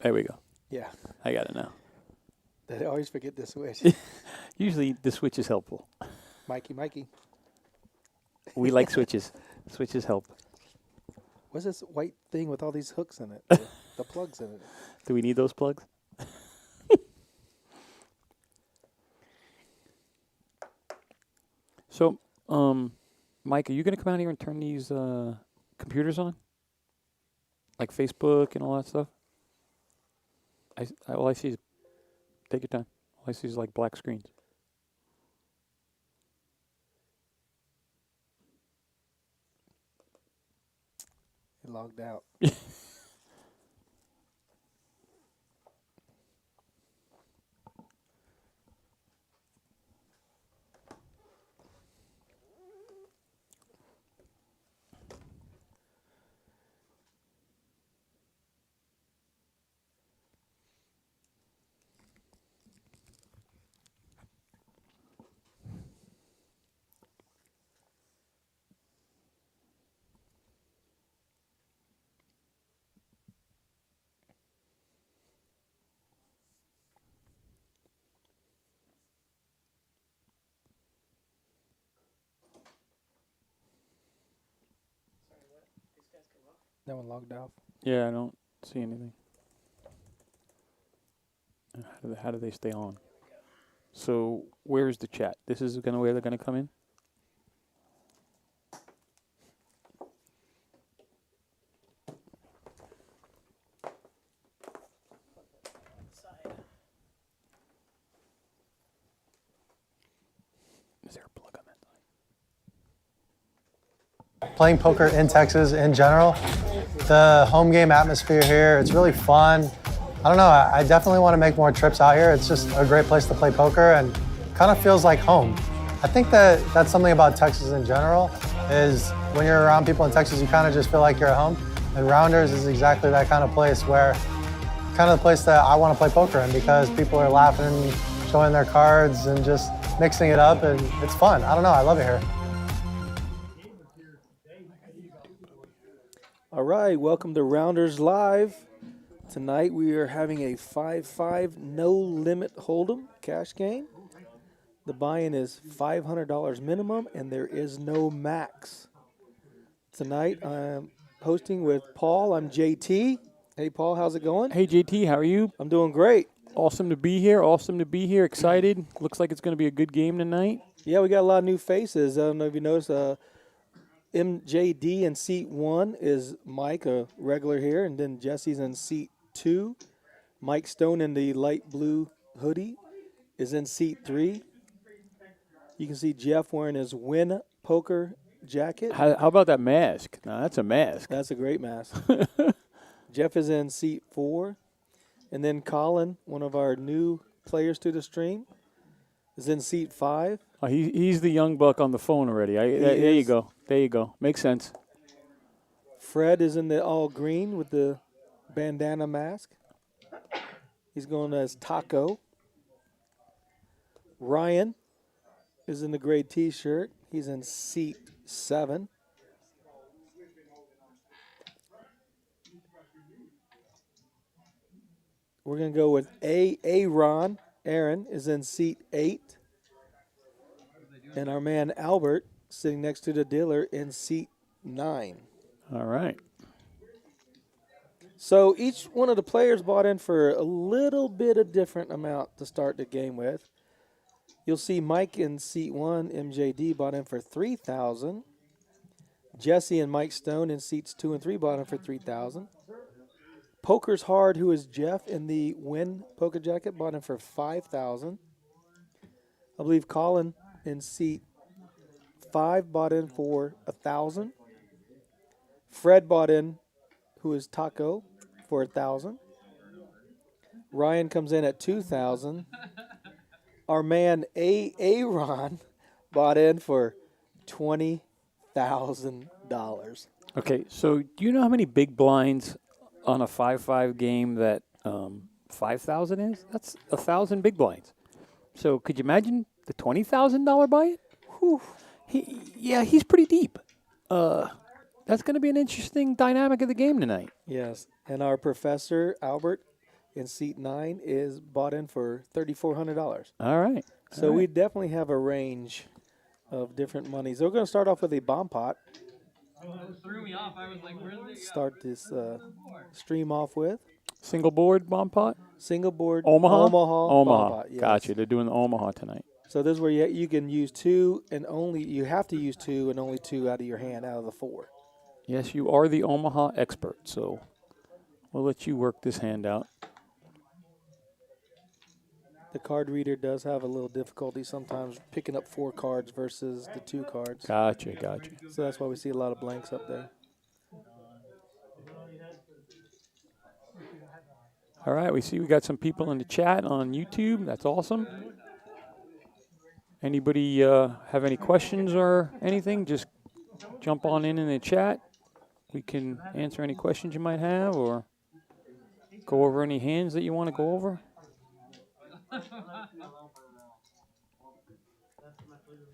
There we go. Yeah. I got it now. I always forget the switch. Usually the switch is helpful. Mikey. We like switches. Switches help. What's this white thing with all these hooks in it? The plugs in it. Do we need those plugs? So, Mike, are you going to come out here and turn these computers on? Like Facebook and all that stuff? All I see is, take your time. All I see is like black screens. He logged out. That one logged off. Yeah, I don't see anything. How do they stay on? So where's the chat? This is where they're gonna come in? Is there a plug on that? Playing poker in Texas in general, the home game atmosphere here, it's really fun. I don't know, I definitely want to make more trips out here. It's just a great place to play poker and kind of feels like home. I think that's something about Texas in general, is when you're around people in Texas, you kind of just feel like you're at home. And Rounders is exactly that kind of place where, kind of the place that I want to play poker in, because people are laughing, showing their cards and just mixing it up, and it's fun. I don't know, I love it here. All right, welcome to Rounders Live. Tonight we are having a 5-5 no-limit hold'em cash game. The buy-in is $500 minimum, and there is no max. Tonight I'm hosting with Paul. I'm JT. Hey, Paul, how's it going? Hey, JT, how are you? I'm doing great. Awesome to be here. Awesome to be here. Excited. Looks like it's going to be a good game tonight. Yeah, we got a lot of new faces. I don't know if you noticed, MJD in seat 1 is Mike, a regular here, and then Jesse's in seat 2. Mike Stone in the light blue hoodie is in seat 3. You can see Jeff wearing his Win poker jacket. How about that mask? Now, that's a mask. That's a great mask. Jeff is in seat 4. And then Colin, one of our new players to the stream, is in seat 5. Oh, he's the young buck on the phone already. There you go. There you go. Makes sense. Fred is in the all green with the bandana mask. He's going as Taco. Ryan is in the gray T-shirt. He's in seat 7. We're going to go with Aaron. Aaron is in seat 8. And our man Albert sitting next to the dealer in seat 9. All right. So each one of the players bought in for a little bit of different amount to start the game with. You'll see Mike in seat 1, MJD bought in for $3,000. Jesse and Mike Stone in seats 2 and 3 bought in for $3,000. Poker's Hard, who is Jeff in the Win poker jacket, bought in for $5,000. I believe Colin in seat 5 bought in for $1,000. Fred bought in, who is Taco, for $1,000. Ryan comes in at $2,000. Our man Aaron bought in for $20,000. Okay, so do you know how many big blinds on a 5-5 game that 5,000 is? That's 1,000 big blinds. So could you imagine the $20,000 buy-in? He's pretty deep. That's going to be an interesting dynamic of the game tonight. Yes, and our professor, Albert, in seat 9 is bought in for $3,400. All right. So All we right. definitely have a range of different monies. So we're going to start off with a bomb pot. Threw me off. I was like, where did they go? Start this stream off with Single board bomb pot? single board Omaha? Omaha bomb pot. Yes. Gotcha. They're doing the Omaha tonight. So this is where you can use 2 and only you have to use 2 and only 2 out of your hand out of the 4. Yes, you are the Omaha expert, so we'll let you work this hand out. The card reader does have a little difficulty sometimes picking up 4 cards versus the 2 cards. Gotcha, gotcha. So that's why we see a lot of blanks up there. All right, we see we got some people in the chat on YouTube. That's awesome. Anybody have any questions or anything? Just jump on in the chat. We can answer any questions you might have or go over any hands that you want to go over.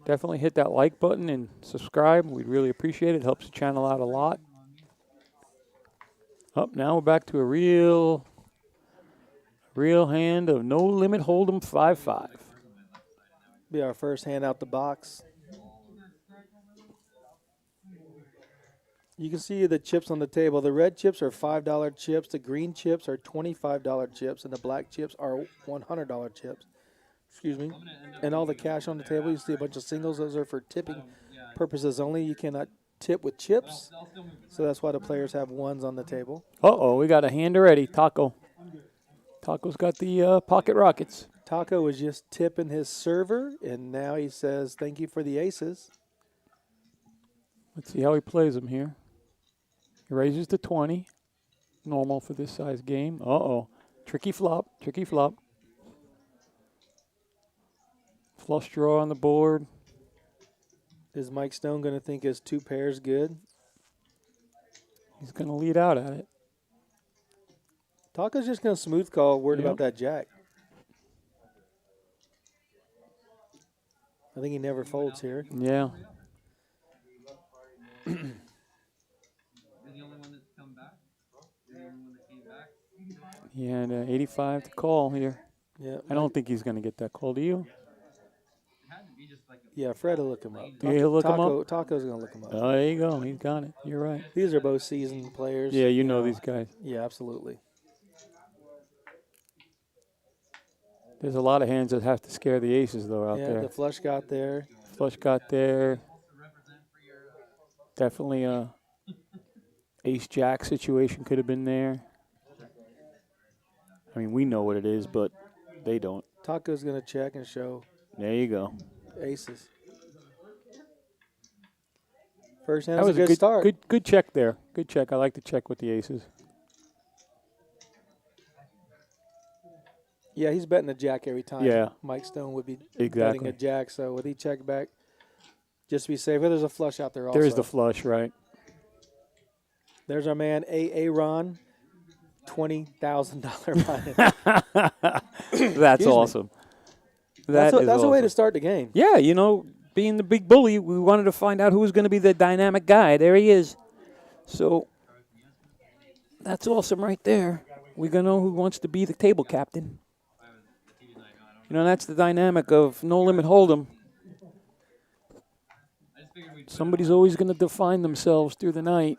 Definitely hit that like button and subscribe. We'd really appreciate it. It helps the channel out a lot. Up now we're back to a real hand of No Limit Hold'em 5-5. Be our first hand out the box. You can see the chips on the table. The red chips are $5 chips. The green chips are $25 chips. And the black chips are $100 chips. Excuse me. And all the cash on the table, you see a bunch of singles. Those are for tipping purposes only. You cannot tip with chips. So that's why the players have ones on the table. Uh-oh, we got a hand already. Taco. Taco's got the pocket rockets. Taco was just tipping his server, and now he says, thank you for the aces. Let's see how he plays them here. He raises to 20. Normal for this size game. Uh-oh. Tricky flop. Tricky flop. Flush draw on the board. Is Mike Stone going to think his 2 pairs good? He's going to lead out at it. Taco's just going to smooth call, worried Yep. about that jack. I think he never folds here. Yeah. You're the only one that's come back. You're the only one that came back. He had 85 to call here. Yeah, I don't think he's going to get that call. Do you? It had to be just like a yeah. Fred will look him up. Yeah, he'll look him up? Taco's going to look him up. Oh, there you go. He's got it. You're right. These are both seasoned players. Yeah, you know these guys. Yeah, absolutely. There's a lot of hands that have to scare the aces, though, out Yeah, there. the flush got there. Flush got there. Definitely a ace-jack situation could have been there. I mean, we know what it is, but they don't. Taco's going to check and show There you go. aces. First That hand's was a good start. Good check there. Good check. I like to check with the aces. Yeah, he's betting a jack every time. Yeah. Mike Stone would be Exactly. betting a jack. So would he check back just to be safe? There's a flush out there also. There's the flush, right? There's our man, Aaron, $20,000 buy-in. That's Excuse me. awesome. That's a way awesome. to start the game. Yeah, you know, being the big bully, we wanted to find out who was going to be the dynamic guy. There he is. So that's awesome right there. We're going to know who wants to be the table captain. You know, that's the dynamic of No Limit Hold'em. Somebody's always going to define themselves through the night,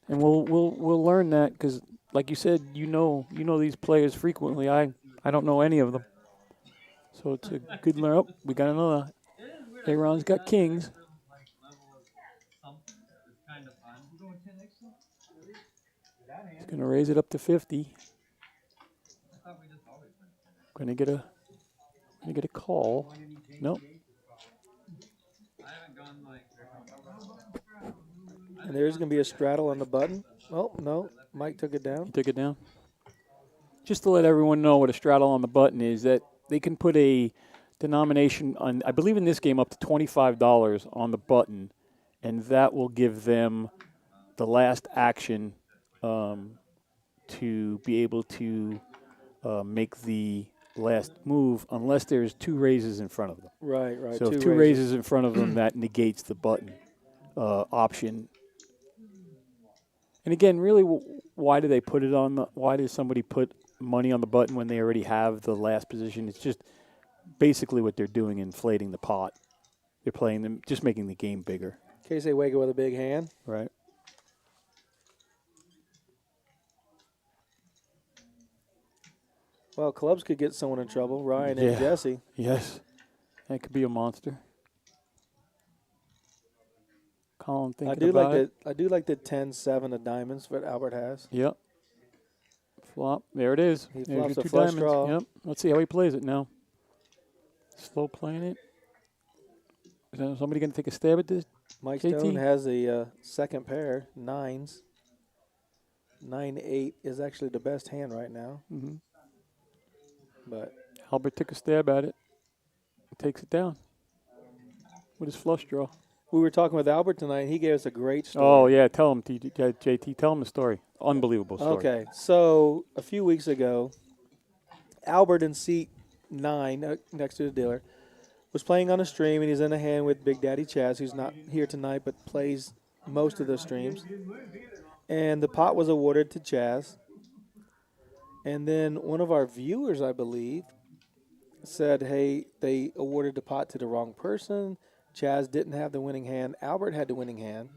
and we'll learn that because, like you said, you know these players frequently. I don't know any of them, so it's a good learn. Oh, we got another. Aaron's got kings. He's going to raise it up to 50. Going to get a call. Nope. And there's going to be a straddle on the button. Oh, no. Mike took it down. He took it down. Just to let everyone know what a straddle on the button is, that they can put a denomination on, I believe in this game, up to $25 on the button, and that will give them the last action to be able to make the last move unless there's 2 raises in front of them. Right. So if 2 raises in front of them, that negates the button option. And again, really, why do they put it on? Why does somebody put money on the button when they already have the last position. It's just basically what they're doing, inflating the pot. They're playing them, just making the game bigger. In case they wake up with a big hand. Right. Well, clubs could get someone in trouble. Ryan Yeah. and Jesse. Yes. That could be a monster. Colin thinking I do about like it. the 10-7 of diamonds that Albert has. Yep. Flop. There it is. He There's flops your a 2 flush diamonds. draw. Yep. Let's see how he plays it now. Slow playing it. Is somebody going to take a stab at this? Mike JT. Stone has a second pair, 9s. 9-8 is actually the best hand right now. Mm-hmm. But Albert took a stab at it. Takes it down with his flush draw. we were talking with Albert tonight. He gave us a great story. Oh, yeah. Tell him, JT. Tell him the story. Unbelievable story. Okay, so a few weeks ago, Albert in seat 9 next to the dealer was playing on a stream, and he's in a hand with Big Daddy Chaz, who's not here tonight but plays most of the streams. And the pot was awarded to Chaz. And then one of our viewers, I believe, said, hey, they awarded the pot to the wrong person. Chaz didn't have the winning hand. Albert had the winning hand.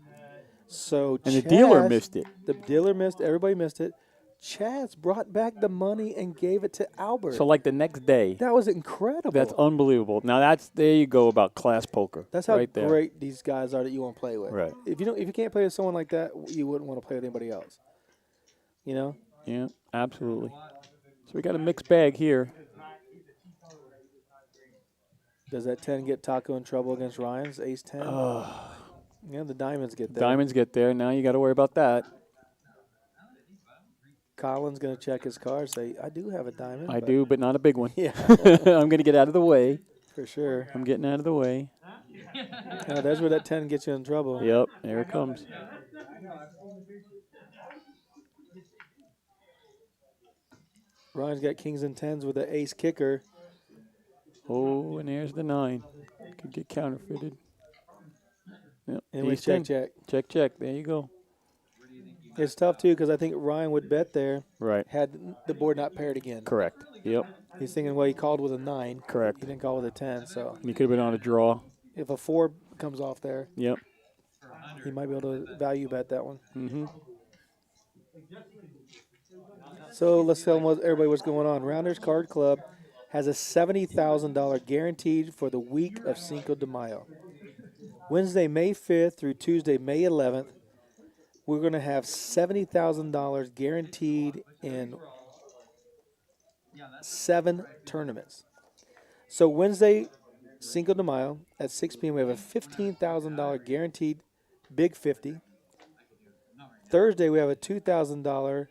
So And the dealer Chaz- missed it. The dealer missed. Everybody missed it. Chaz brought back the money and gave it to Albert. So, like the next day. That was incredible. That's unbelievable. Now, there you go about class poker. That's how right there. great these guys are that you want to play with. Right. If you can't play with someone like that, you wouldn't want to play with anybody else. You know? Yeah, absolutely. So we got a mixed bag here. Does that 10 get Taco in trouble against Ryan's ace 10? Yeah, the diamonds get there. Diamonds get there. Now you got to worry about that. Colin's going to check his card, say, I do have a diamond. I do, but not a big one. Yeah, I'm going to get out of the way. for sure. I'm getting out of the way. There's where that 10 gets you in trouble. Yep, there it comes. Ryan's got kings and 10s with an ace kicker. Oh, and there's the 9. Could get counterfeited. Yep. And we ace check, 10. check. Check, check. There you go. It's tough, too, because I think Ryan would bet there Right. had the board not paired again. Correct. Yep. He's thinking, well, he called with a 9. Correct. He didn't call with a 10, so You could have been on a draw. if a 4 comes off there, Yep. he might be able to value bet that one. Mm-hmm. So let's tell them everybody what's going on. Rounders Card Club has a $70,000 guaranteed for the week of Cinco de Mayo. Wednesday, May 5th through Tuesday, May 11th, we're going to have $70,000 guaranteed in 7 tournaments. So Wednesday, Cinco de Mayo at 6 p.m., we have a $15,000 guaranteed Big 50. Thursday, we have a $2,000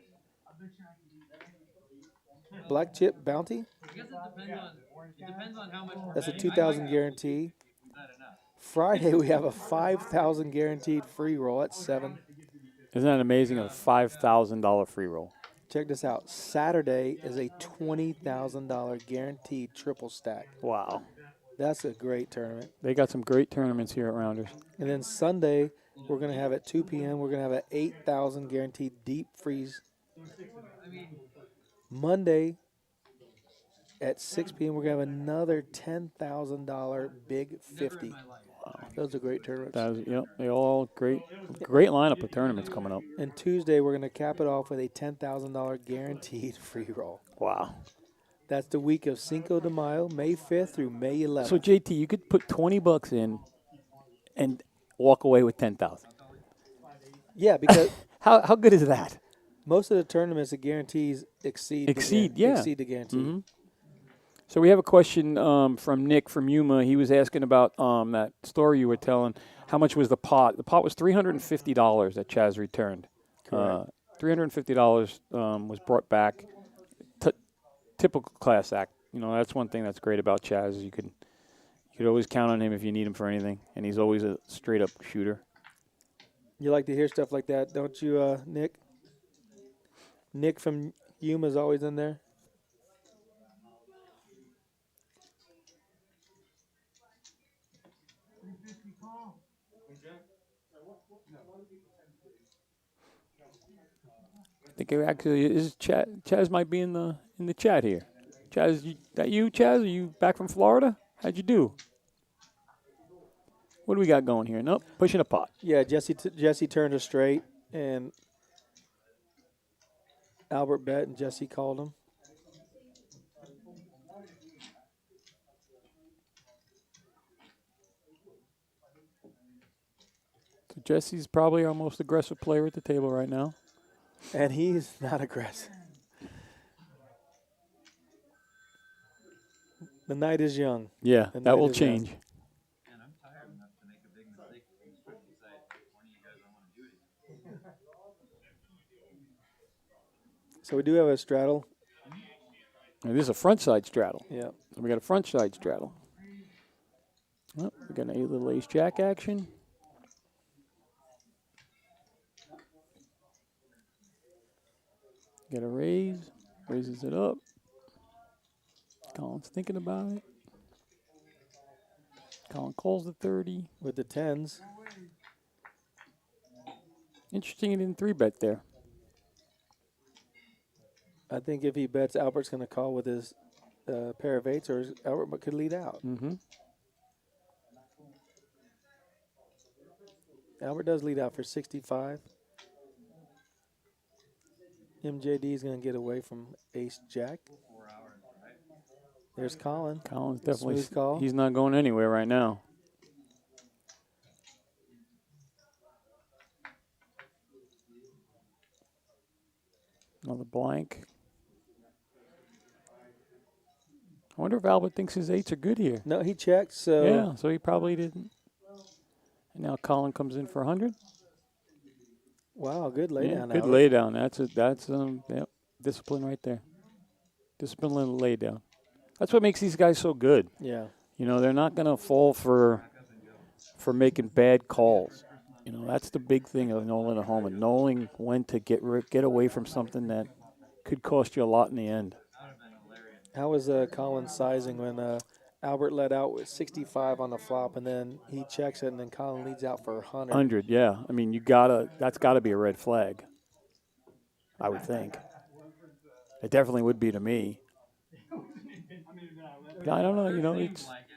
Black Chip Bounty. I guess it depends on how much. That's a $2,000 guarantee. Friday, we have a $5,000 guaranteed free roll at 7. Isn't that amazing? A $5,000 free roll. Check this out. Saturday is a $20,000 guaranteed triple stack. Wow. That's a great tournament. They got some great tournaments here at Rounders. And then Sunday, we're going to have at 2 p.m., we're going to have an $8,000 guaranteed deep freeze. Monday at 6 p.m., we're going to have another $10,000 big 50. Those are great tournaments. Yep, they all great lineup of tournaments coming up. And Tuesday, we're going to cap it off with a $10,000 guaranteed free roll. Wow. That's the week of Cinco de Mayo, May 5th through May 11th. So JT, you could put $20 in and walk away with 10,000. Yeah, because How good is that? most of the tournaments, the guarantees exceed the guarantee. Mm-hmm. So we have a question from Nick from Yuma. He was asking about that story you were telling. How much was the pot? The pot was $350 that Chaz returned. $350 was brought back. Typical class act. You know, that's one thing that's great about Chaz. You could always count on him if you need him for anything, and he's always a straight up shooter. You like to hear stuff like that, don't you, Nick? Nick from Yuma's always in there. I think it actually is Chaz might be in the in the chat here. Chaz, that you, Chaz? Are you back from Florida? How'd you do? What do we got going here? Nope, pushing a pot. Yeah, Jesse turned a straight, and Albert bet, and Jesse called him. So Jesse's probably our most aggressive player at the table right now. And he's not aggressive. The night is young. Yeah, The that night will is young. change. Man, I'm tired enough to make a big mistake, especially decide one of you guys don't want to do it. So we do have a straddle. Now, this is a front side straddle. Yeah. So we got a front side straddle. Oh, we got a little ace jack action. Get a raise. Raises it up. Colin's thinking about it. Colin calls the 30. With the tens. Interesting he didn't 3-bet there. I think if he bets, Albert's going to call with his pair of eights, or Albert could lead out. Mm-hmm. Albert does lead out for 65. MJD is going to get away from ace jack. 4 hours, right? There's Colin. Colin's definitely, Smooth call. he's not going anywhere right now. Another blank. I wonder if Albert thinks his eights are good here. No, he checked, so Yeah, so he probably didn't. And now Colin comes in for 100. wow, good laydown. Yeah, good Albert. lay down. That's yep, discipline right there. Discipline and lay down. That's what makes these guys so good. Yeah. You know, they're not going to fall for making bad calls. You know, that's the big thing of knowing at home and knowing when to get away from something that could cost you a lot in the end. How was Colin sizing when Albert led out with 65 on the flop, and then he checks it, and then Colin leads out for 100? 100, yeah. I mean, that's got to be a red flag, I would think. It definitely would be to me. I don't know, you know,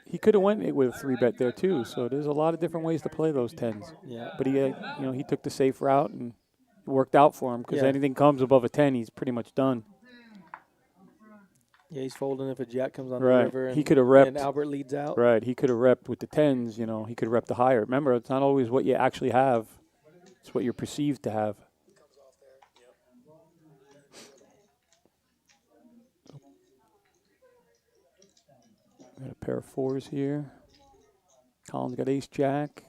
he could have went with a 3-bet there too, so there's a lot of different ways to play those tens. Yeah. But he took the safe route and it worked out for him because Yeah. anything comes above a 10, he's pretty much done. Yeah, he's folding if a jack comes on Right. the river, and, He could have repped. and Albert leads out. Right, he could have repped with the tens, you know, he could have repped the higher. Remember, it's not always what you actually have, it's what you're perceived to have. Got a pair of fours here. Colin's got ace jack.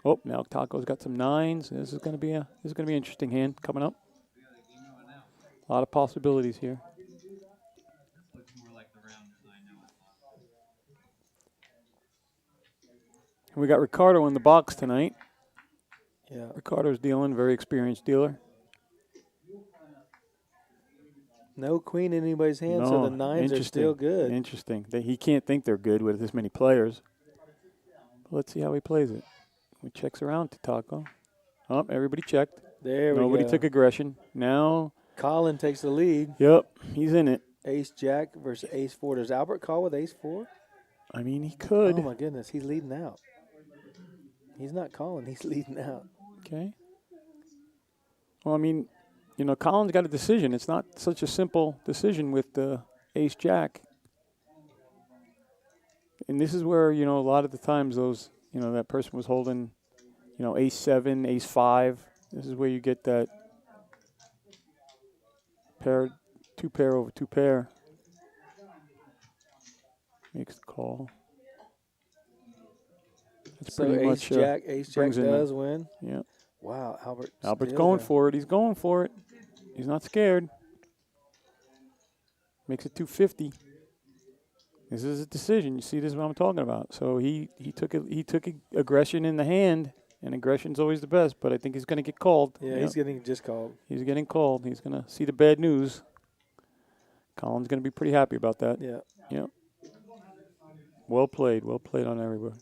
Oh, now Taco's got some nines. This is gonna be an interesting hand coming up. A lot of possibilities here. Looks more like the rounders I know. And we got Ricardo in the box tonight. Yeah. Ricardo's dealing, very experienced dealer. No queen in anybody's hand, so the nines are still good. Interesting. He can't think they're good with this many players. But let's see how he plays it. He checks around to Taco. Oh, everybody checked. There we go. Nobody took aggression. Now, Colin takes the lead. yep, he's in it. Ace jack versus ace four. Does Albert call with ace four? I mean, he could. Oh my goodness, he's leading out. He's not calling, he's leading out. Okay. Well, I mean, you know, Colin's got a decision. It's not such a simple decision with the ace jack. And this is where, you know, a lot of the times those, you know, that person was holding, you know, ace 7, ace 5. This is where you get that pair, 2 pair over 2 pair. Makes the call. That's So pretty ace much jack brings in the- does win. Yeah. Wow, Albert's going for it. He's going for it. He's not scared. Makes it 250. This is a decision. You see, this is what I'm talking about. So he took aggression in the hand, and aggression's always the best. But I think he's going to get called. Yeah, Yep. he's getting just called. He's getting called. He's going to see the bad news. Colin's going to be pretty happy about that. Yeah. Yep. Well played. Well played on everybody.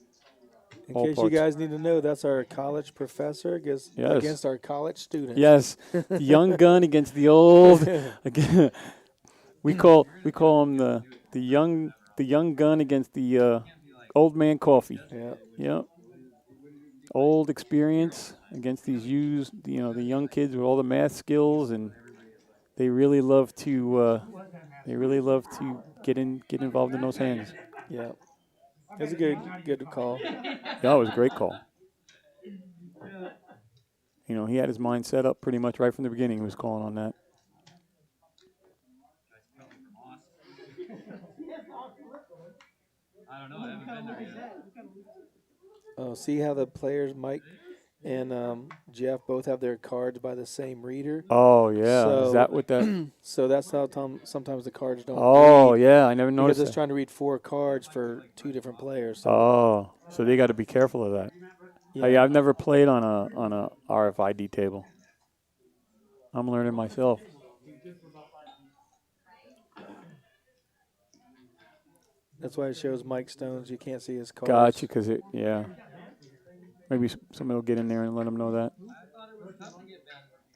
In All case parts. you guys need to know, that's our college professor against our college student. Yes, the young gun against the old. Again, We call him the young gun against the old man coffee. Yeah. Yep. Old experience against these the young kids with all the math skills, and they really love to get involved in those hands. Yeah. It was a good call. That was a great call. He had his mind set up pretty much right from the beginning. He was calling on that. I don't know. I haven't been there yet. Oh, see how the players, Mike and Jeff, both have their cards by the same reader? Oh yeah, So, is that what that? So that's how sometimes the cards don't Oh read. yeah, I never Because noticed it's that. trying to read 4 cards for 2 different players. So, Oh, so they got to be careful of that. Yeah, I've never played on a RFID table. I'm learning myself. That's why it shows Mike Stone's. You can't see his cards. Gotcha, because maybe somebody will get in there and let them know that.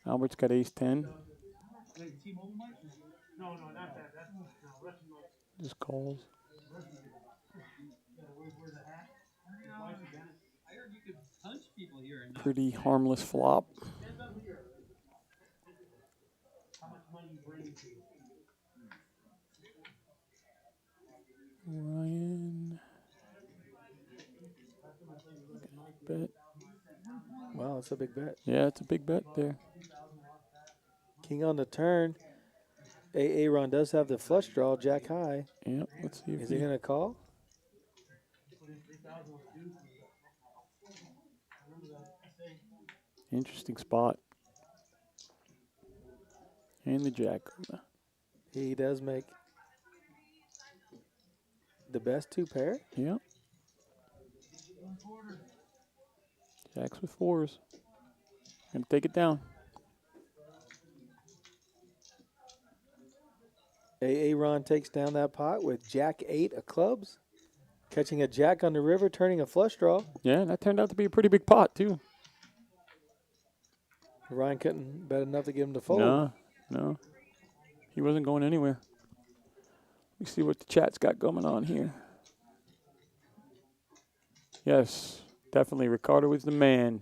Albert's got ace-10. Just calls. I heard you could punch people here. And Pretty harmless flop. Ryan. Bet. Wow, that's a big bet. Yeah, it's a big bet there. King on the turn. Aaron does have the flush draw, jack high. Yep, let's see if Is he going to call? Interesting spot. And the jack. He does make the best 2 pair. Yep. Jacks with 4s. Gonna take it down. Aaron takes down that pot with jack 8 of clubs. Catching a jack on the river, turning a flush draw. Yeah, that turned out to be a pretty big pot, too. Ryan couldn't bet enough to get him to fold. No. He wasn't going anywhere. Let me see what the chat's got going on here. Yes, definitely. Ricardo is the man.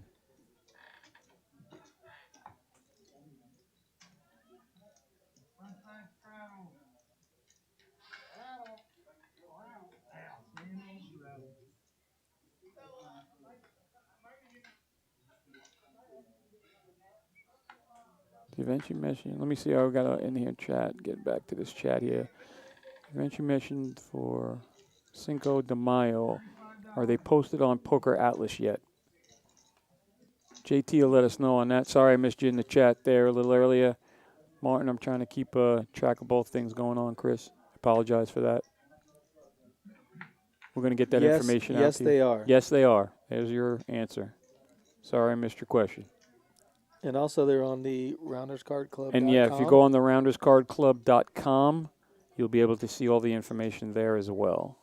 Eventually mentioned. Let me see how we got in here chat. Get back to this chat here. Eventually mentioned for Cinco de Mayo. Are they posted on Poker Atlas yet? JT will let us know on that. Sorry I missed you in the chat there a little earlier. Martin, I'm trying to keep track of both things going on, Chris. Apologize for that. We're going to get that information out to you. Yes, they are. Yes, they are. There's your answer. Sorry I missed your question. And also they're on the RoundersCardClub.com. And yeah, if you go on the RoundersCardClub.com, you'll be able to see all the information there as well.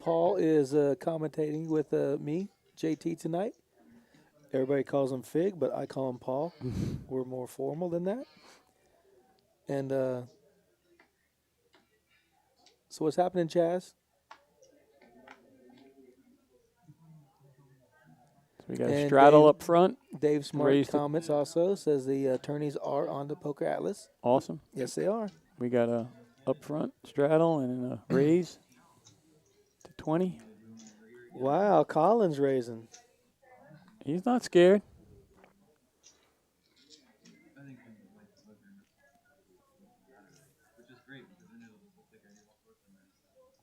Paul is commentating with me, JT, tonight. Everybody calls him Fig, but I call him Paul. We're more formal than that. And so what's happening, Chaz? So we got a straddle up front. Dave Smart Raised it. comments also, says the attorneys are on the Poker Atlas. Awesome. Yes, they are. We got a up front straddle and a raise to 20. Wow, Colin's raising. He's not scared.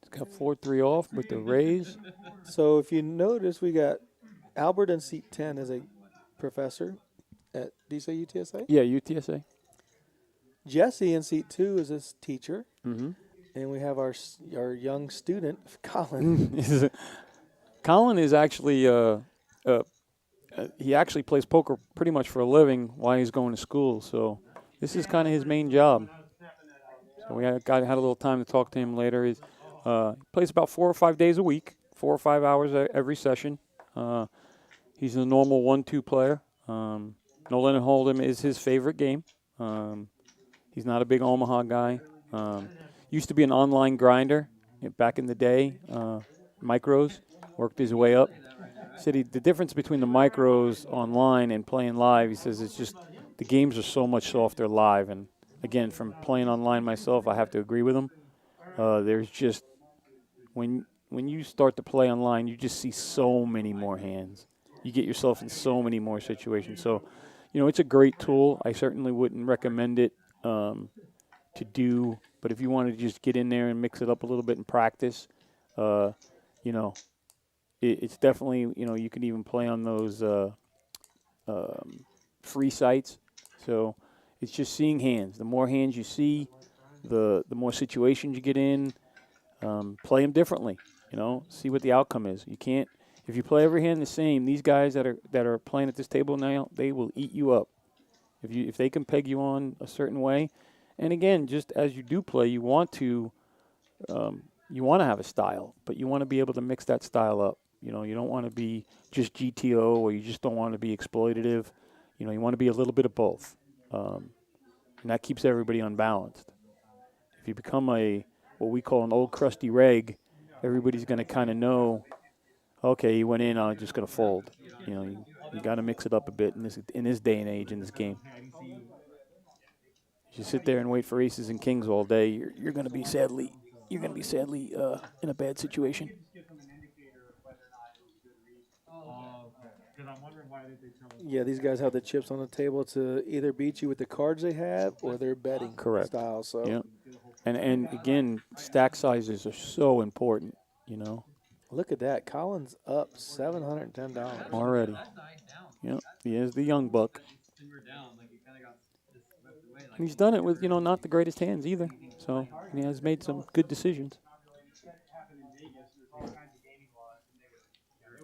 He's got 4-3 off with the raise. So if you notice, we got Albert in seat 10 as a professor at, do you say UTSA? Yeah, UTSA. Jesse in seat 2 is his teacher. Mm-hmm. And we have our young student, Colin. Colin is actually he actually plays poker pretty much for a living while he's going to school. So this is kind of his main job. So we had a little time to talk to him later. He plays about 4 or 5 days a week, 4 or 5 hours every session. He's a normal 1-2 player. Nolan and Hold'em is his favorite game. He's not a big Omaha guy. Used to be an online grinder back in the day, micros, worked his way up. Said the difference between the micros online and playing live, he says it's just the games are so much softer live. And again, from playing online myself, I have to agree with him. There's just, when you start to play online, you just see so many more hands. You get yourself in so many more situations. So, it's a great tool. I certainly wouldn't recommend it to do, but if you want to just get in there and mix it up a little bit and practice, it's definitely, you can even play on those free sites. So it's just seeing hands. The more hands you see, the more situations you get in. Play them differently, see what the outcome is. You can't, if you play every hand the same, these guys that are playing at this table now, they will eat you up. If they can peg you on a certain way. And again, just as you do play, you want to have a style, but you want to be able to mix that style up. You don't want to be just GTO, or you just don't want to be exploitative. You want to be a little bit of both. And that keeps everybody unbalanced. If you become what we call an old crusty reg, everybody's going to kind of know, okay, he went in, I'm just going to fold. You got to mix it up a bit in this day and age in this game. If you sit there and wait for aces and kings all day, you're going to be sadly in a bad situation. Yeah, these guys have the chips on the table to either beat you with the cards they have or their betting style. So, yeah. And again, stack sizes are so important. Look at that. Colin's up $710 already. Yeah, he is the young buck. And he's done it with not the greatest hands either. So he has made some good decisions.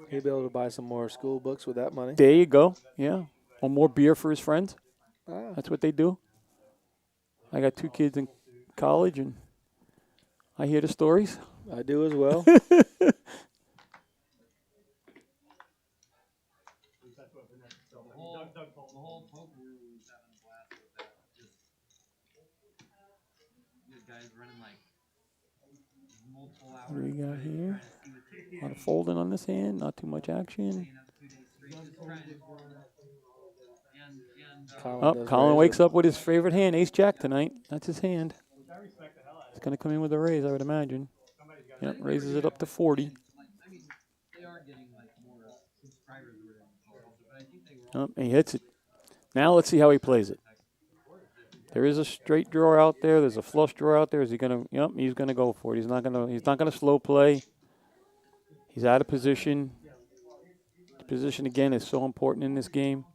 He'll be able to buy some more school books with that money. There you go. Yeah, or more beer for his friends. Ah. That's what they do. I got 2 kids in college, and I hear the stories. I do as well. The whole poker room was having a blast with that. Just these guys running like multiple hours. What do we got here? A lot of folding on this hand, not too much action. Colin wakes up with his favorite hand, ace-jack tonight. That's his hand. He's going to come in with a raise, I would imagine. Yep, raises it up to 40. Oh, he hits it. Now let's see how he plays it. There is a straight drawer out there. There's a flush drawer out there. Is he going to? Yep, he's going to go for it. He's not going to slow play. He's out of position. The position again is so important in this game.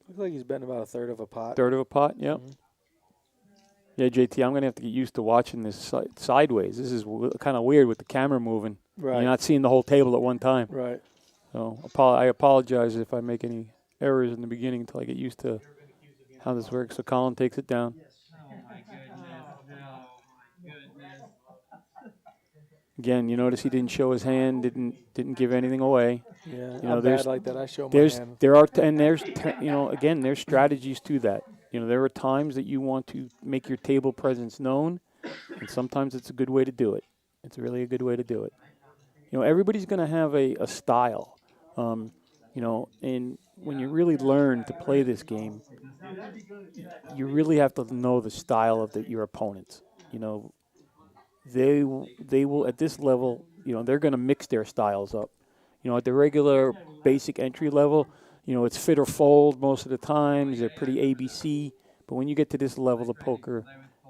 Looks like he's betting about a third of a pot. Third of a pot, yep. Mm-hmm. Yeah, JT, I'm going to have to get used to watching this sideways. This is kind of weird with the camera moving. Right. You're not seeing the whole table at one time. Right. So I apologize if I make any errors in the beginning until I get used to how this works. So Colin takes it down. Oh, my goodness. No, my goodness. Again, you notice he didn't show his hand, didn't give anything away. Yeah, I'm bad like that. I show my hand. There's strategies to that. There are times that you want to make your table presence known, and sometimes it's a good way to do it. It's really a good way to do it. Everybody's going to have a style. And when you really learn to play this game, you really have to know the style of your opponents. They will at this level, they're going to mix their styles up. At the regular basic entry level, it's fit or fold most of the times. They're pretty ABC. But when you get to this level of poker,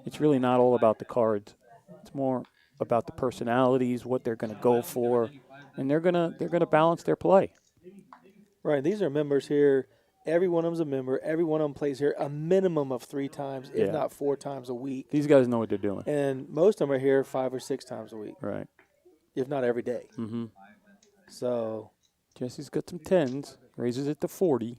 it's really not all about the cards. It's more about the personalities, what they're going to go for, and they're gonna balance their play. Right. These are members here Every one of them's a member. Every one of them plays here a minimum of 3 times, if Yeah. not 4 times a week. These guys know what they're doing. And most of them are here 5 or 6 times a week, Right. if not every day. Mm-hmm. So Jesse's got some 10s. Raises it to 40.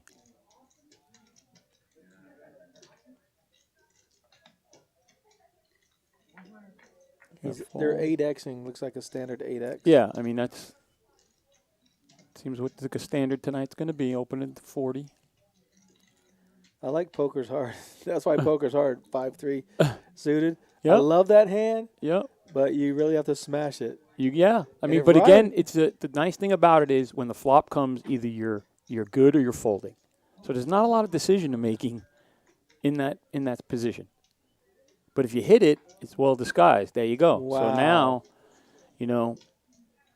they're 8Xing. Looks like a standard 8X. Yeah, I mean, that's seems what the standard tonight's going to be. Open it to 40. I like poker's hard. That's why poker's hard. 5-3 suited. I Yep. love that hand, Yep. but you really have to smash it. Yeah. I mean, if but Ryan- again, it's the nice thing about it is when the flop comes, either you're good or you're folding. So there's not a lot of decision making in that position. But if you hit it, it's well disguised. There you go. Wow. So now,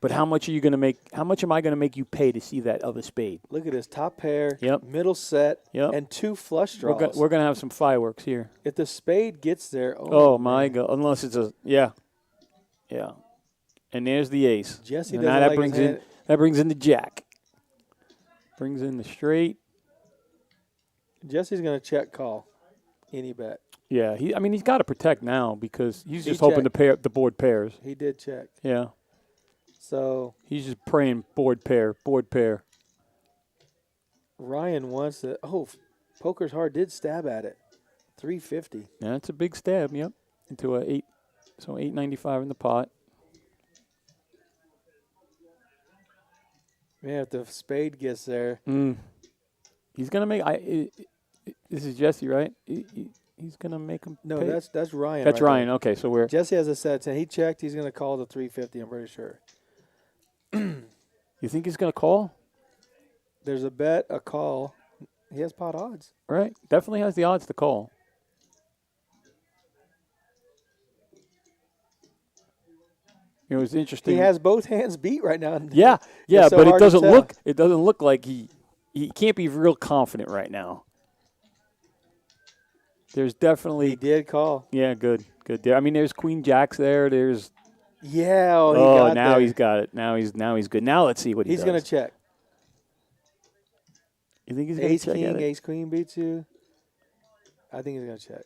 but how much are you going to make? How much am I going to make you pay to see that other spade? Look at this top pair, Yep. middle set, Yep. and 2 flush draws. We're going to have some fireworks here. If the spade gets there, Oh my God! Unless it's yeah. And there's the ace. Jesse And doesn't now that like brings his in hand. that brings in the jack. Brings in the straight. Jesse's going to check call any bet. Yeah, he's got to protect now because he's He just hoping checked. the board pairs. He did check. Yeah, So he's just praying board pair. Ryan wants to. Poker's hard did stab at it. 350. Yeah, that's a big stab. Yep, into a 8. So 895 in the pot. Man, if the spade gets there, He's gonna make. This is Jesse, right? He's gonna make him. no, pay. that's Ryan. That's right Ryan. there. Okay, so we're. Jesse has a set 10. He checked. He's going to call the 350. I'm pretty sure. You think he's gonna call? There's a bet, a call. He has pot odds. Right, definitely has the odds to call. It was interesting. He has both hands beat right now. Yeah, It's so but it hard to doesn't tell. look. It doesn't look like he can't be real confident right now. There's He definitely. did call. Yeah, good there. I mean, there's Queen Jacks there. There's. Yeah. Oh, he got Now there. he's got it. Now he's good. Now let's see what he He's does. going to check. You think he's going to Ace check king, at it? ace queen beats you. I think he's going to check.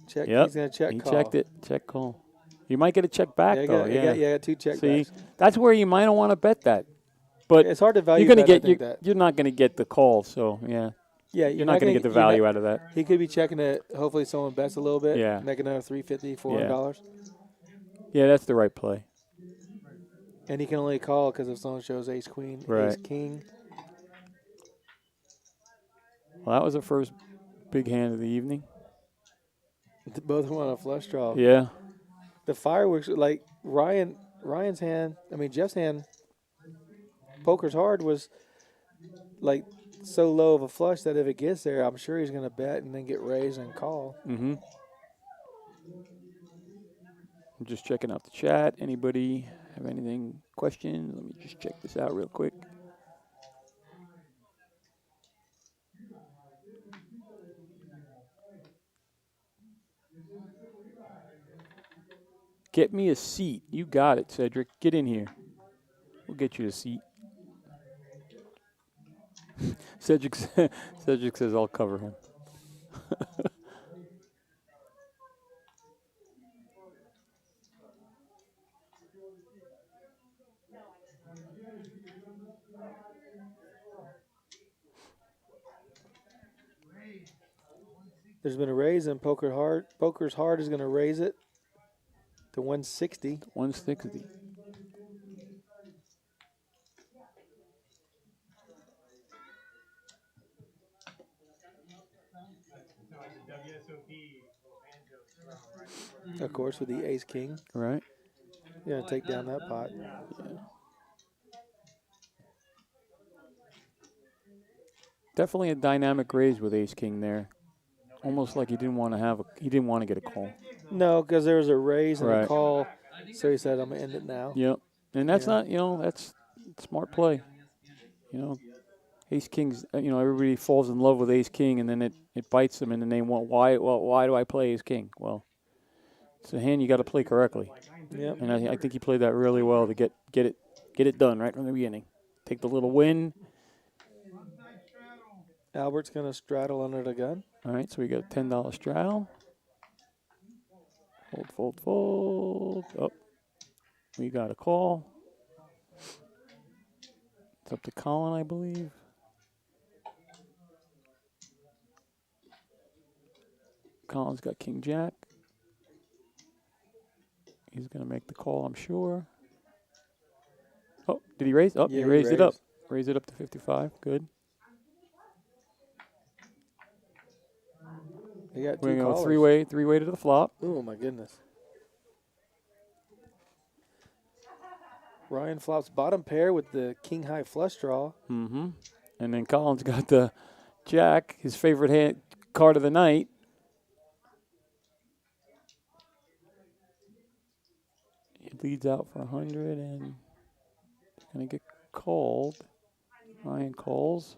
Check. Yep. He's going to check He call. checked it. Check call. You might get a check back Yeah, though. you got 2 check See, backs. that's where you might want to bet that. But It's hard to value you're gonna bet, I get think that. you're not gonna get the call. So yeah, Yeah, you're not gonna get the you're not- value out of that. He could be checking it. Hopefully, someone bets a little bit. Yeah. Make another $350, $400. Yeah, that's the right play. And he can only call because if someone shows ace queen, ace Right. king. Well, that was the first big hand of the evening. Both of them on a flush draw. Yeah. The fireworks, like Ryan's hand, Jeff's hand, poker's hard was like so low of a flush that if it gets there, I'm sure he's going to bet and then get raised and call. Mm-hmm. I'm just checking out the chat. Anybody have anything, questions? Let me just check this out real quick. Get me a seat. You got it, Cedric. Get in here. We'll get you a seat. Cedric says I'll cover him. There's been a raise in poker's hard. Poker's hard is going to raise it to 160. 160. Of course, with the ace king. Right. You're going to take down that pot. Definitely a dynamic raise with ace king there. Almost like he didn't want to get a call. No, because there was a raise and Right. a call. So he said, I'm going to end it now. Yep. And that's Yeah. not, that's smart play. Ace king's, everybody falls in love with ace king and then it bites them and then they want, why do I play ace king? Well, it's a hand you got to play correctly. Yep. And I think he played that really well to get Get it done right from the beginning. Take the little win. Albert's going to straddle under the gun. All right, so we got a $10 straddle. Fold, fold, fold. Oh, we got a call. It's up to Colin, I believe. Colin's got King Jack. He's going to make the call, I'm sure. Oh, did he raise? Oh, Yeah, he he raised it up. raised. Raised it up to 55. Good. They got We're two going to go callers. three-way to the flop. Oh, my goodness. Ryan flops bottom pair with the king high flush draw. Mm-hmm. And then Colin's got the Jack, his favorite hand card of the night. He leads out for 100 and going to get called. Ryan calls.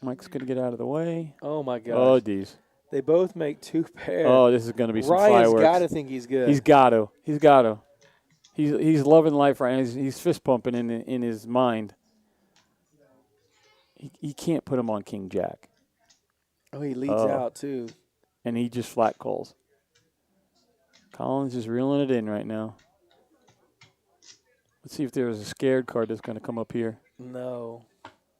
Mike's going to get out of the way. Oh, my gosh. Oh, geez. They both make two pair. Oh, this is going to be some Ryan's fireworks. got to think he's good. He's got to. He's got to. He's loving life right now. He's fist pumping in his mind. He can't put him on King Jack. Oh, he leads out, too. And he just flat calls. Colin's just reeling it in right now. Let's see if there's a scared card that's going to come up here. No.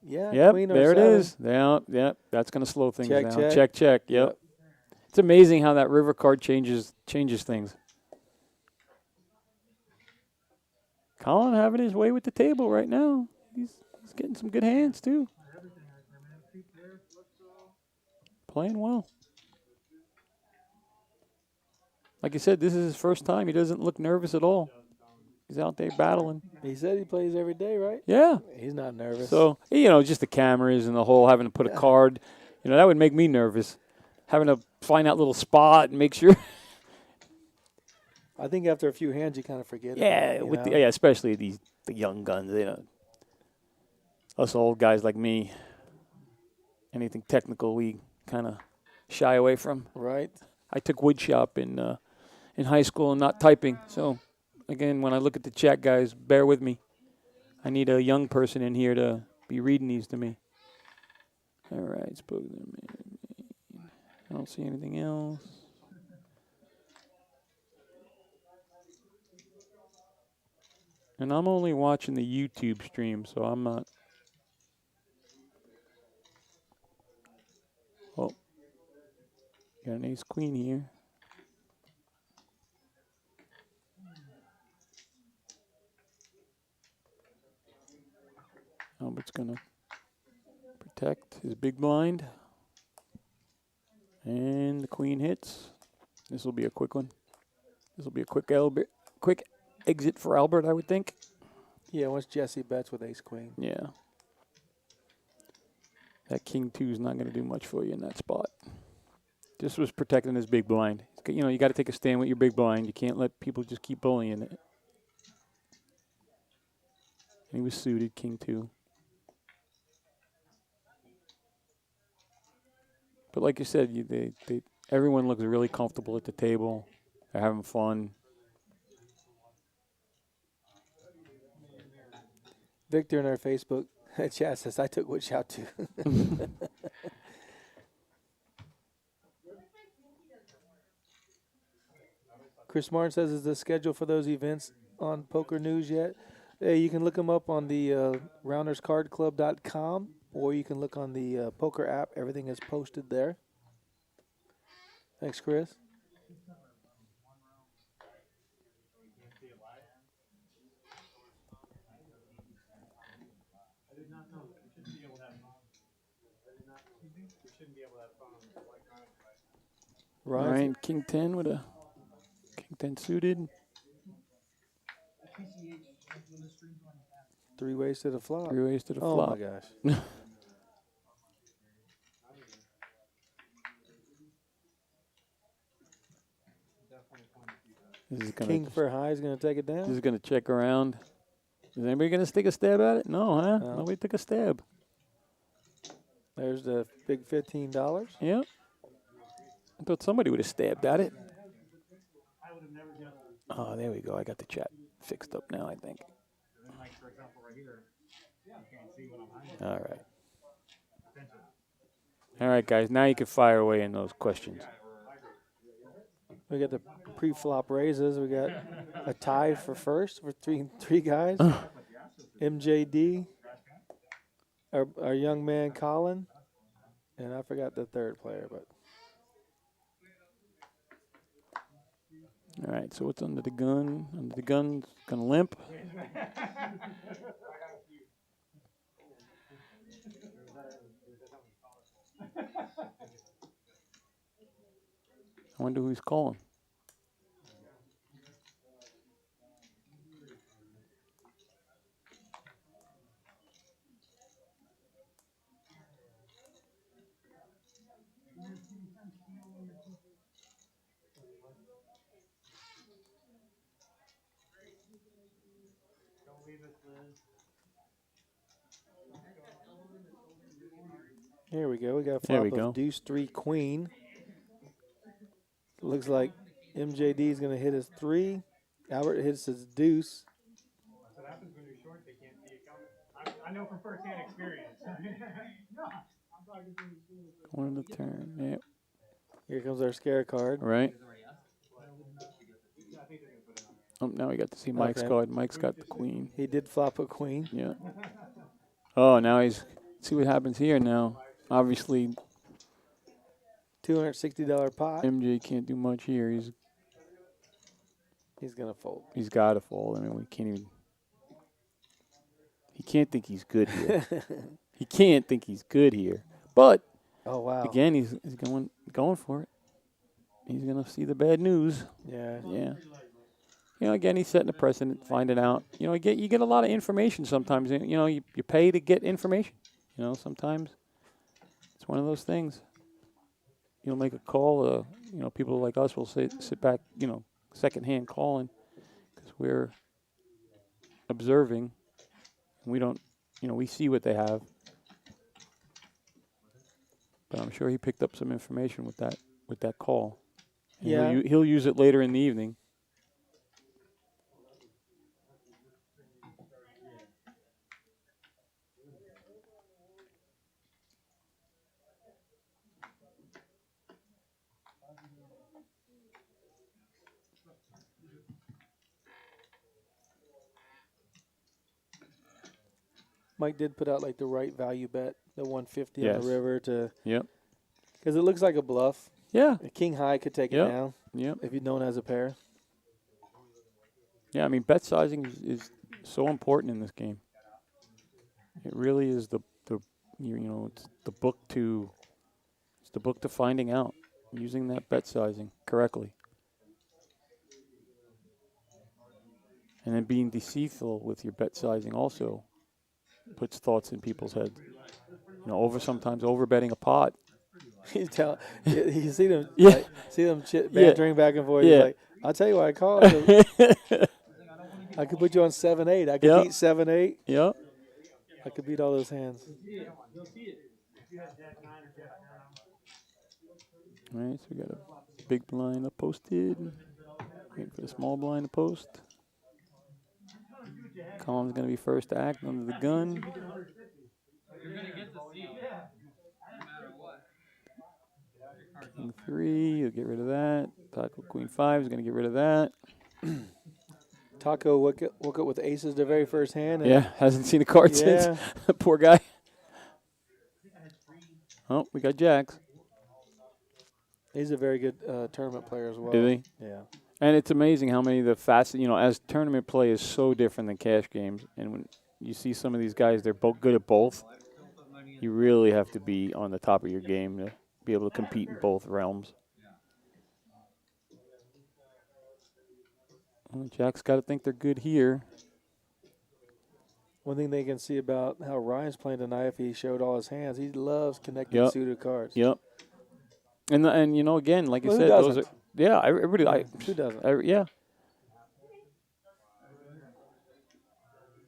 Yeah, Yep, queen or there it seven. is. Yep, that's going to slow things Check, down. check. Check. Yep. It's amazing how that river card changes things. Colin having his way with the table right now. He's getting some good hands too. Playing well. Like I said, this is his first time. He doesn't look nervous at all. He's out there battling. He said he plays every day, right? Yeah. He's not nervous. So, just the cameras and the whole having to put a card, that would make me nervous. Having to find that little spot and make sure. I think after a few hands, you kind of forget. Yeah, especially the young guns. Us old guys like me, anything technical, we kind of shy away from. Right. I took wood shop in high school and not typing. So, again, when I look at the chat, guys, bear with me. I need a young person in here to be reading these to me. All right, I don't see anything else. And I'm only watching the YouTube stream, so I'm not. Oh, got an ace queen here. Albert's going to protect his big blind. And the queen hits. This will be a quick one. This will be a quick exit for Albert, I would think. Yeah, once Jesse bets with ace queen. Yeah. That king 2 is not going to do much for you in that spot. This was protecting his big blind. You got to take a stand with your big blind. You can't let people just keep bullying it. And he was suited, king 2. But like you said, everyone looks really comfortable at the table. They're having fun. Victor in our Facebook chat says, I took wood shot too. Chris Martin says, is the schedule for those events on Poker News yet? Hey, you can look them up on the RoundersCardClub.com, or you can look on the poker app. Everything is posted there. Thanks, Chris. Ryan, king 10 with a king 10 suited. 3 ways to the flop. 3 ways to the Oh, flop. my gosh. This is gonna King for high is going to take it down. This is going to check around. Is anybody going to take a stab at it? No, huh? No. Nobody took a stab. There's the big $15. Yep. I thought somebody would have stabbed at it. Oh, there we go. I got the chat. fixed up now, I think. All right. All right, guys. Now you can fire away in those questions. We got the pre-flop raises. We got a tie for first for three guys. MJD, our young man Colin, and I forgot the third player, but All right. So what's under the gun? Under the gun's gonna limp. I wonder who he's calling. here we go. We got a There flop we go. of deuce 3 queen. Looks like MJD is going to hit his 3. Albert hits his deuce. What happens when you're short, they can't see it coming. I know from firsthand experience. Going to the turn. Yeah. Here comes our scare card. Right. Oh, now we got to see Mike's Okay. card. Mike's got the queen. He did flop a queen. Yeah. Oh, now he's. See what happens here now. Obviously, $260 pot. MJ can't do much here. He's going to fold. He's got to fold. I mean, we can't even. He can't think he's good here. He can't think he's good here. But Oh, wow. again, he's going for it. He's gonna see the bad news. Yeah. Yeah. You know, again, he's setting a precedent, finding out. You know, you get a lot of information sometimes. You know, you pay to get information. You know, sometimes it's one of those things. You'll make a call. You know, people like us will sit back. You know, secondhand calling because we're observing. And we don't. You know, we see what they have. But I'm sure he picked up some information with that call. And Yeah. He'll use it later in the evening. Mike did put out like the right value bet, the 150 on Yes. the river to, Yep. because it looks like a bluff. Yeah. A king high could take Yep. it down Yep. if you don't has a pair. Yeah, I mean, bet sizing is so important in this game. It really is you know, it's the book to finding out, using that bet sizing correctly. And then being deceitful with your bet sizing also puts thoughts in people's heads. You know, sometimes over betting a pot. you see them, Yeah. like, see them bantering back and forth. Yeah. He's like, I'll tell you what I call it. I could put you on 7-8. I could Yep. beat 7-8. Yep. I could beat all those hands. All right, so we got a big blind up posted. Waiting for the small blind to post. Colin's going to be first to act under the gun. You're gonna get the C, no matter what. King 3, you'll get rid of that. Taco Queen 5 is going to get rid of that. Taco woke up with aces the very first hand. And Yeah, hasn't seen a card Yeah. since. Poor guy. Oh, we got jacks. He's a very good tournament player as well. Is he? Yeah. And it's amazing how many of the fast, you know, as tournament play is so different than cash games. And when you see some of these guys, they're both good at both. You really have to be on the top of your game to be able to compete in both realms. Well, Jack's got to think they're good here. One thing they can see about how Ryan's playing tonight, if he showed all his hands, he loves connecting Yep. suited cards. Yep. And you know, again, like you Well, who said, those are doesn't? everybody. Who doesn't? Yeah.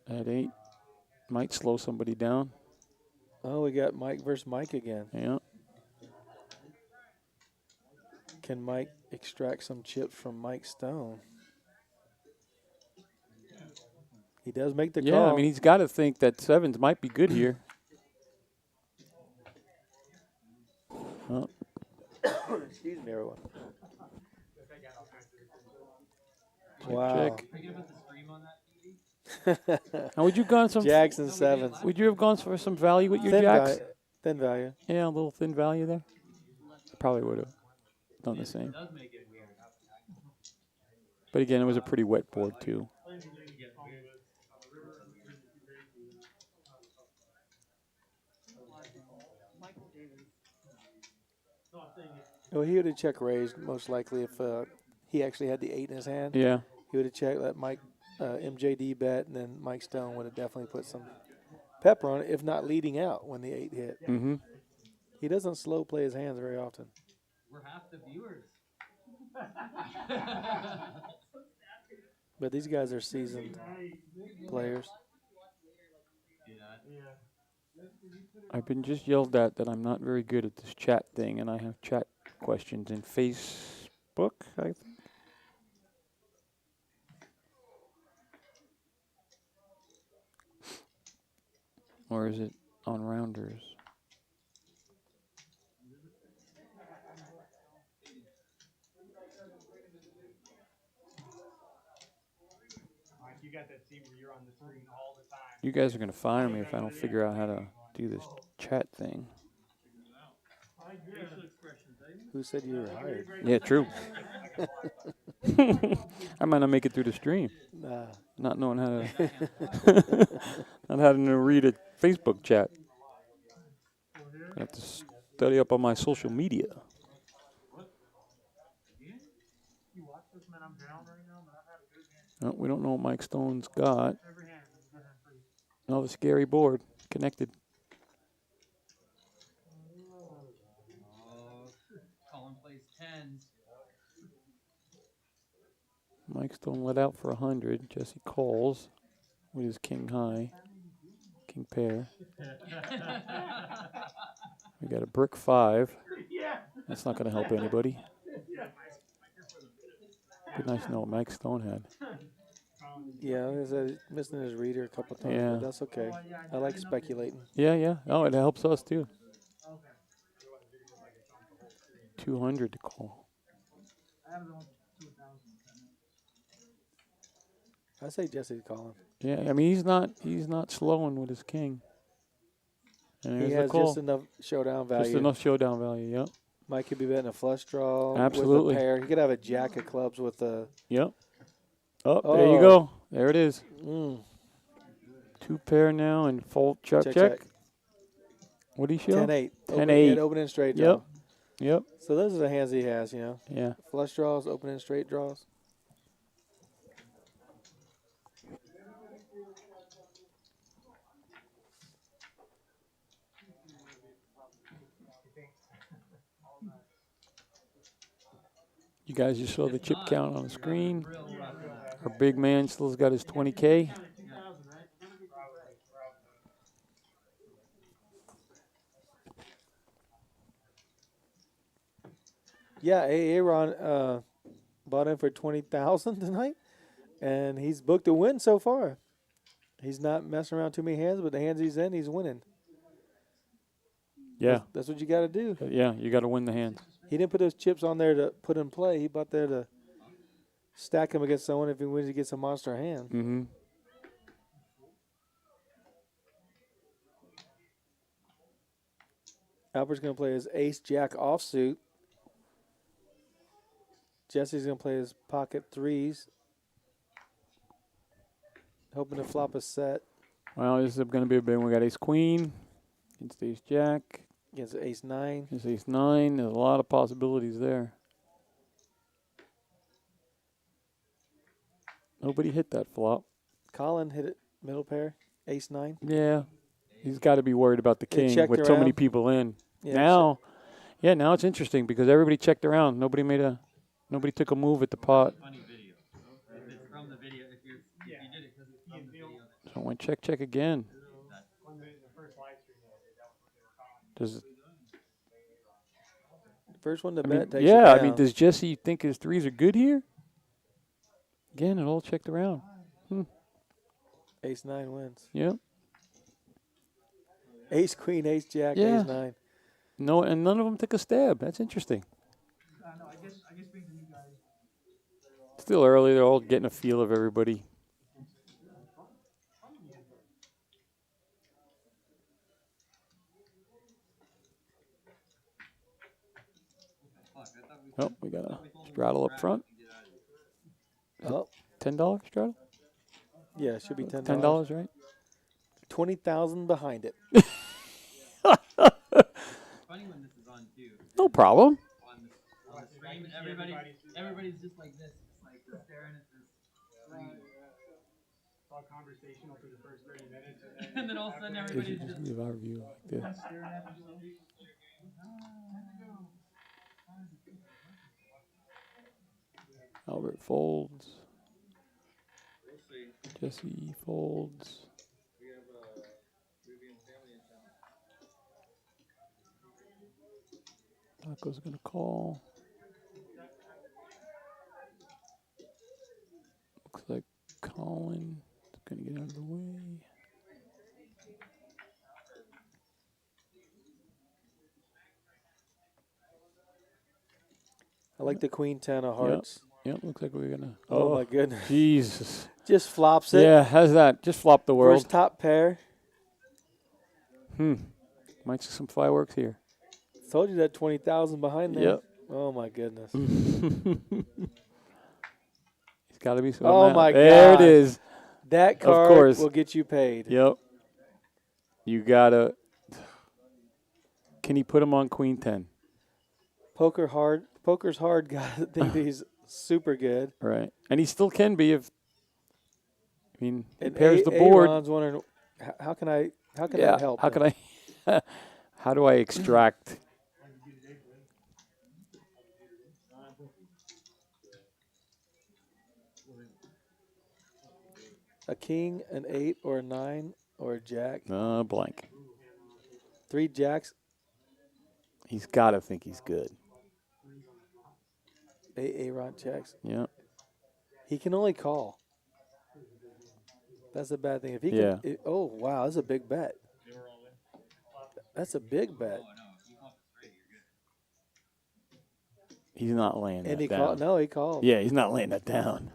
At 8, might slow somebody down. Oh, we got Mike versus Mike again. Yeah. Can Mike extract some chips from Mike Stone? He does make the Yeah, call. I mean, he's got to think that sevens might be good here. Oh, Excuse me, everyone. check, Wow. check. Are you gonna put the stream on that TV? Now, would you gone some? Jackson sevens. Would you have gone for some value with your Thin jacks? value. Thin value. Yeah, a little thin value there. Probably would have done the same. It does make it weird. But again, it was a pretty wet board too. Well, he would have check raised most likely if he actually had the 8 in his hand. Yeah. He would have checked, let Mike MJD bet, and then Mike Stone would have definitely put some pepper on it, if not leading out when the 8 hit. Mm-hmm. He doesn't slow play his hands very often. We're half the viewers. But these guys are seasoned players. Yeah. I've been just yelled at that I'm not very good at this chat thing, and I have chat questions in Facebook, I think. Or is it on Rounders? Mike, you got that scene where you're on the screen all the time. You guys are going to fire me if I don't figure out how to do this chat thing. Who said you were hired? Yeah, true. I might not make it through the stream. Nah. Not knowing how to, not having to read a Facebook chat. I have to study up on my social media. You watch this, man, I'm down right now, but I've had a good hand. Oh, we don't know what Mike Stone's got. Every hand is a good hand for you. Another scary board connected. Oh, Colin plays tens. Mike Stone let out for 100. Jesse calls with his king high, king pair. We got a brick 5. That's not going to help anybody. Be nice to know what Mike Stone had. Yeah, like I said, missing his reader a couple times, Yeah. but that's okay. I like speculating. Yeah, yeah. Oh, it helps us too. 200 to call. I say Jesse's calling. Yeah, I mean he's not slowing with his king. And He there's the has call. just enough showdown value. Just enough showdown value. Yep. Mike could be betting a flush draw Absolutely. with a pair. He could have a jack of clubs with a. Yep. Oh, there you go. There it is. Mm, 2 pair now and fold check. check. What do you show? 10-8. 10-8. Open and straight Yep. draw. Yep. So those are the hands he has, you know. Yeah. Flush draws, open and straight draws. You guys just saw the chip count on the screen. Our big man still's got his 20K. Yeah, Aaron bought in for 20,000 tonight, and he's booked a win so far. He's not messing around too many hands, but the hands he's in, he's winning. Yeah. That's what you got to do. Yeah, you got to win the hands. He didn't put those chips on there to put in play. He bought there to stack him against someone if he wins, he gets a monster hand. Mm-hmm. Albert's going to play his ace-jack offsuit. Jesse's going to play his pocket threes. Hoping to flop a set Well, this is going to be a big one. We got ace queen against ace jack. against ace-9. Against ace 9. There's a lot of possibilities there. Nobody hit that flop. Colin hit it, middle pair, ace-9. Yeah. He's got to be worried about the They king checked with so many around. people in. Yeah, Now it's interesting because everybody checked around. Nobody took a move at the pot. Funny video. If it's from the video, if you did it because it's from the video. So I went check again. When the first live stream, that was what they were calling. Does First one to I mean, bet takes yeah, it I mean, down. does Jesse think his threes are good here? Again, it all checked around. Ace 9 wins. Yep. Ace Queen, Ace Jack, Yeah. Ace 9. No, and none of them took a stab. That's interesting. No, I guess being the new guys. Still early. They're all getting a feel of everybody. Fuck, I thought we Oh, we got a straddle up front. Oh, $10 straddle. yeah, it should be $10. $10, right? 20,000 behind it. It's funny when this is on too. No problem. On the stream, and everybody's just like this. It's like they're staring at this screen. It's all conversational for the first 30 minutes. And then all of a sudden everybody's just Give our view like this. staring at themselves. Albert folds. we'll see. Jesse folds. We have Ruby and family in town. Taco's gonna call. Looks like Colin is gonna get out of the way. I like the Queen 10 of hearts. Yep, looks like we're gonna. Oh, my goodness. Jesus. Just flops it. Yeah, how's that? Just flop the First world. top pair. Might see some fireworks here. Told you that 20,000 behind there. Yep. Oh, my goodness. He's got to be. Oh, my There God. it is. That card course. will get you paid. Yep. You gotta. Can he put him on Queen 10? Poker's hard, guy. I think he's super good. Right. And he still can be if. I mean, he And pairs the board. Aaron's wondering, how can I Yeah. help? How him? can I? How do I extract? A king, an 8, or a 9, or a jack? Blank. 3 jacks, He's got to think he's good. Aaron checks. Yeah. He can only call. That's a bad thing. If he Yeah. can, oh wow, that's a big bet. That's a big bet. He's not laying And that he down. called. No, he called. Yeah, he's not laying that down.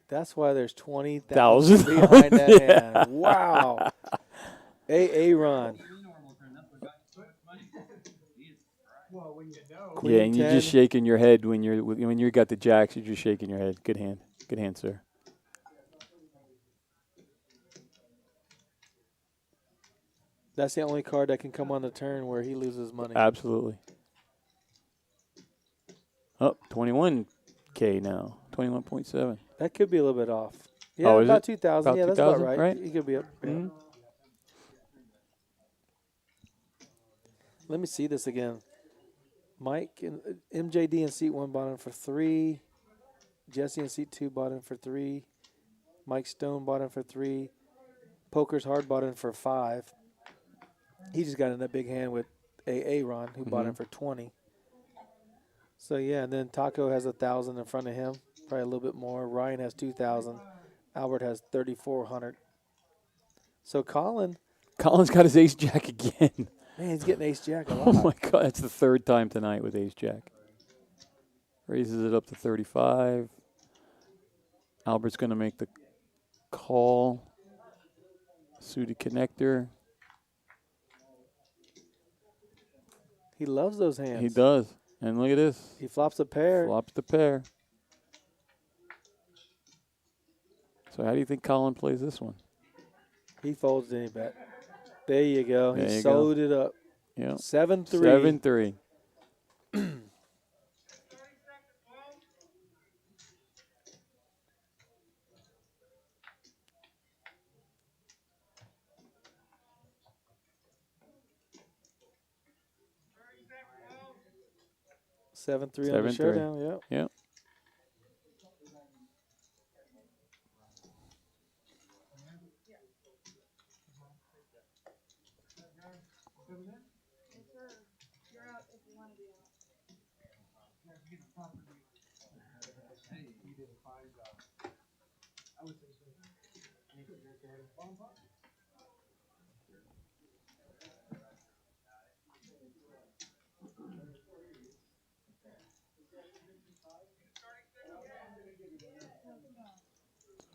That's why there's 20,000 Thousand. behind that hand. Wow. Aaron. Well, when you know. Queen Yeah, and you're 10. just shaking your head when you got the jacks. You're just shaking your head. Good hand. Good hand, sir. That's the only card that can come on the turn where he loses money. Absolutely. Oh, 21K now. 21.7. That could be a little bit off. Yeah, Oh, is about it? 2,000. About Yeah, that's about 2,000, right. right? He could be up. Yeah. Mhm. Let me see this again. Mike and MJD in seat 1 bought in for 3. Jesse in seat 2 bought in for 3. Mike Stone bought in for 3. Poker's Hard bought in for 5. He just got in that big hand with Aaron, who bought in for 20. So yeah, and then Taco has 1,000 in front of him, probably a little bit more. Ryan has 2,000. Albert has 3,400. So Colin's Colin's got his ace jack again. man, he's getting ace jack a Oh lot. my God, that's the third time tonight with ace jack. Raises it up to 35. Albert's going to make the call. Suited connector. He loves those hands. He does. And look at this. He flops a pair. Flops the pair. So how do you think Colin plays this one? He folds any bet. There you go. There He you go. sewed it up. Yeah. 7-3. 7-3. Seven three on the 7-3. showdown. Yep. Yep.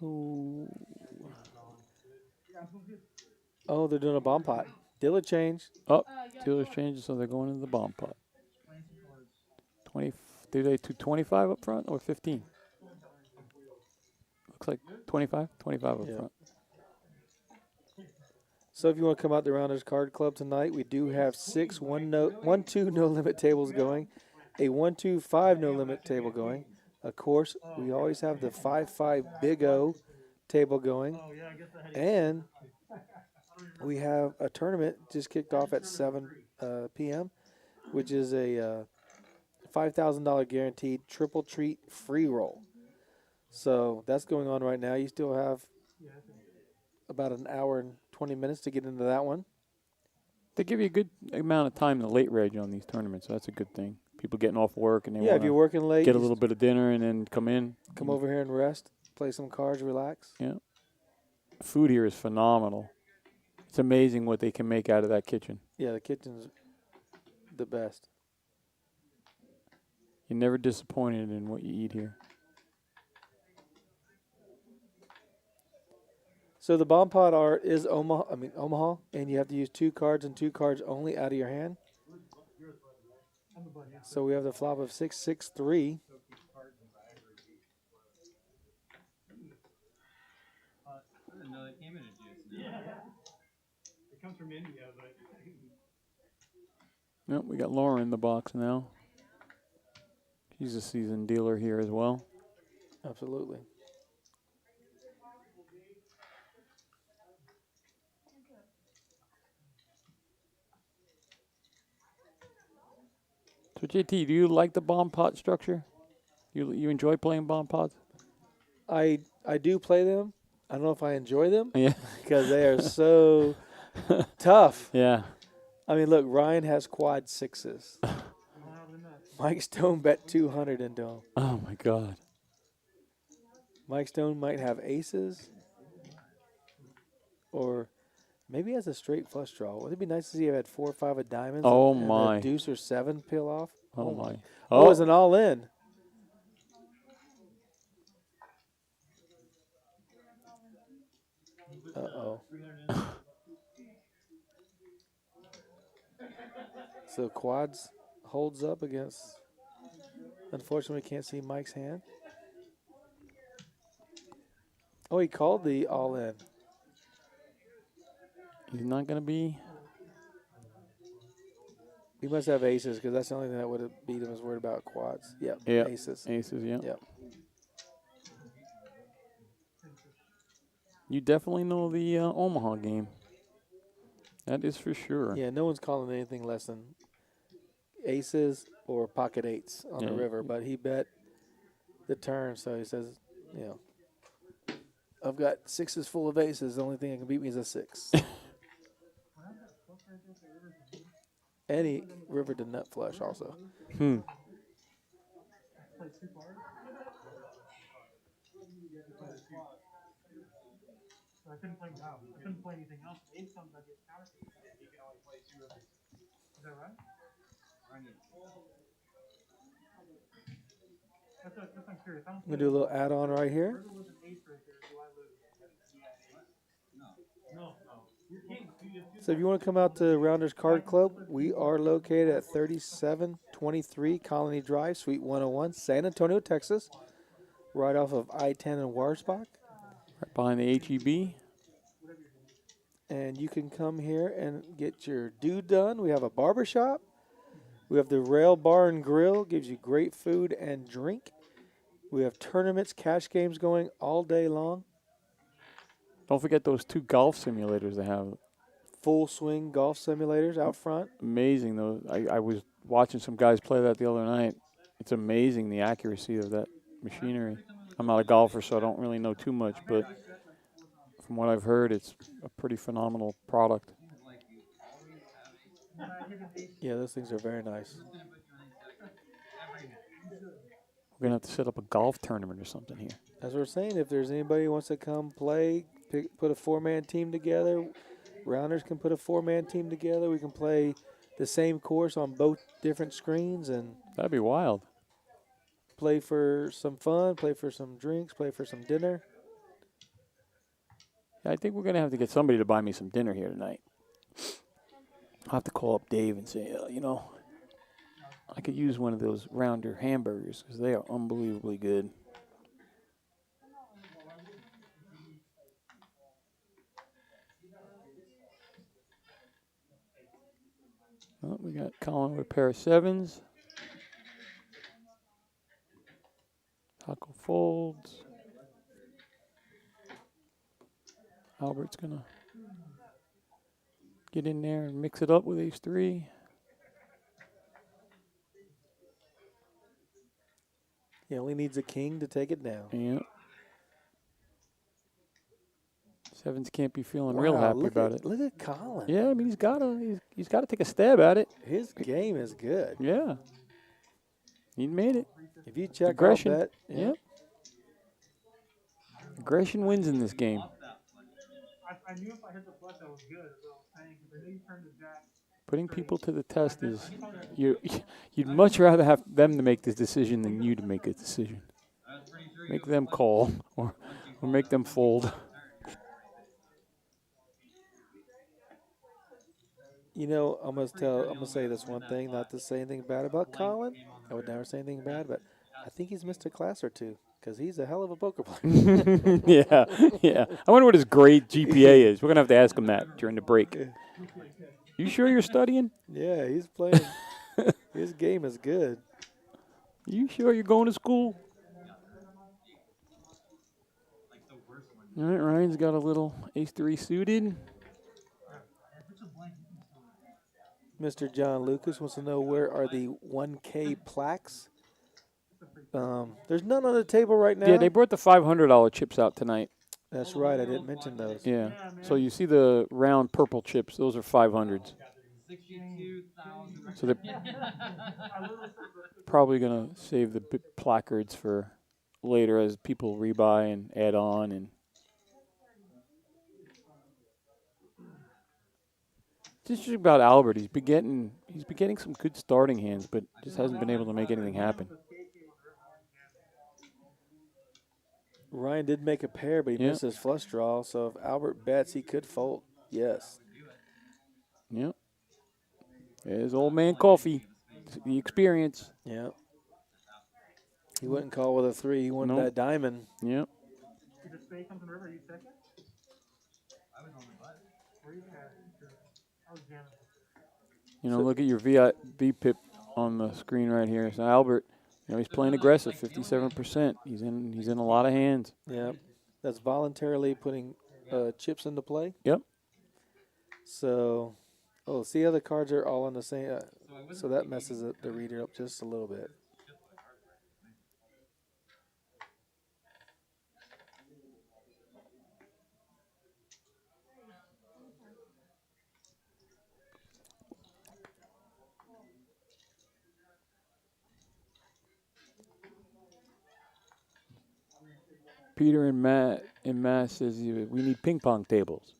Ooh. Oh, they're doing a bomb pot. Dealer change. Oh, dealers changed, so they're going into the bomb pot. 20. Did they do 25 up front or 15? Looks like 25. 25 up Yeah. front. So if you want to come out to Rounders Card Club tonight, we do have 6 1-2 no limit tables going, a 1-2-5 no limit table going. Of course, we always have the 5-5 Big O table going, and we have a tournament just kicked off at 7 p.m., which is a $5,000 guaranteed triple treat free roll. So that's going on right now. You still have about an hour and 20 minutes to get into that one. They give you a good amount of time in the late reg on these tournaments, so that's a good thing. People getting off work and they Yeah, if you're want working late, to get a you little bit of dinner and then come in. come over here and rest, play some cards, relax. Yeah. Food here is phenomenal. It's amazing what they can make out of that kitchen. Yeah, the kitchen's the best. You're never disappointed in what you eat here. So the bomb pot art is Omaha, and you have to use 2 cards and 2 cards only out of your hand. So we have the flop of 6-6-3. I didn't know that came in a juice. Yeah. It comes from India, but Yep, we got Laura in the box now. She's a seasoned dealer here as well. Absolutely. So JT, do you like the bomb pot structure? You enjoy playing bomb pots? I do play them. I don't know if I enjoy them Yeah. because they are so tough. Yeah. I mean, look, Ryan has quad 6s. Mike Stone bet 200 into him. Oh my God. Mike Stone might have aces, or maybe he has a straight flush draw. Would it be nice to see if he had 4 or 5 of diamonds? Oh, and my. a deuce or 7 peel off? Oh my. Oh, it's an all in. Uh-oh. So quads holds up against. Unfortunately, we can't see Mike's hand. Oh, he called the all in. He's not going to be. He must have aces because that's the only thing that would have beat him is worried about quads. Yep, Yep. aces. Aces, yeah. Yep. You definitely know the Omaha game. That is for sure. Yeah, no one's calling anything less than aces or pocket 8s on the Yeah. river, but he bet the turn, so he says, you know, I've got 6s full of aces. The only thing that can beat me is a 6. And he river to nut flush also. I couldn't play wow. I couldn't play anything else. Ace comes, I get counter. You can only play 2 of these. Is that right? That's I'm curious. I'm going to do a little add-on right here. Where was an ace right there? Do I lose? No. You're king. So if you want to come out to Rounders Card Club, we are located at 3723 Colony Drive, Suite 101, San Antonio, Texas, right off of I-10 and Warsbach. Right behind the HEB. And you can come here and get your due done. We have a barber shop. We have the Rail Bar and Grill, gives you great food and drink. We have tournaments, cash games going all day long. Don't forget those 2 golf simulators they have. Full swing golf simulators out front. Amazing, though. I was watching some guys play that the other night. It's amazing the accuracy of that machinery. I'm not a golfer, so I don't really know too much, but from what I've heard, it's a pretty phenomenal product. Yeah, those things are very nice. We're going to have to set up a golf tournament or something here. As we're saying, if there's anybody who wants to come play put a 4-man team together. Rounders can put a 4-man team together. We can play the same course on both different screens and That'd be wild. play for some fun, play for some drinks, play for some dinner. I think we're gonna have to get somebody to buy me some dinner here tonight. I'll have to call up Dave and say, I could use one of those Rounder hamburgers because they are unbelievably good. Well, we got Colin with a pair of 7s. Taco folds. Albert's going to get in there and mix it up with ace-3. He only needs a king to take it down. Yeah. 7s can't be feeling real happy about it. Look at Colin. Yeah, I mean he's gotta take a stab at it. His game is good. Yeah. He made it. If you check Aggression. out bet, Yep. Aggression wins in this game. I knew if I hit the flush, I was good. Is what I was saying. Because I knew you turned the jack. Putting people to the test is you'd much rather have them to make this decision than you to make a decision. Make them call or make them fold. You know, I'm gonna say this one thing, not to say anything bad about Colin. I would never say anything bad, but I think he's missed a class or two because he's a hell of a poker player. Yeah. I wonder what his grade GPA is. We're gonna have to ask him that during the break. You sure you're studying? Yeah, he's playing. His game is good. You sure you're going to school? All right, Ryan's got a little ace-3 suited. Mr. John Lucas wants to know where are the 1K plaques. There's none on the table right now. Yeah, they brought the $500 chips out tonight. That's right. I didn't mention those. Yeah. So you see the round purple chips; those are 500s. So they're probably gonna save the placards for later as people rebuy and add on and. Just about Albert. He's been getting some good starting hands, but just hasn't been able to make anything happen. Ryan did make a pair, but he missed his flush draw. So if Albert bets, he could fold. Yes. Yep. There's old man coffee. The experience. Yep. He wouldn't call with a 3. He wanted that diamond. Yep. You just say something, River. You second? I was on the butt. Where you at? I was jamming. You know, look at your VPIP on the screen right here. So Albert, he's playing aggressive, 57%. He's in a lot of hands. Yep. That's voluntarily putting chips into play. Yep. So, see how the cards are all on the same. So that messes the reader up just a little bit. Peter in Mass says we need ping pong tables.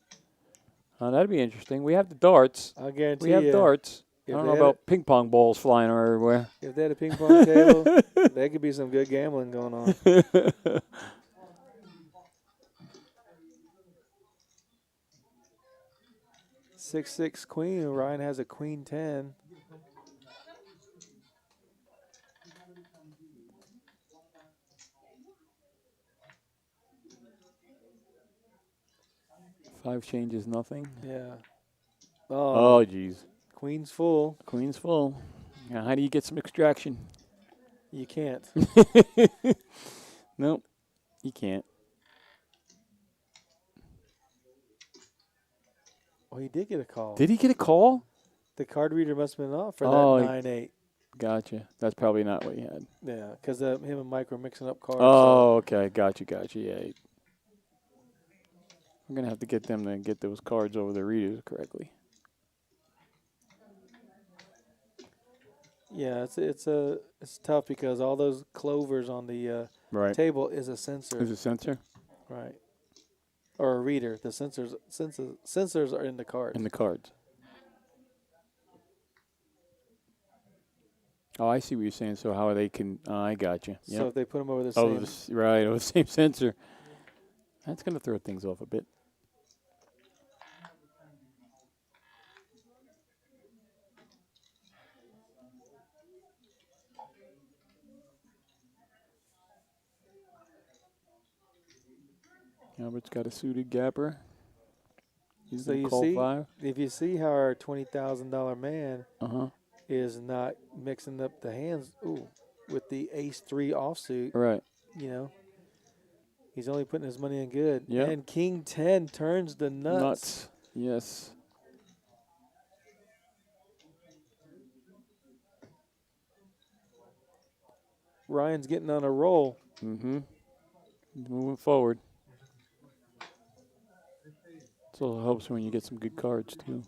That'd be interesting. We have the darts. I'll guarantee we have darts. I don't know about ping pong balls flying everywhere. If they had a ping pong table, there could be some good gambling going on. 6-6 queen. Ryan has a queen 10. Five changes nothing. Yeah. Oh, geez. Queen's full. Queen's full. Now, how do you get some extraction? You can't. Nope, you can't. Oh, he did get a call. Did he get a call? The card reader must have been off for that 9-8. Gotcha. That's probably not what he had. Yeah, because him and Mike were mixing up cards. Oh, okay. Gotcha. Yeah. I'm going to have to get them to get those cards over the readers correctly. Yeah, it's tough because all those clovers on the table is a sensor. Is a sensor? Right. Or a reader. The sensors are in the cards. In the cards. Oh, I see what you're saying. So how they can? I got you. So if they put them over the Oh, same. right. Oh, the same sensor. That's going to throw things off a bit. Albert's got a suited gapper. He's So going to you call see, 5. if you see how our $20,000 man Uh-huh. is not mixing up the hands with the ace-3 offsuit, Right. you know, he's only putting his money in good. Yep. And King 10 turns the nuts. Yes. Ryan's getting on a roll. Mm-hmm. Moving forward. So it helps when you get some good cards, too.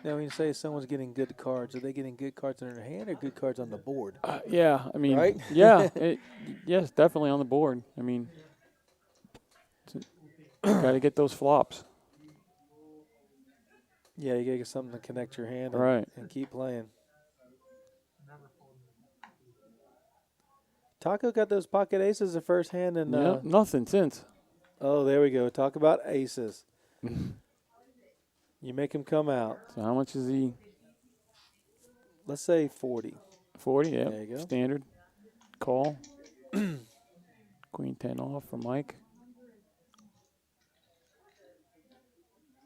Now, when you say someone's getting good cards, are they getting good cards in their hand or good cards on the board? Yeah, I mean, Right? yeah, yes, definitely on the board. I mean, got to get those flops. Yeah, you got to get something to connect your hand Right. and keep playing. Taco got those pocket aces the first hand. And Yep, nothing since. oh, there we go. Talk about aces. You make him come out. So how much is he? Let's say 40. 40, yeah. There you go. Standard. Call. Queen 10 off for Mike.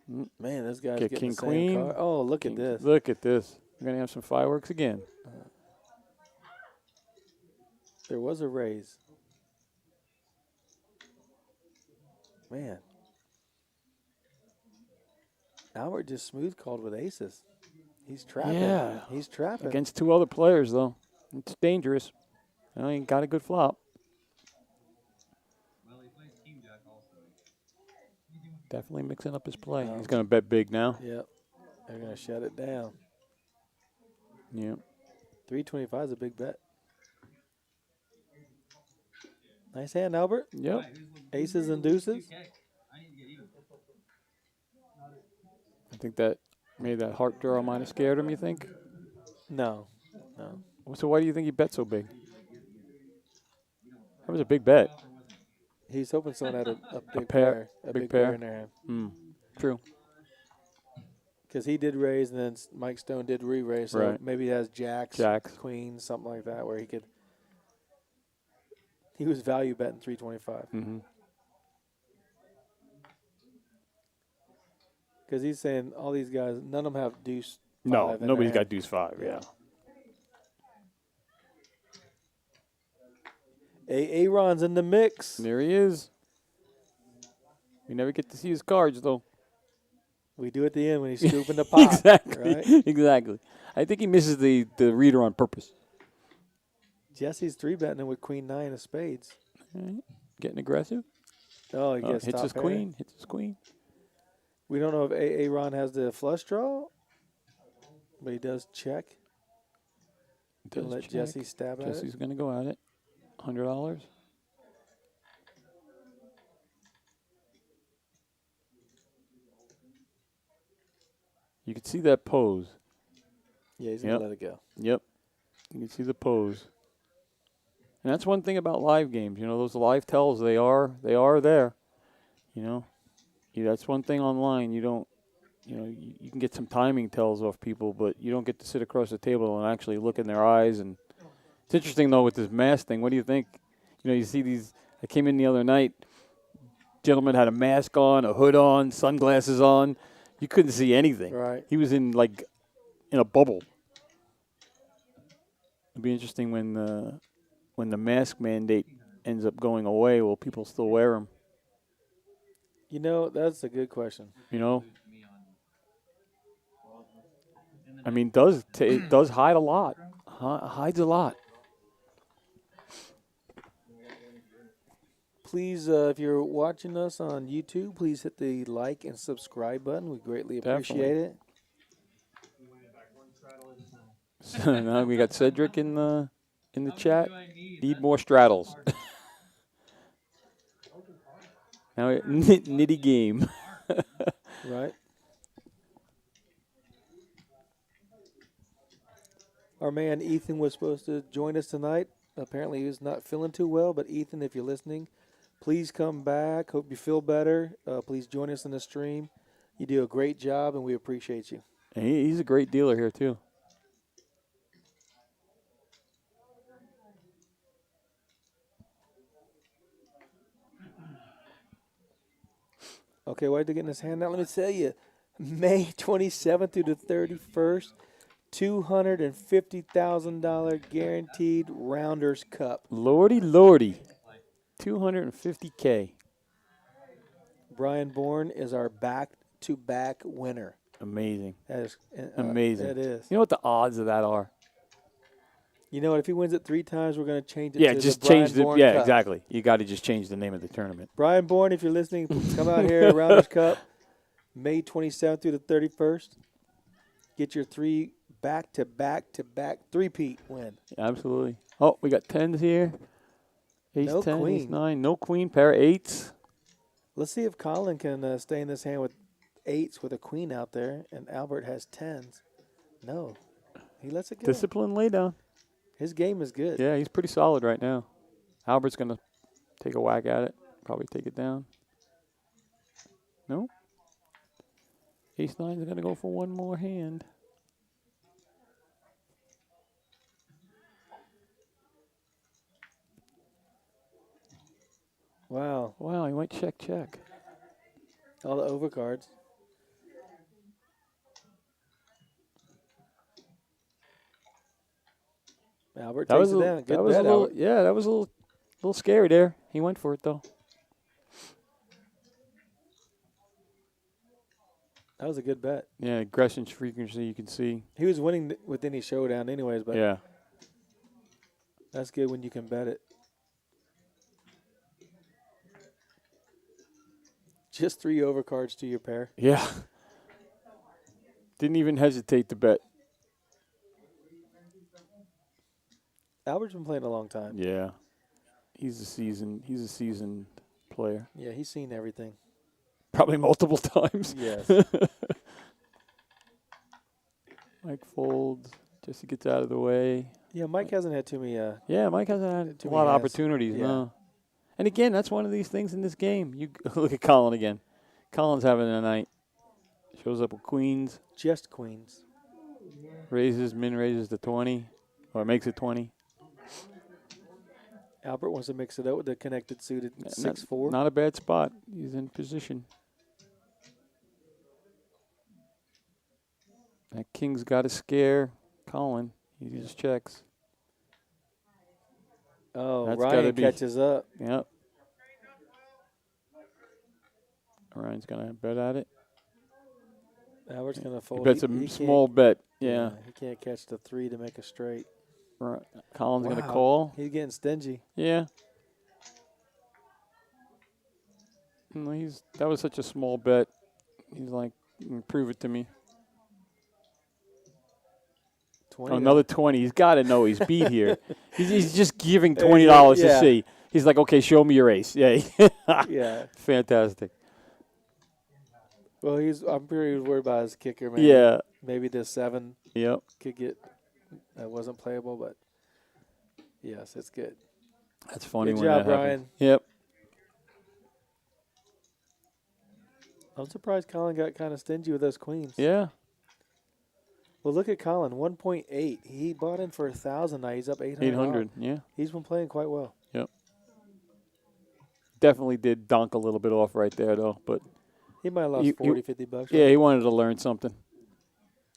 Man, this guy's Get getting king, the same queen. card. Oh, look at this. Look at this. We're going to have some fireworks again. There was a raise. Man. Albert just smooth called with aces. He's trapping. Yeah. He's trapping. Against 2 other players, though. It's dangerous. He got a good flop. Well, he plays King Jack also. Definitely mixing up his play. No. He's going to bet big now. Yep. They're going to shut it down. Yep. 325 is a big bet. Nice hand, Albert. Yep. Aces and deuces. I need to get even. I think that made that heart draw might have scared him, you think? No. No. So why do you think he bet so big? That was a big bet. He's hoping someone had a big pair. pair. A Big big pair. pair in their hand. True. Because he did raise, and then Mike Stone did re-raise. So Right. maybe he has jacks, Jacks. queens, something like that, where he could. He was value betting 325. Mm-hmm. Because he's saying all these guys, none of them have deuce. No, five in nobody's their got deuce 5, yeah. Aaron's in the mix. There he is. We never get to see his cards, though. We do at the end when he's scooping the pot. Exactly. Right? Exactly. I think he misses the reader on purpose. Jesse's 3-betting him with queen 9 of spades. All right. Getting aggressive. Oh, he gets Hits top his pair. queen. Hits his queen. We don't know if Aaron has the flush draw, but he does check. Does Let check. Jesse stab at Jesse's it. going to go at it. $100. You can see that pose. Yeah, he's going Yep. to let it go. Yep. You can see the pose. And that's one thing about live games. You know, those live tells, they are there. You know, that's one thing online. You don't, you can get some timing tells off people, but you don't get to sit across the table and actually look in their eyes. And it's interesting, though, with this mask thing. What do you think? You see these, I came in the other night, gentleman had a mask on, a hood on, sunglasses on. You couldn't see anything. Right. He was in a bubble. It'll be interesting when the mask mandate ends up going away. Will people still wear them? That's a good question. I mean, it does hide a lot. Hides a lot. Please, if you're watching us on YouTube, please hit the like and subscribe button. We greatly appreciate it. So now we got Cedric in the in the How many chat. do I need? Need That's more the straddles. hard part. Now, nitty game. Right. Our man Ethan was supposed to join us tonight. Apparently, he was not feeling too well. But Ethan, if you're listening, please come back. Hope you feel better. Please join us in the stream. You do a great job, and we appreciate you. And he's a great dealer here, too. Okay, why did he get in his hand now? Let me tell you, May 27th through the 31st, $250,000 guaranteed Rounders Cup. Lordy, lordy. 250K. Brian Bourne is our back-to-back winner. Amazing. That is Amazing. It is. You know what the odds of that are? You know what? If he wins it 3 times, we're going to change it Yeah, to just the Brian change the. Bourne Yeah, Cup. exactly. You got to just change the name of the tournament. Brian Bourne, if you're listening, please come out here at Rounders Cup, May 27th through the 31st. Get your 3 back-to-back-to-back three-peat win. Absolutely. Oh, we got 10s here. Ace No 10, queen. ace 9. No queen, pair of 8s. Let's see if Colin can stay in this hand with 8s with a queen out there, and Albert has 10s. No. He lets it go. Discipline laydown. His game is good. Yeah, he's pretty solid right now. Albert's going to take a whack at it. Probably take it down. No. Ace 9 is going to go for one more hand. Wow. Wow, he went check, check. All the overcards. Albert That takes was it down. Good that was bet, a little, Albert. yeah, that was a little scary there. He went for it though. That was a good bet. Yeah, aggression frequency you can see. He was winning with any showdown anyways, but Yeah. that's good when you can bet it. Just 3 overcards to your pair. Yeah. Didn't even hesitate to bet. Albert's been playing a long time. Yeah. He's a seasoned player. Yeah, he's seen everything. Probably multiple times. Yes. Mike folds. Jesse gets out of the way. Yeah, Mike hasn't had too many. Yeah, Mike hasn't had Too a lot many of has. opportunities, Yeah. no. And again, that's one of these things in this game. You look at Colin again. Colin's having a night. Shows up with queens. Just queens. Raises, min raises to 20. Or makes it 20. Albert wants to mix it up with the connected suited Not- 6-4. Not a bad spot. He's in position. That king's got to scare Colin. He just checks. Oh, That's Ryan gotta be- catches up. Yep. Ryan's going to bet at it. Albert's going to He fold. bets a He small bet. Yeah. He can't catch the 3 to make a straight. Right. Colin's going to Wow. call. He's getting stingy. Yeah. No, that was such a small bet. He's like, prove it to me. 20. Oh, another 20. He's got to know he's beat here. He's just giving Hey, $20 yeah. to see. He's like, okay, show me your ace. Yeah. Yeah. Fantastic. Well, I'm pretty worried about his kicker, man. Yeah. Maybe the 7 Yep. could get that wasn't playable, but yes, it's good. That's funny Good when job, that happens. Brian. Yep. I'm surprised Colin got kind of stingy with those queens. Yeah. Well, look at Colin, 1.8. He bought in for 1,000. Now he's up 800. 800. Yeah. He's been playing quite well. Definitely did dunk a little bit off right there, though. But He might have lost You- 40, 50 bucks. yeah, he wanted to learn something.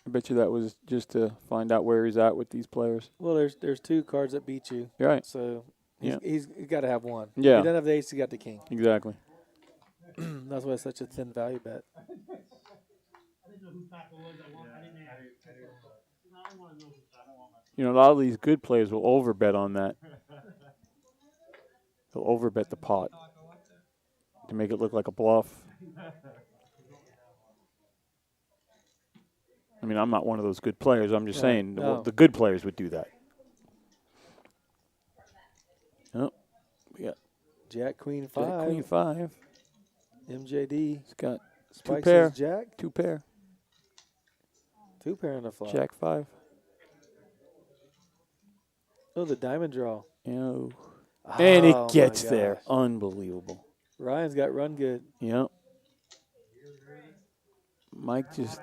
I bet you that was just to find out where he's at with these players. Well, there's 2 cards that beat you, You're right. so Yeah. he's got to have one. If Yeah. he doesn't have the ace, he got the king. Exactly. That's why it's such a thin value bet. I didn't know who Taco was. I didn't ask. I don't want to know who Taco was. You know, a lot of these good players will overbet on that. They'll overbet the pot to make it look like a bluff. I mean, I'm not one of those good players. I'm just Right. saying No. the good players would do that. We got Jack, Queen, Jack, 5. Queen 5. MJD. He's got Spike pair. says Jack. 2 pair. 2 pair on the flop. Jack 5. Oh, the diamond draw. Oh. And it Oh, gets my there. gosh. Unbelievable. Ryan's got run good. Yep. Mike just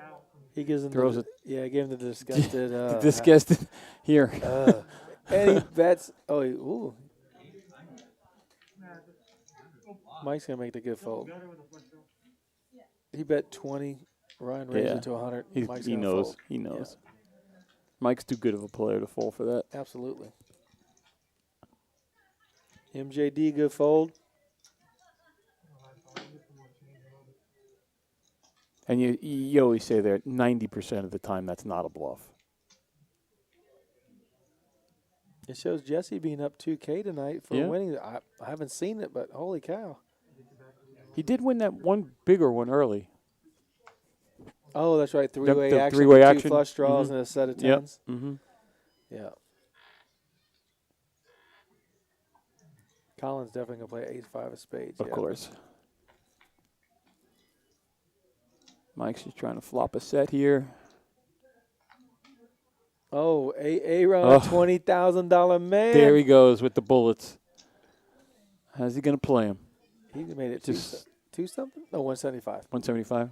He gives him throws the, it. Yeah, he gave him the disgusted. Disgusted. Here. And he bets. Oh, ooh. Mike's gonna make the good fold. He bet 20. Ryan raised Yeah. it to 100. Mike's He gonna knows. fold. He knows. Mike's too good of a player to fall for that. Absolutely. MJD good fold. And you always say there 90% of the time that's not a bluff. It shows Jesse being up 2K tonight for Yeah. winning. I haven't seen it, but holy cow. He did win that one bigger one early. Oh, that's right. Three-way the action. three-way with action. 2 flush draws Mhm. and a set of Yep. 10s. Mm-hmm. Yeah. Colin's definitely going to play ace-5 of spades. Of yeah. course. Mike's just trying to flop a set here. Oh, Aaron, Oh. $20,000 man. There he goes with the bullets. How's he going to play him? He made it Just two something? No, 175. 175?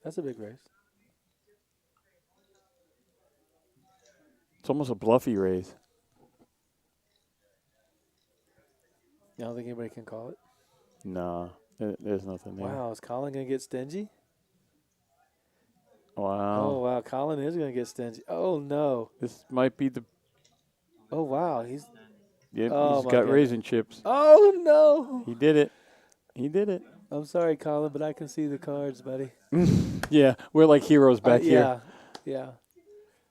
That's a big raise. It's almost a bluffy raise. I don't think anybody can call it. Nah, there's nothing there. Wow, is Colin going to get stingy? Wow. Oh, wow, Colin is going to get stingy. Oh, no. This might be the. Oh, wow, he's Yep, Oh, he's my got goodness. raisin chips. Oh, no. He did it. He did it. I'm sorry, Colin, but I can see the cards, buddy. Yeah, we're like heroes back here. Yeah.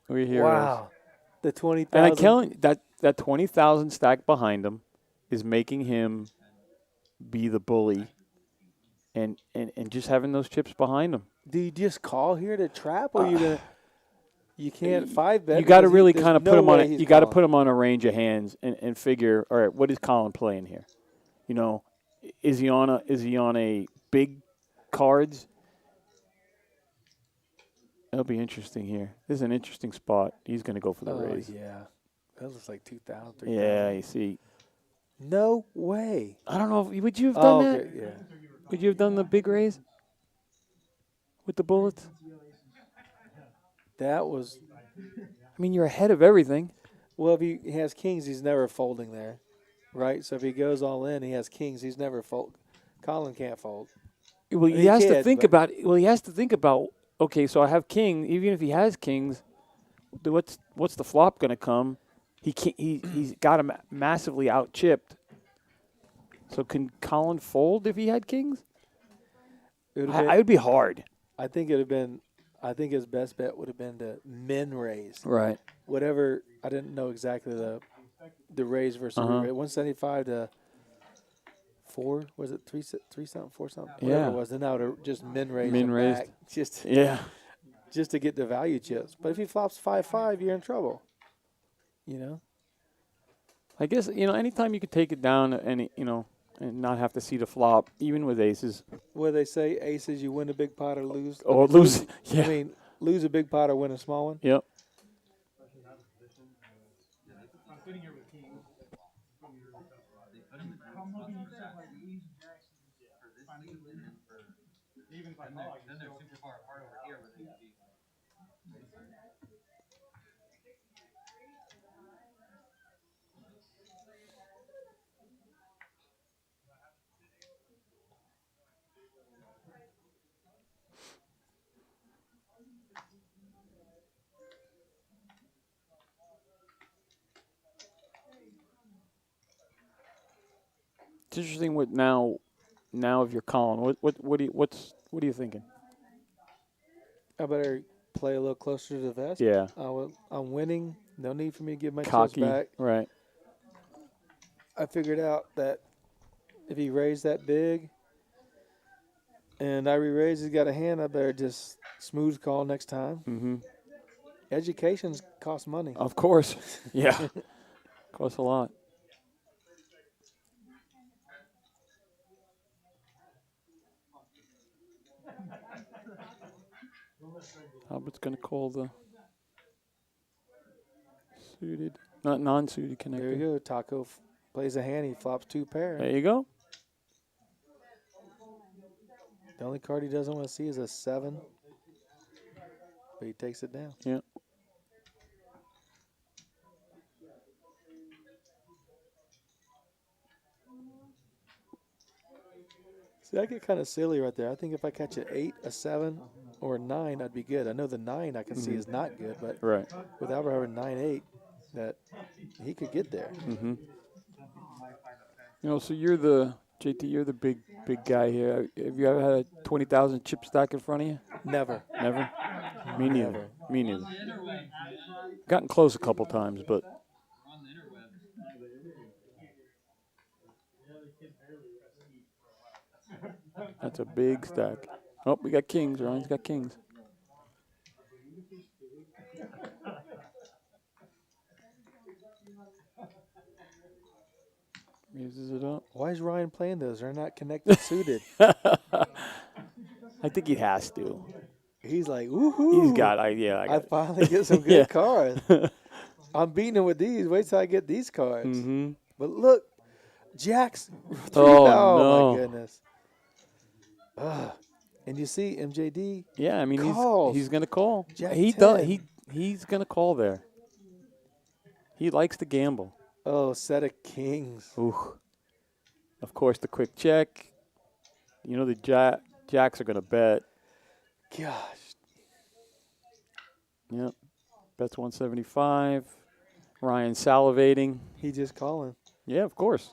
We're heroes. Wow. The 20,000. And I'm telling you, that 20,000 stack behind him is making him be the bully and just having those chips behind him. Do you just call here to trap, or you gonna? You can't 5-bet. You got to because really there's kind of no put him on. way he's You got to calling. put him on a range of hands and figure. All right, what is Colin playing here? You know, is he on a big cards? That'll be interesting here. This is an interesting spot. He's going to go for the raise. Yeah, that looks like 2,000. Yeah, you see. No way. I don't know. Would you have Oh, done that? okay, yeah. Would you have done the big raise with the bullets? That was I mean, you're ahead of everything. well. If he has kings, he's never folding there, right? So if he goes all in, he has kings. He's never fold. Colin can't fold. Well, He he has to can, think but- about. Well, he has to think about. Okay, so I have king. Even if he has kings, what's the flop going to come? He can't. He's got him massively out chipped. So can Colin fold if he had kings? It would have been, I would be hard. I think it would have been. I think his best bet would have been to min raise. Right. Whatever. I didn't know exactly the raise versus re-raise. 175 to 4. Was it 3 something, 4 something? Whatever Yeah. it was. Then I would have just min raised. Min him raised. back just Yeah. just to get the value chips. But if he flops 5-5, you're in trouble. You know. I guess anytime you could take it down and not have to see the flop, even with aces. What do they say? Aces, you win a big pot or lose. I Or mean, lose. Yeah. I mean, lose a big pot or win a small one. Yep. I'm sitting here with kings. I'm looking at like these jacks. Even if I call, I can Then they're still. super far apart over here where they could be. It's interesting what now if you're Colin, what are you thinking? I better play a little closer to the vest. Yeah. I'm winning. No need for me to give my chips Cocky. back. Right. I figured out that if he raised that big and I re-raise, he's got a hand, I better just smooth call next time. Mm-hmm. Educations cost money. Of course. Yeah. Costs a lot. Albert's going to call the suited, not non-suited connector. There you go. Taco plays a hand. He flops 2 pair. There you go. The only card he doesn't want to see is a 7. But he takes it down. Yeah. See, I get kind of silly right there. I think if I catch an 8, a 7, or a 9, I'd be good. I know the 9 I can see is not good, but Right. with Albert having 9-8, that he could get there. Mm-hmm. You know, so you're the JT. You're the big guy here. Have you ever had a 20,000 chip stack in front of you? Never. Never. Me neither. Never. Me neither. The interwebs, man. Gotten close a couple times, but We're on the interwebs. that's a big stack. Oh, we got kings. Ryan's got kings. Raises it up. Why is Ryan playing those? They're not connected suited. I think he has to. He's like, woohoo. He's got. Yeah. I finally get some good Yeah. cards. I'm beating him with these. Wait till I get these cards. Mm-hmm. But look, Jack's. Oh, Oh, my no. goodness. And you see MJD. Yeah, I mean Calls. he's gonna call. Jack He does. 10. He's gonna call there. He likes to gamble. Oh, set of kings. Ooh. Of course, the quick check. You know the jacks are gonna bet. Gosh. Yep. Bets 175. Ryan salivating. He just calling. Yeah, of course.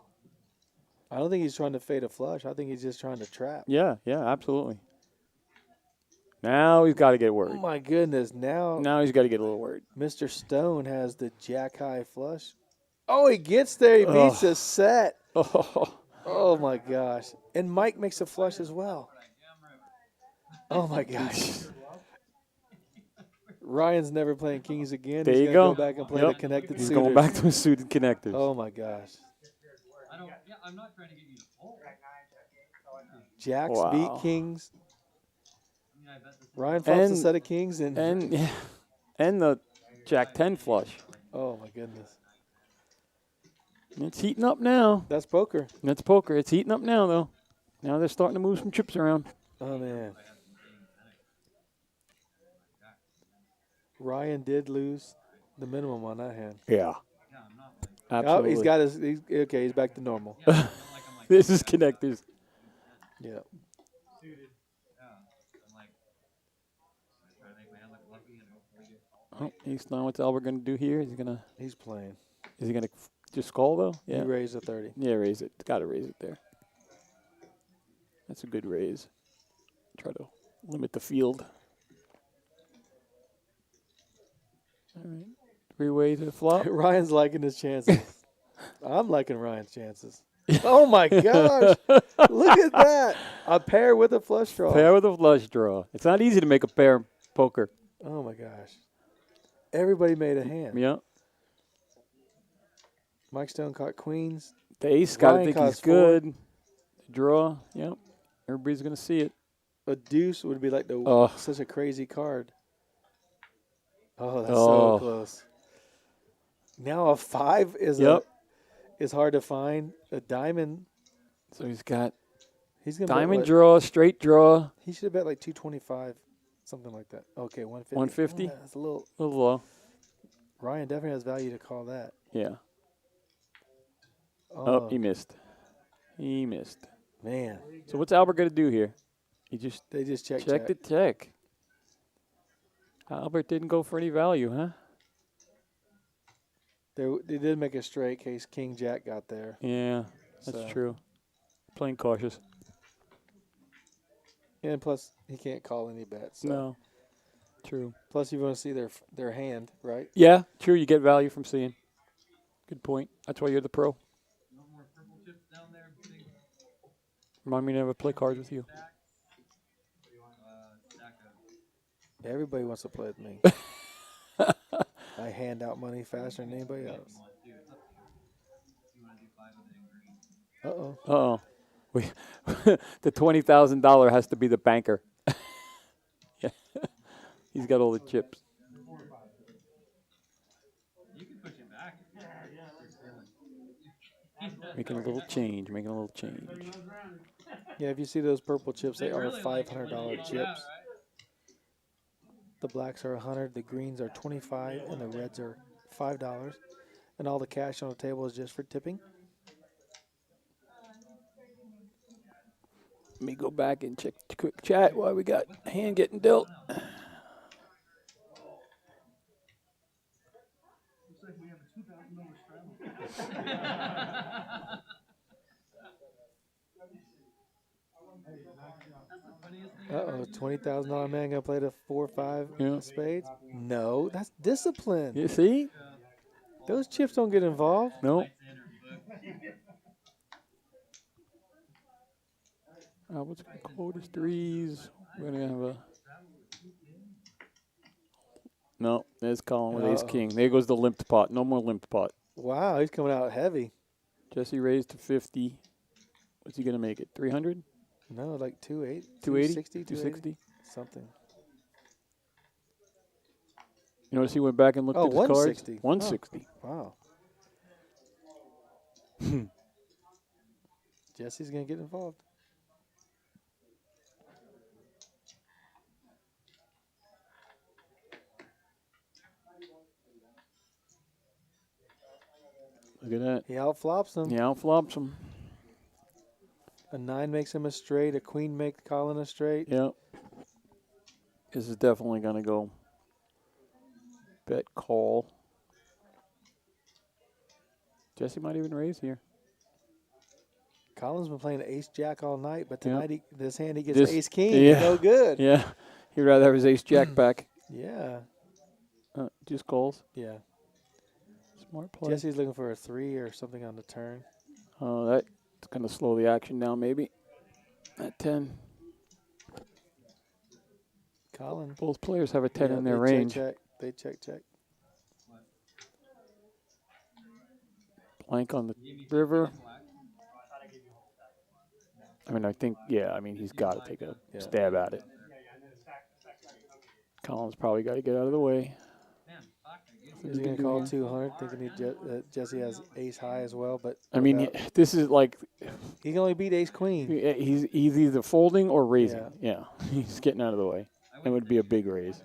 I don't think he's trying to fade a flush. I think he's just trying to trap. Yeah, absolutely. Now he's got to get Oh, worried. my goodness. Now Now he's got to get a little worried. Mr. Stone has the jack high flush. Oh, he gets there. He beats the set. Oh, Oh, my gosh. And Mike makes a flush as well. Oh, my gosh. Ryan's never playing kings again. There He's you gonna go. back and play Yep. the connected he's suitors. going back to his suited connectors. Oh, my gosh. I'm not trying to get you to fold. Jacks Wow. beat kings. I mean, I bet this is Ryan flops a And- set of kings. And and the Jack 10 flush. oh, my goodness. It's heating up now. That's poker. That's poker. It's heating up now, though. Now they're starting to move some chips around. Oh, man. Ryan did lose the minimum on that hand. Yeah. Oh, Absolutely. he's got his. Okay, he's back to normal. This is connectors. Yeah. I'm like, trying to make my hand look lucky and hopefully get. Oh, he's not. What's Albert going to do here? He's playing. Is he going to just call, though? He Yeah. raised a 30. Yeah, raise it. Got to raise it there. That's a good raise. Try to limit the field. All right. 3-way to the flop. Ryan's liking his chances. I'm liking Ryan's chances. Oh, my gosh. Look at that. A pair with a flush draw. Pair with a flush draw. It's not easy to make a pair in poker. Oh, my gosh. Everybody made a hand. Yeah. Mike Stone caught queens. The ace got to Ryan think he's costs 4. good. Draw. Yep. Everybody's going to see it. A deuce would be like Oh. such a crazy card. Oh, that's Oh. so close. Now a 5 is Yep. is hard to find. A diamond. So he's got He's gonna diamond bet, draw, straight draw, He should have bet like 225, something like that. Okay, 150. 150? Oh, that's a little. a little low. Ryan definitely has value to call that. Yeah. Oh, Oh, he missed. He missed. man, So what's Albert going to do here? He just they just checked. checked the check. Albert didn't go for any value, huh? They did make a straight case. King Jack got there. Yeah, that's So- true. Playing cautious. And plus, he can't call any bets. So. No. True. Plus, you want to see their hand, right? Yeah, true. You get value from seeing. Good point. That's why you're the pro. No more purple chips down there. Big Remind me to never play cards with you. stack of. Everybody wants to play with me. I hand out money faster than anybody else. You want to do 5 of the green? Uh-oh. Uh-oh. We the $20,000 has to be the banker. He's got all the chips. You can push it back. Making a little change. Making a little change. Yeah, if you see those purple chips, they are really like it when $500 you chips. fall out, right? The blacks are 100, the greens are 25, and the reds are $5. And all the cash on the table is just for tipping. Let me go back and check the quick chat while we got hand getting dealt. Looks like we have a $2,000 straddle. Uh-oh, $20,000 man gonna play the 4-5 Yeah. spades? No, that's discipline. You see? Those chips don't get involved. No. What's going to quote his threes? We're going to have a. No, there's Colin with ace Uh-oh. king. There goes the limped pot. No more limped pot. Wow, he's coming out heavy. Jesse raised to 50. What's he going to make it? 300? No, like 280, 280? 260, something. You notice he went back and looked Oh, at his cards? 160. 160. Wow. Jesse's gonna get involved. Look at that. He outflops him. He outflops him. A 9 makes him a straight. A queen makes Colin a straight. Yep. This is definitely going to go bet call. Jesse might even raise here. Colin's been playing ace jack all night, but Yeah. tonight this hand he gets This- ace king. yeah. No good. Yeah. He'd rather have his ace jack back. Yeah. Just calls. Yeah. Smart play. Jesse's looking for a 3 or something on the turn. Oh, that's going to slow the action down maybe. At 10. Colin. Both players have a 10 Yeah, in their they range. Check. They check. Blank on the river. I mean, I think, he's got to take a stab at it. Colin's probably got to get out of the way. He's going to call 200, thinking Jesse has ace high as well. But I mean, this is like he can only beat ace queen. he's either folding or raising. Yeah. Yeah, he's getting out of the way. It would be a big raise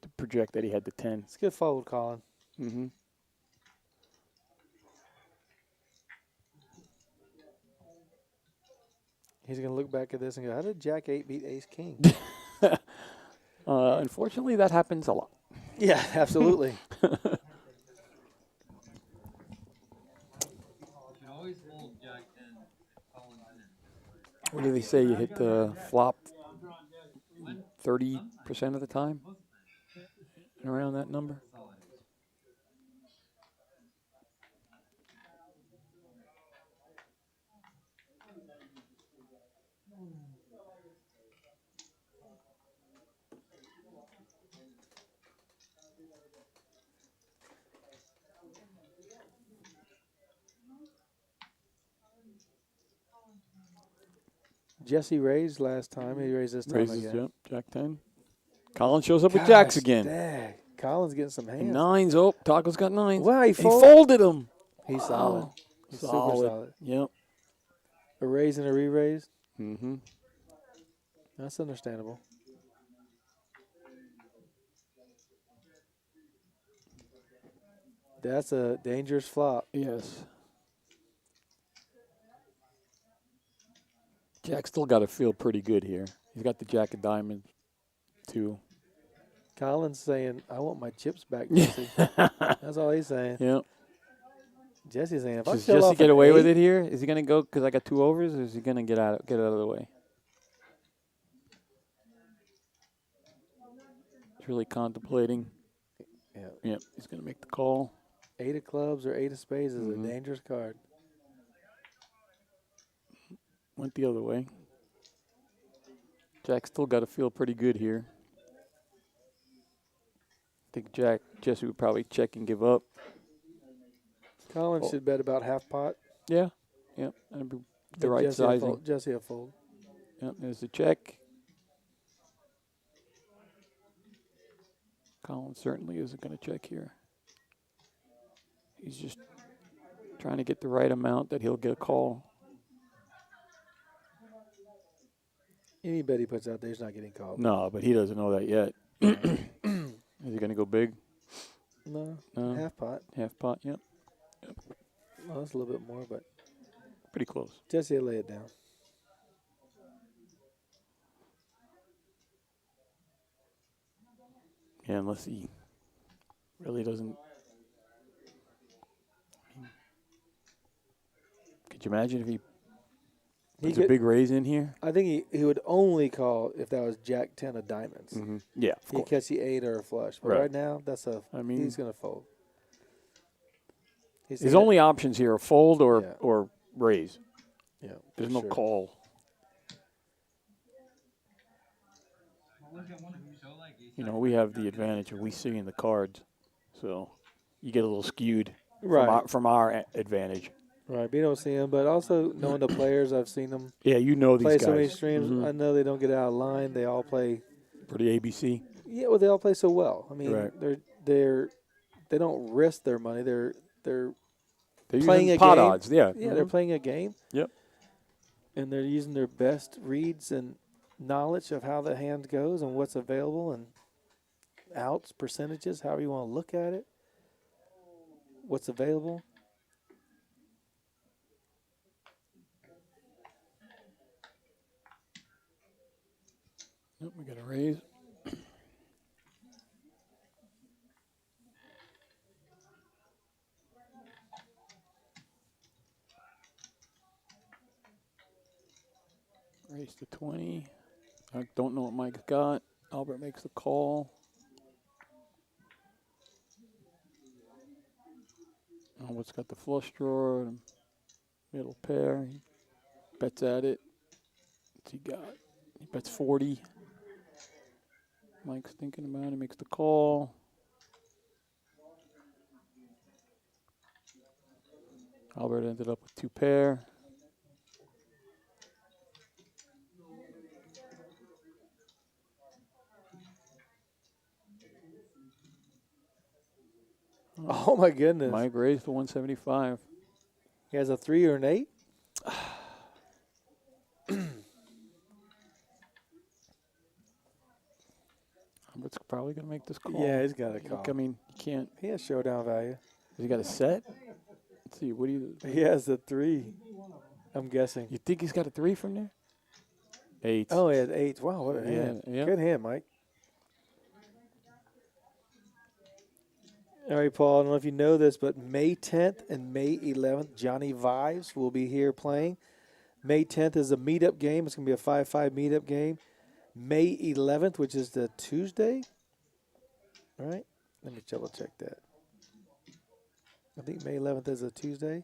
to project that he had the 10. It's a good fold, Colin. Mm-hmm. He's going to look back at this and go, how did Jack 8 beat ace king? Unfortunately, that happens a lot. Yeah, absolutely. What do they say? You hit the flop 30% of the time? Around that number? Jesse raised last time. He raised this time Raises, again. yep, Jack 10. Colin shows up with jacks Gosh, again. dang. Colin's getting some hands. And nines. Oh, Taco's got nines. Wow, he folded them. He's solid. Oh, He's super solid. Yep. A raise and a re-raise. Mm-hmm. That's understandable. That's a dangerous flop. Yes. Jack's still got to feel pretty good here. He's got the jack of diamonds, too. Colin's saying, I want my chips back, Jesse. That's all he's saying. Yep. Jesse's saying, if I Does fill Jesse off get an away with 8, it here? Is he going to go because I got 2 overs, or is he going to get out of the way? He's really contemplating. Yeah. Yep, he's going to make the call. 8 of clubs or 8 of spades is a dangerous card. Went the other way. Jack's still got to feel pretty good here. I think Jesse would probably check and give up. Colin should bet about half pot. Yeah, yep. That'd be the But right Jesse will sizing. fold. Jesse will fold. Yep, there's the check. Collins certainly isn't going to check here. He's just trying to get the right amount that he'll get a call. Any bet he puts out there, he's not getting called. No, but he doesn't know that yet. Is he going to go big? No, No. half pot. Half pot, yep. Well, that's a little bit more, but Pretty close. Jesse will lay it down. Yeah, unless he really doesn't. Could you imagine if he puts a big raise in here? I think he would only call if that was Jack 10 of diamonds. Mm-hmm. Yeah, of He course. catch the 8 or a flush. But Right. right now, he's going to fold. His only options here are fold or Yeah. or raise. Yeah, There's for no sure. call. You know, we have the advantage of we seeing the cards, so you get a little skewed Right. from our advantage. Right, being able to see him, but also knowing the players, I've seen them Yeah, you know these play guys. so many streams. Mhm. I know they don't get out of line. They all play. For the ABC. Yeah, well, they all play so well. I mean, Right. they don't risk their money. They're They're playing using a pot game. odds. Yeah. Yeah, they're Mhm. playing a game. Yep. And they're using their best reads and knowledge of how the hand goes and what's available and outs, percentages, however you want to look at it, what's available. Yep, we got a raise. Raise to 20. I don't know what Mike's got. Albert makes the call. Albert's got the flush drawer, middle pair. He bets at it. What's he got? He bets 40. Mike's thinking about it. He makes the call. Albert ended up with 2 pair. Oh, my goodness. Mike raised to 175. He has a 3 or an 8? Albert's probably going to make this call. Yeah, he's got a call. I mean, you can't. He has showdown value. Has he got a set? Let's see. What do you? He has a 3, I'm guessing. You think he's got a 3 from there? 8. Oh, he had 8. Wow, what a Yeah, hand. yeah. Good hand, Mike. All right, Paul, I don't know if you know this, but May 10th and May 11th, Johnny Vives will be here playing. May 10th is a meetup game. It's going to be a 5-5 meetup game. May 11th, which is the Tuesday. All right, let me double check that. I think May 11th is a Tuesday.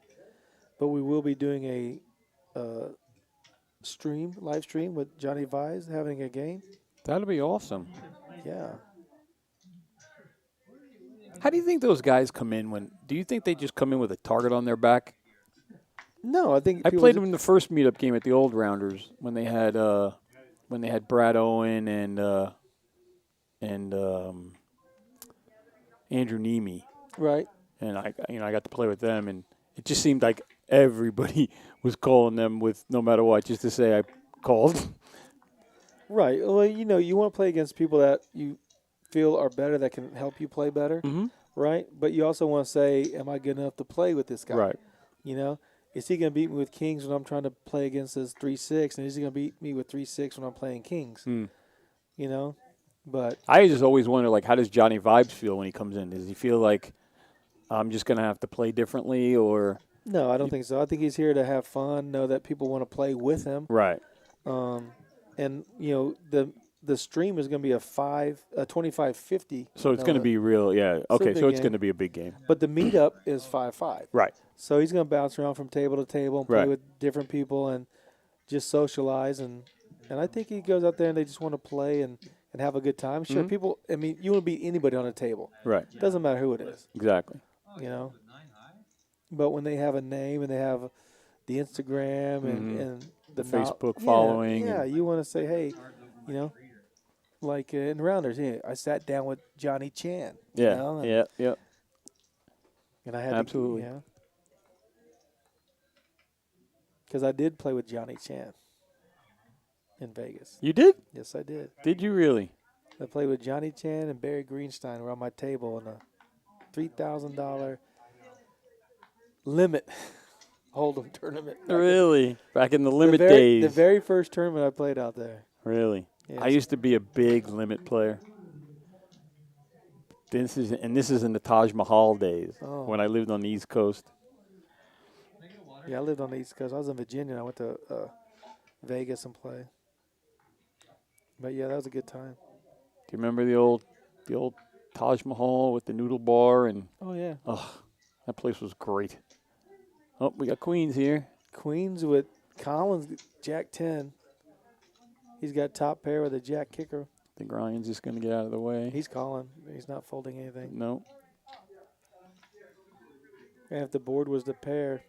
But we will be doing a live stream with Johnny Vives having a game. That'll be awesome. Yeah. How do you think those guys come in when? Do you think they just come in with a target on their back? No, I think I people played them in the first meetup game at the old Rounders when they had Brad Owen and Andrew Nemi, right. and I got to play with them, and it just seemed like everybody was calling them with no matter what, just to say I called. Right. Well, you want to play against people that you feel are better, that can help you play better, Mm-hmm. right? But you also want to say, am I good enough to play with this guy? Right. Is he going to beat me with kings when I'm trying to play against his 3-6, and is he going to beat me with 3-6 when I'm playing kings? Mm. But I just always wonder, like, how does Johnny Vibes feel when he comes in? Does he feel like I'm just going to have to play differently, or? no, I don't think so. I think he's here to have fun, know that people want to play with him. Right. And the stream is going to be a 25-50. So it's going to be real, yeah. Okay, big so it's game. going to be a big game. But the meetup is 5-5. Right. So he's going to bounce around from table to table and play Right. with different people and just socialize. And I think he goes out there and they just want to play and have a good time. Sure, Mhm. people, I mean, you want to beat anybody on a table. Right. Doesn't matter who it is, Exactly. But when they have a name and they have the Instagram Mhm. and the Facebook yeah, following Yeah, and- you want to say, hey, like in Rounders, I sat down with Johnny Chan. You Yeah, know, and, yeah. and I had Absolutely. to, because I did play with Johnny Chan in Vegas. You did? Yes, I did. Did you really? I played with Johnny Chan and Barry Greenstein around my table in a $3,000 limit hold'em tournament. Really? Back in the limit days. The very first tournament I played out there. Really? Yes. I used to be a big limit player. This is in the Taj Mahal days when I lived on the East Coast. Yeah, I lived on the East Coast. I was in Virginia. And I went to Vegas and played. But yeah, that was a good time. Do you remember the old Taj Mahal with the noodle bar and? Oh yeah. Oh, that place was great. Oh, we got Queens here. Queens with Collins, Jack 10. He's got top pair with a Jack kicker. I think Ryan's just going to get out of the way. He's calling. He's not folding anything. No. And if the board was the pair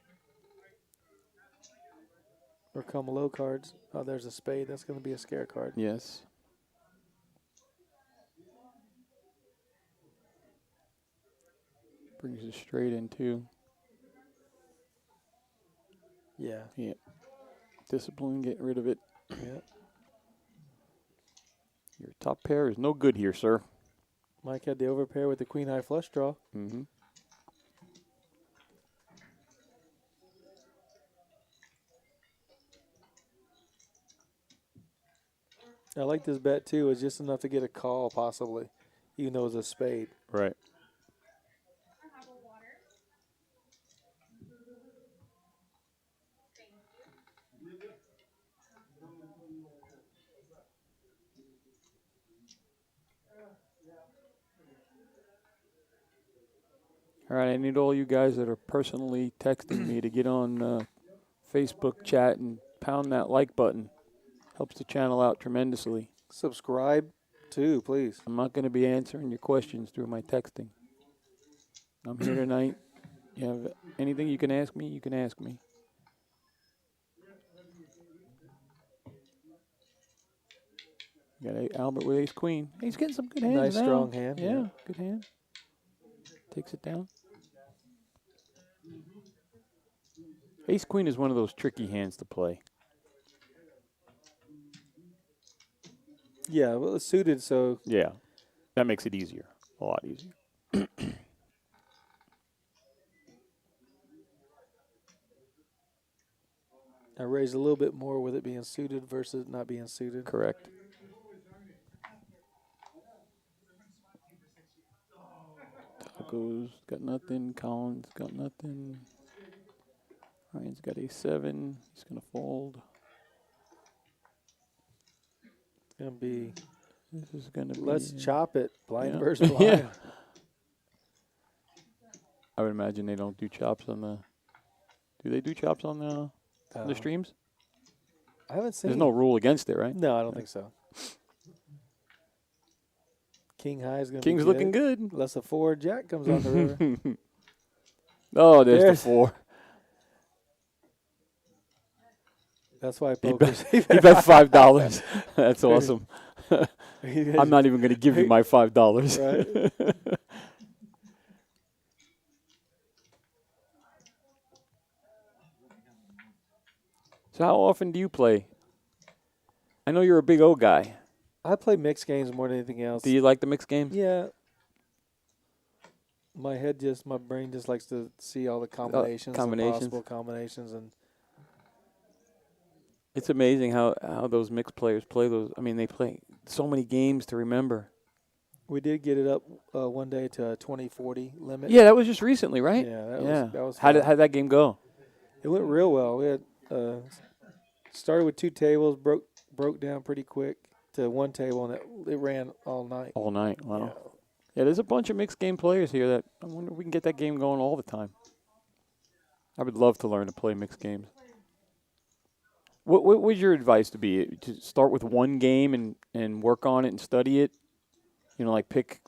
or come low cards, oh, there's a spade. That's going to be a scare card. Yes. Brings it straight in, too. Yeah. Yeah. Discipline, get rid of it. Yeah. Your top pair is no good here, sir. Mike had the overpair with the queen high flush draw. Mm-hmm. I like this bet, too. It's just enough to get a call, possibly, even though it's a spade. Right. All right, I need all you guys that are personally texting me to get on Facebook chat and pound that like button. Helps the channel out tremendously. Subscribe, too, please. I'm not going to be answering your questions through my texting. I'm here tonight. You have anything you can ask me, you can ask me. You got Albert with ace queen. He's getting some good hands Nice, now. strong hand. Yeah, good hand. Takes it down. Ace queen is one of those tricky hands to play. Yeah, well, it's suited, so. Yeah, that makes it easier, a lot easier. I raised a little bit more with it being suited versus not being suited. Correct. Tacos got nothing. Collins got nothing. Ryan's got a 7. He's going to fold. It's going to be. This is going to be. Let's chop it. Blind versus blind. Yeah. I would imagine they don't do chops on the. Do they do chops on the streams? I haven't seen. There's no rule against it, right? No, I don't think so. King high is going to be King's good. looking good. Unless a 4 jack comes on the river. Oh, there's the 4. That's why He poker's. bet $5. That's awesome. I'm not even going to give you my $5. Right. So how often do you play? I know you're a big O guy. I play mixed games more than anything else. Do you like the mixed games? Yeah. My brain just likes to see all the combinations. And possible combinations, and it's amazing how those mixed players play those. I mean, they play so many games to remember. we did get it up one day to a 20-40 limit. Yeah, that was just recently, right? Yeah, that was How fun. did that game go? It went real well. We had started with 2 tables, broke down pretty quick to 1 table, and it ran all night. All night. Wow. Yeah. Yeah, there's a bunch of mixed game players here that I wonder if we can get that game going all the time. I would love to learn to play mixed games. What would your advice to be? To start with one game and work on it and study it? You know, like pick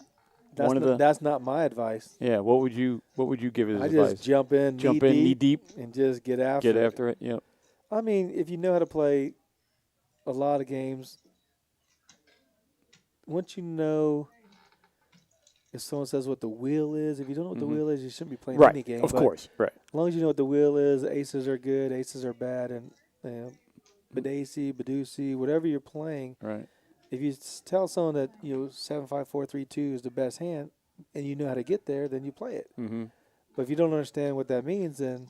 one of the. That's not my advice. Yeah. What would you give as I advice? just jump in knee deep, and just get after it. Yep. I mean, if you know how to play a lot of games, once you know, if someone says what the wheel is, if you don't know what the wheel is, you shouldn't be playing Right. any game. Of but course. Right. as long as you know what the wheel is, aces are good, aces are bad, and Badesi, Badusi, whatever you're playing. Right. If you tell someone that 7-5-4-3-2 is the best hand, and you know how to get there, then you play it. Mm-hmm. But if you don't understand what that means, then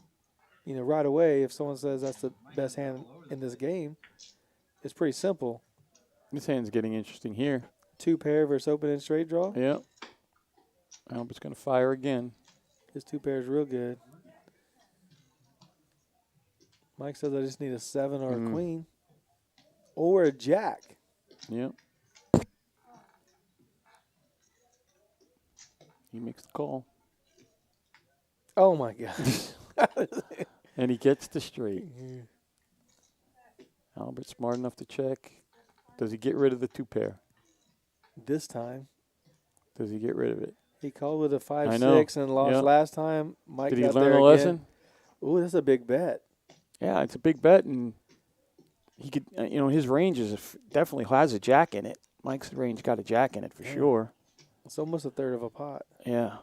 right away, if someone says that's the best hand in this game, it's pretty simple. This hand's getting interesting here. 2 pair versus open and straight draw. Yep. Albert's going to fire again. His 2 pairs real good. Mike says I just need a 7 or a queen. Or a jack. Yep. He makes the call. Oh, my God. And he gets the straight. Albert's smart enough to check. Does he get rid of the 2 pair? This time. Does he get rid of it? He called with a 5-6 and lost Yep. last time. Mike Did he got learn there a again. lesson? Ooh, that's a big bet. Yeah, it's a big bet, and he could, his range definitely has a jack in it. Mike's range got a jack in it for sure. It's almost a third of a pot. Yeah.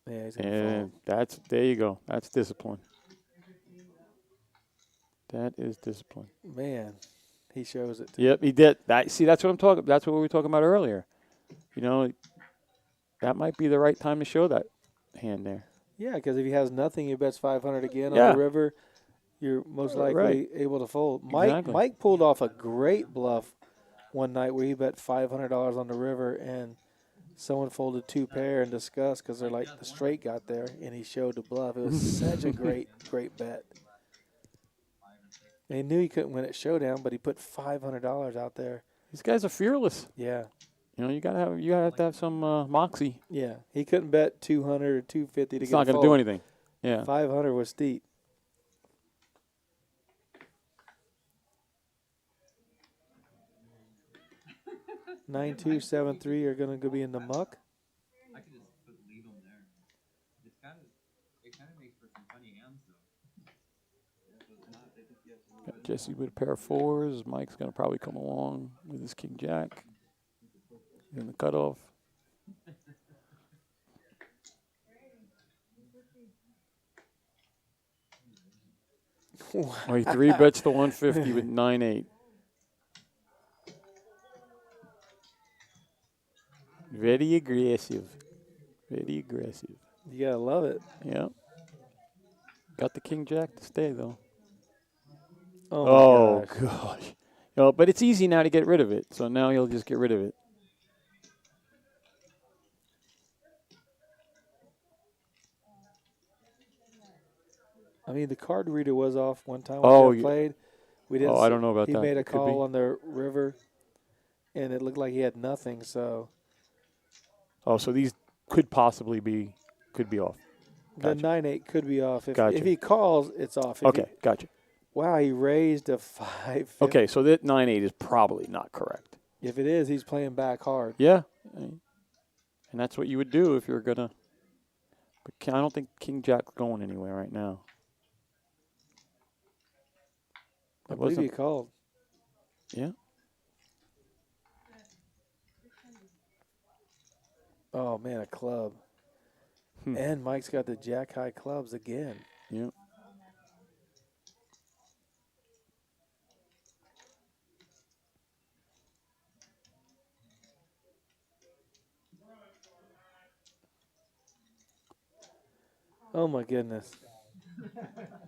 Yeah, he's gonna And fold. there you go. That's discipline. That is discipline. Man, he shows it. Yep, he did. That's what I'm talking. That's what we were talking about earlier. That might be the right time to show that hand there. Yeah, because if he has nothing, he bets 500 again Yeah. on the river. You're most likely able to fold. Exactly. Mike pulled off a great bluff one night where he bet $500 on the river, and someone folded 2 pair and discussed because they're like the straight got there, and he showed the bluff. It was such a great bet. And he knew he couldn't win at showdown, but he put $500 out there. These guys are fearless. Yeah, You gotta have to have some moxie. yeah. He couldn't bet 200 or 250 to It's get not a gonna fold. do anything. Yeah. 500 was steep. Nine two 7-3 are gonna go be in the muck. I could just leave them there. It kind of makes for some funny hands though. So it's not, they just get a little Got Jesse with a pair of 4s. Mike's gonna probably come along with his king jack in the cutoff. Oh, he 3-bets the 150 with 9-8. Very aggressive. Very aggressive. You gotta love it. Yeah. Got the king jack to stay though. Oh, my gosh. gosh. But it's easy now to get rid of it. So now he'll just get rid of it. I mean, the card reader was off one time Oh, when Jeff played. We didn't. I don't know about he that. He made a It could be. call on the river, and it looked like he had nothing. So Oh, so these could possibly be off. Gotcha. the 9-8 could be off. Gotcha. If he calls, it's off. If Okay, gotcha. Wow, he raised a 5. Okay, so that 9-8 is probably not correct. If it is, he's playing back hard. Yeah. And that's what you would do if you're going to. But I don't think King Jack's going anywhere right now. I believe he called. Yeah. Oh, man, a club. And Mike's got the jack high clubs again. Yeah. Oh, my goodness.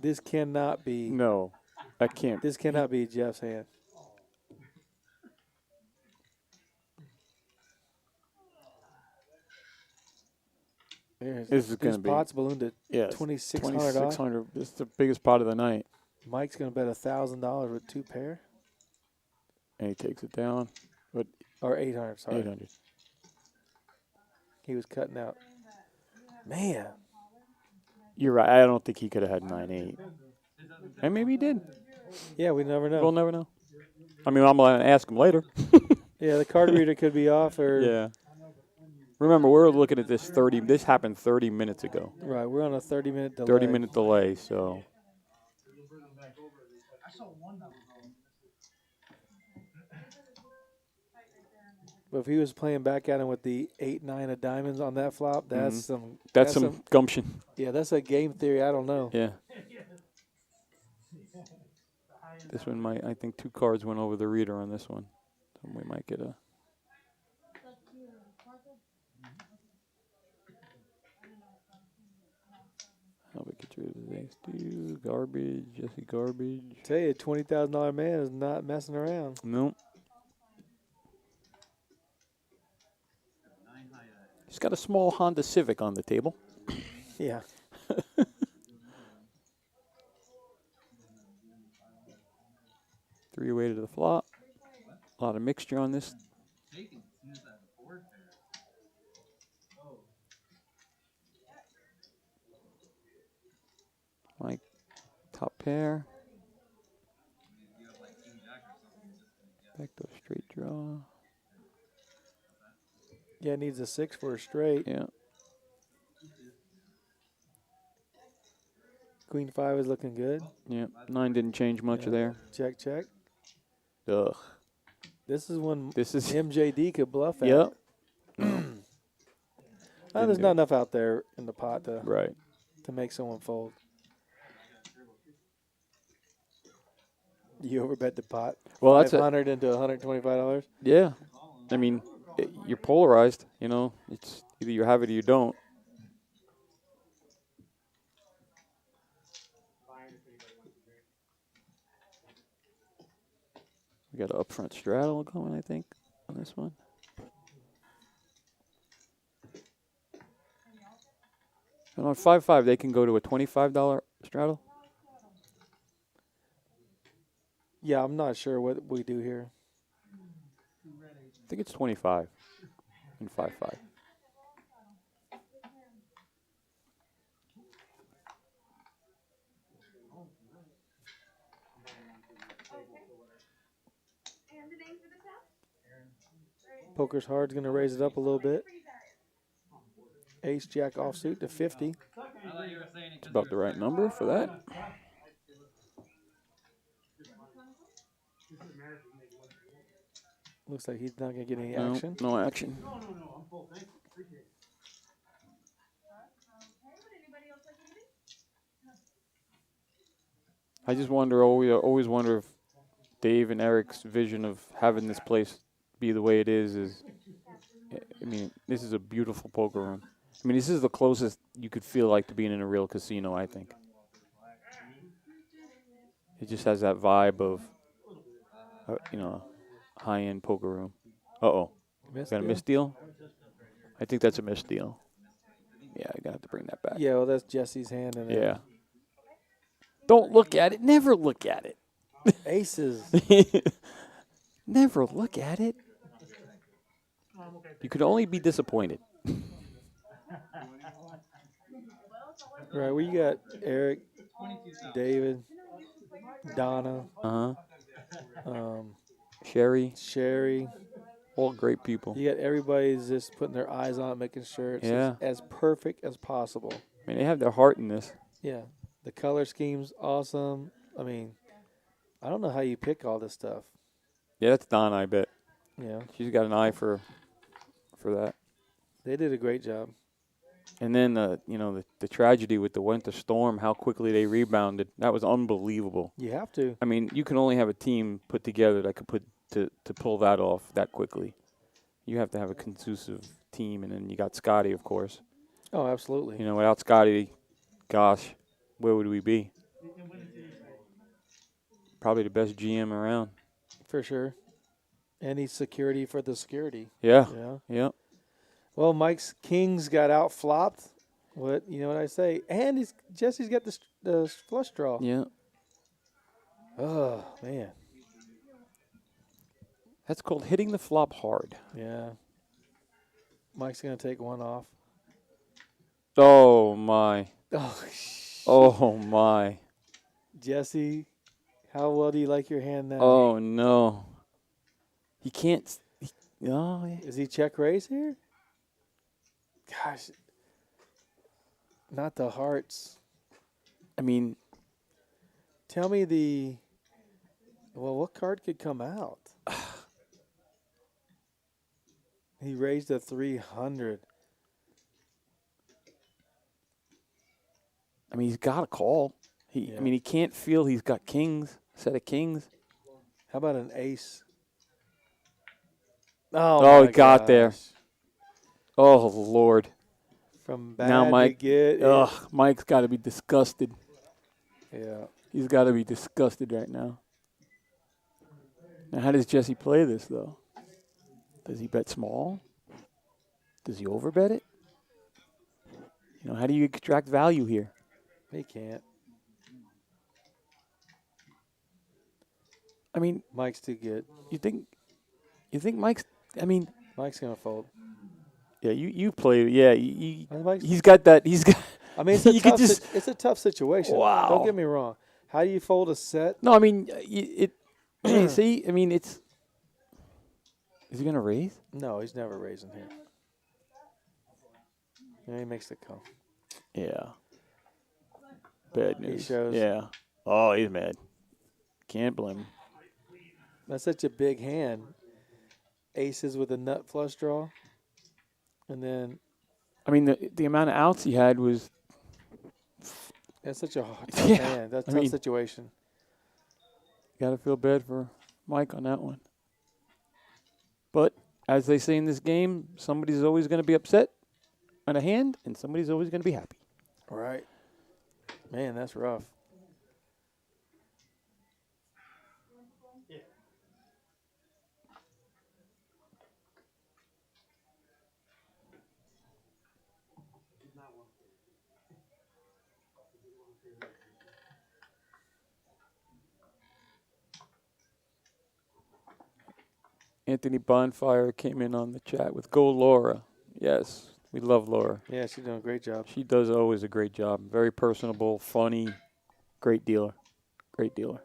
This cannot be. No, that can't. This cannot be Jeff's hand. This is going to be. Pot's ballooned at Yes, $2,600. $2,600. This is the biggest pot of the night. Mike's going to bet $1,000 with 2 pair. And he takes it down. But Or 800, sorry. 800. He was cutting out. Man. You're right. I don't think he could have had 9-8. And maybe he did. Yeah, we never know. We'll never know. I mean, I'm going to ask him later. Yeah, the card reader could be off or. Yeah. Remember, we're looking at this 30. This happened 30 minutes ago. Right, we're on a 30-minute delay. 30-minute delay, so. But if he was playing back at him with the 8-9 of diamonds on that flop, that's some. That's some gumption. Yeah, that's a game theory. I don't know. Yeah. This one might. I think 2 cards went over the reader on this one, so we might get a. How we get rid of these 2 garbage, Jesse garbage. Tell you, $20,000 man is not messing around. Nope. He's got a small Honda Civic on the table. Yeah. 3-way to the flop. A lot of mixture on this. Shaking as soon as that board pair. Oh. Like top pair. If you have like king jack or something, you're just gonna get. Back to a straight draw. Yeah, it needs a 6 for a straight. Yeah. Queen 5 is looking good. Yeah. 9 didn't change much there. Check, check. Ugh. This is when This is. MJD could bluff at. Yep. There's not enough out there in the pot Right. to make someone fold. You overbet the pot. Well, that's it. $500 into $125. Yeah. I mean, you're polarized. You know, it's either you have it or you don't. We got an upfront straddle going, I think, on this one. And on 5-5, they can go to a $25 straddle. Yeah, I'm not sure what we do here. I think it's 25 in 5-5. Poker's Hard's going to raise it up a little bit. Ace Jack offsuit to 50. I thought you were saying it It's 'cause about you the were right saying number for that. Looks like he's not going to get any No, action. no action. I just wonder, always wonder if Dave and Eric's vision of having this place be the way it is, I mean, this is a beautiful poker room. I mean, this is the closest you could feel like to being in a real casino, I think. It just has that vibe of, you know, high-end poker room. Uh-oh. Got a misdeal? I think that's a misdeal. Yeah, I got to bring that back. Yeah, well, that's Jesse's hand. And then Yeah. Don't look at it. Never look at it. aces. Never look at it. You could only be disappointed. Right, we got Eric, David, Donna, Sherry, Sherry. all great people. You got everybody's just putting their eyes on it, making sure it's as perfect as possible. I mean, they have their heart in this. Yeah, the color scheme's awesome. I mean, I don't know how you pick all this stuff. Yeah, that's Donna, I bet. Yeah, She's got an eye for that. they did a great job. And then, you know, the tragedy with the winter storm, how quickly they rebounded. That was unbelievable. You have to. I mean, you can only have a team put together that could to pull that off that quickly. You have to have a conducive team, and then you got Scotty, of course. Oh, absolutely. You know, without Scotty, gosh, where would we be? Probably the best GM around. For sure. And he's security for the security. Yeah. Yeah. Yeah. Well, Mike's Kings got out flopped. What you know what I say? And Jesse's got the flush draw. Yeah. Oh man. That's called hitting the flop hard. Yeah. Mike's gonna take one off. Oh my. Oh. Oh my. Jesse, how well do you like your hand now? Oh no. He can't. Oh, yeah. Is he check raise here? Gosh. Not the hearts. I mean, Tell me what card could come out? He raised to 300. I mean, he's got a call. I Yeah. mean, he can't feel he's got kings, set of kings. How about an ace? Oh, my he got there. gosh. Oh, Lord. From bad Now, Mike. to good. Mike's got to be disgusted. Yeah. He's got to be disgusted right now. Now, how does Jesse play this, though? Does he bet small? Does he overbet it? You know, how do you extract value here? He can't. I mean, Mike's too good. you think Mike's, I mean, Mike's going to fold. yeah, you play, yeah, Mike's, he's got that, he's got, I mean, you could just, it's a tough situation. Wow. Don't get me wrong. How do you fold a set? no, I mean, see, I mean, is he going to raise? No, he's never raising here. Yeah, he makes the call. Yeah. Bad He news. shows. Yeah. Oh, he's mad. Can't blame him. That's such a big hand. Aces with a nut flush draw. And then I mean, the amount of outs he had was, it's such a tough Yeah, hand. That's a I tough mean- situation. got to feel bad for Mike on that one. But as they say in this game, somebody's always going to be upset on a hand, and somebody's always going to be happy. Right. Man, that's rough. Anthony Bonfire came in on the chat with "Go Laura." Yes, we love Laura. Yeah, she's doing a great job. She does always a great job. Very personable, funny, great dealer. Great dealer.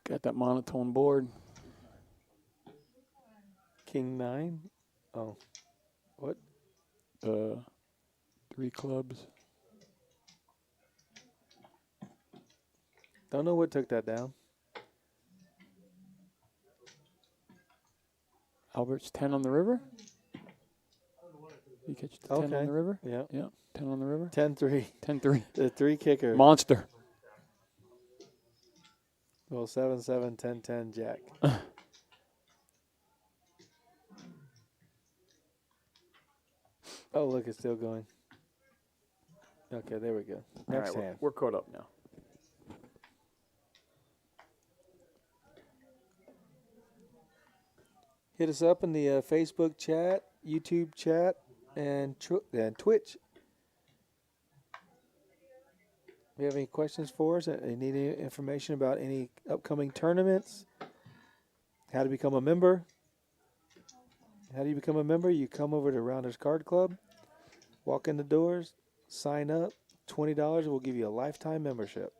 Got that monotone board. King 9. Oh. What? 3 clubs. Don't know what took that down. Albert's 10 on the river. You catch the 10 Okay. on the river? Yeah. Yeah, 10 on the river. 10-3. 10-3. The 3 kicker. Monster. Well, 7-7, 10-10, Jack. Oh, look, it's still going. Okay, there we go. Next All right, hand. we're caught up now. Hit us up in the Facebook chat, YouTube chat, and Twitch. If you have any questions for us, you need any information about any upcoming tournaments, how to become a member. How do you become a member? You come over to Rounders Card Club, walk in the doors, sign up, $20, we'll give you a lifetime membership.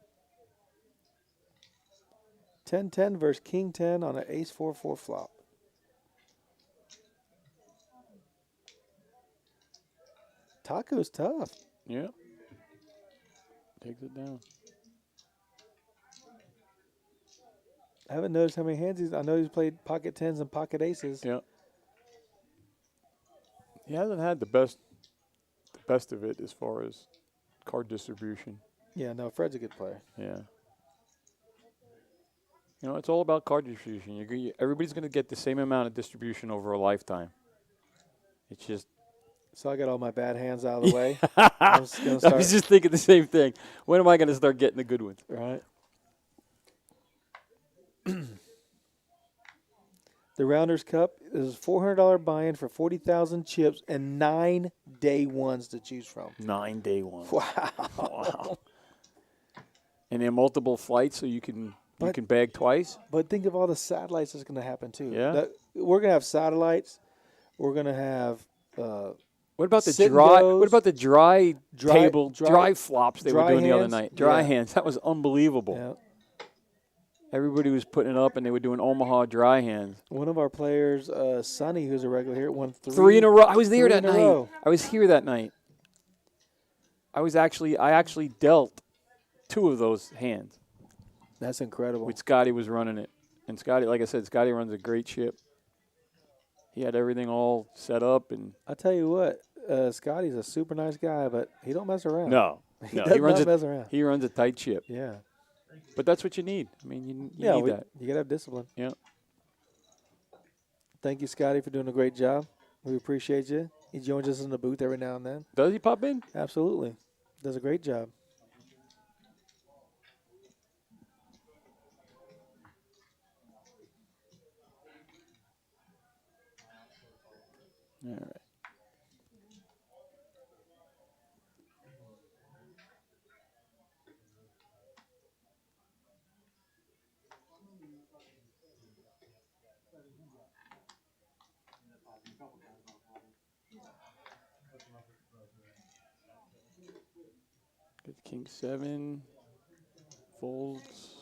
10-10 versus King 10 on an Ace 4-4 flop. Taco's tough. Yeah. Takes it down. I haven't noticed how many hands I know he's played pocket 10s and pocket aces. Yeah. He hasn't had the best of it as far as card distribution. Yeah, no, Fred's a good player. Yeah. You know, it's all about card distribution. Everybody's going to get the same amount of distribution over a lifetime. It's just. So I got all my bad hands out of the way. I'm I just gonna start, was just thinking the same thing. When am I going to start getting the good ones? right? The Rounders Cup is a $400 buy-in for 40,000 chips and 9 day ones to choose from. 9 day ones. Wow. Wow. And then multiple flights, so you can bag twice. But think of all the satellites that's going to happen too. Yeah. We're going to have satellites. We're going to have What about the sit and dry? goes. What about the dry Dry- table dry- dry flops they were dry doing the other hands? night? Dry Yeah. hands. That was unbelievable. yeah. everybody was putting it up, and they were doing Omaha dry hands. One of our players, Sonny, who's a regular here, won Three in a row. I was there three that in a night. row. I was here that night. I actually dealt 2 of those hands. That's incredible. With Scotty was running it. And Scotty, like I said, Scotty runs a great ship. He had everything all set up. And I tell you what, Scotty's a super nice guy, but he don't mess around. no, he no, does he runs not mess around. He runs a tight ship. Yeah. But that's what you need. I mean, you need that. You got to have discipline. Yeah. Thank you, Scotty, for doing a great job. We appreciate you. He joins us in the booth every now and then. Does he pop in? Absolutely. Does a great job. All right. Good King 7. Folds.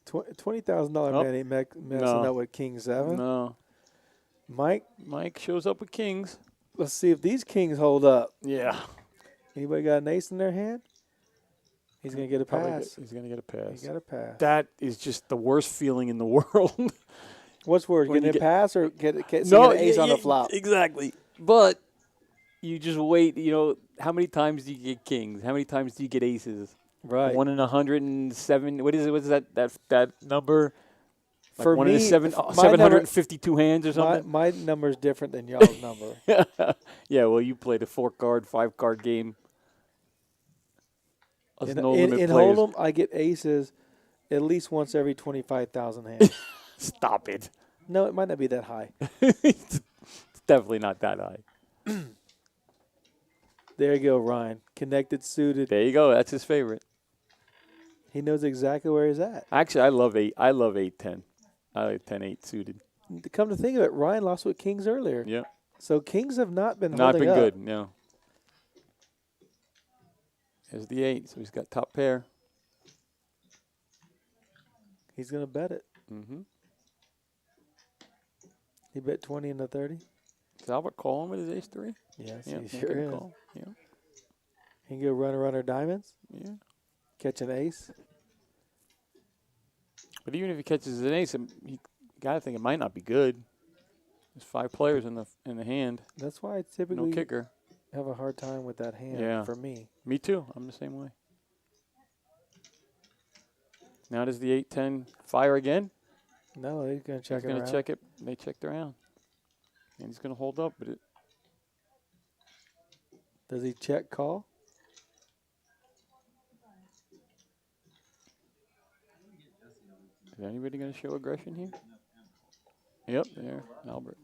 $20,000 Oh, man ain't messing no. up with King 7. No. Mike shows up with kings. Let's see if these kings hold up. Yeah. Anybody got an ace in their hand? He's going to get a pass. He's going to get a pass. He got a pass. That is just the worst feeling in the world. What's worse, When getting you a pass or get an ace on the flop? Exactly. But you just wait. How many times do you get kings? How many times do you get aces? Right. 1 in 107. What is it? What's that number? Like For 1 me, in 752 hands or something. My number's different than y'all's number. Yeah. Well, you played a 4-card, 5-card game. Us In no-limit players. Hold'em, I get aces at least once every 25,000 hands. Stop it. No, it might not be that high. It's definitely not that high. There you go, Ryan. Connected, suited. There you go. That's his favorite. He knows exactly where he's at. Actually, I love 8. I love 8-10. I like 10-8 suited. Come to think of it, Ryan lost with kings earlier. Yeah. So kings have not been Not holding been up. good. No. There's the 8. So he's got top pair. He's going to bet it. Mm-hmm. He bet 20 in the 30. Is Albert calling with his ace-3? Yes, Yeah. he sure is. Call. Yeah. He can go runner diamonds, Yeah. catch an ace. But even if he catches an ace, you got to think it might not be good. There's 5 players in the hand. That's why I No typically kicker. have a hard time with that hand Yeah. for me. Me too. I'm the same way. Now does the 8-10 fire again? No, he's going to check He's it going around. to check it. They checked around. And he's going to hold up. But Does he check call? is anybody going to show aggression here? Yep, there, Albert.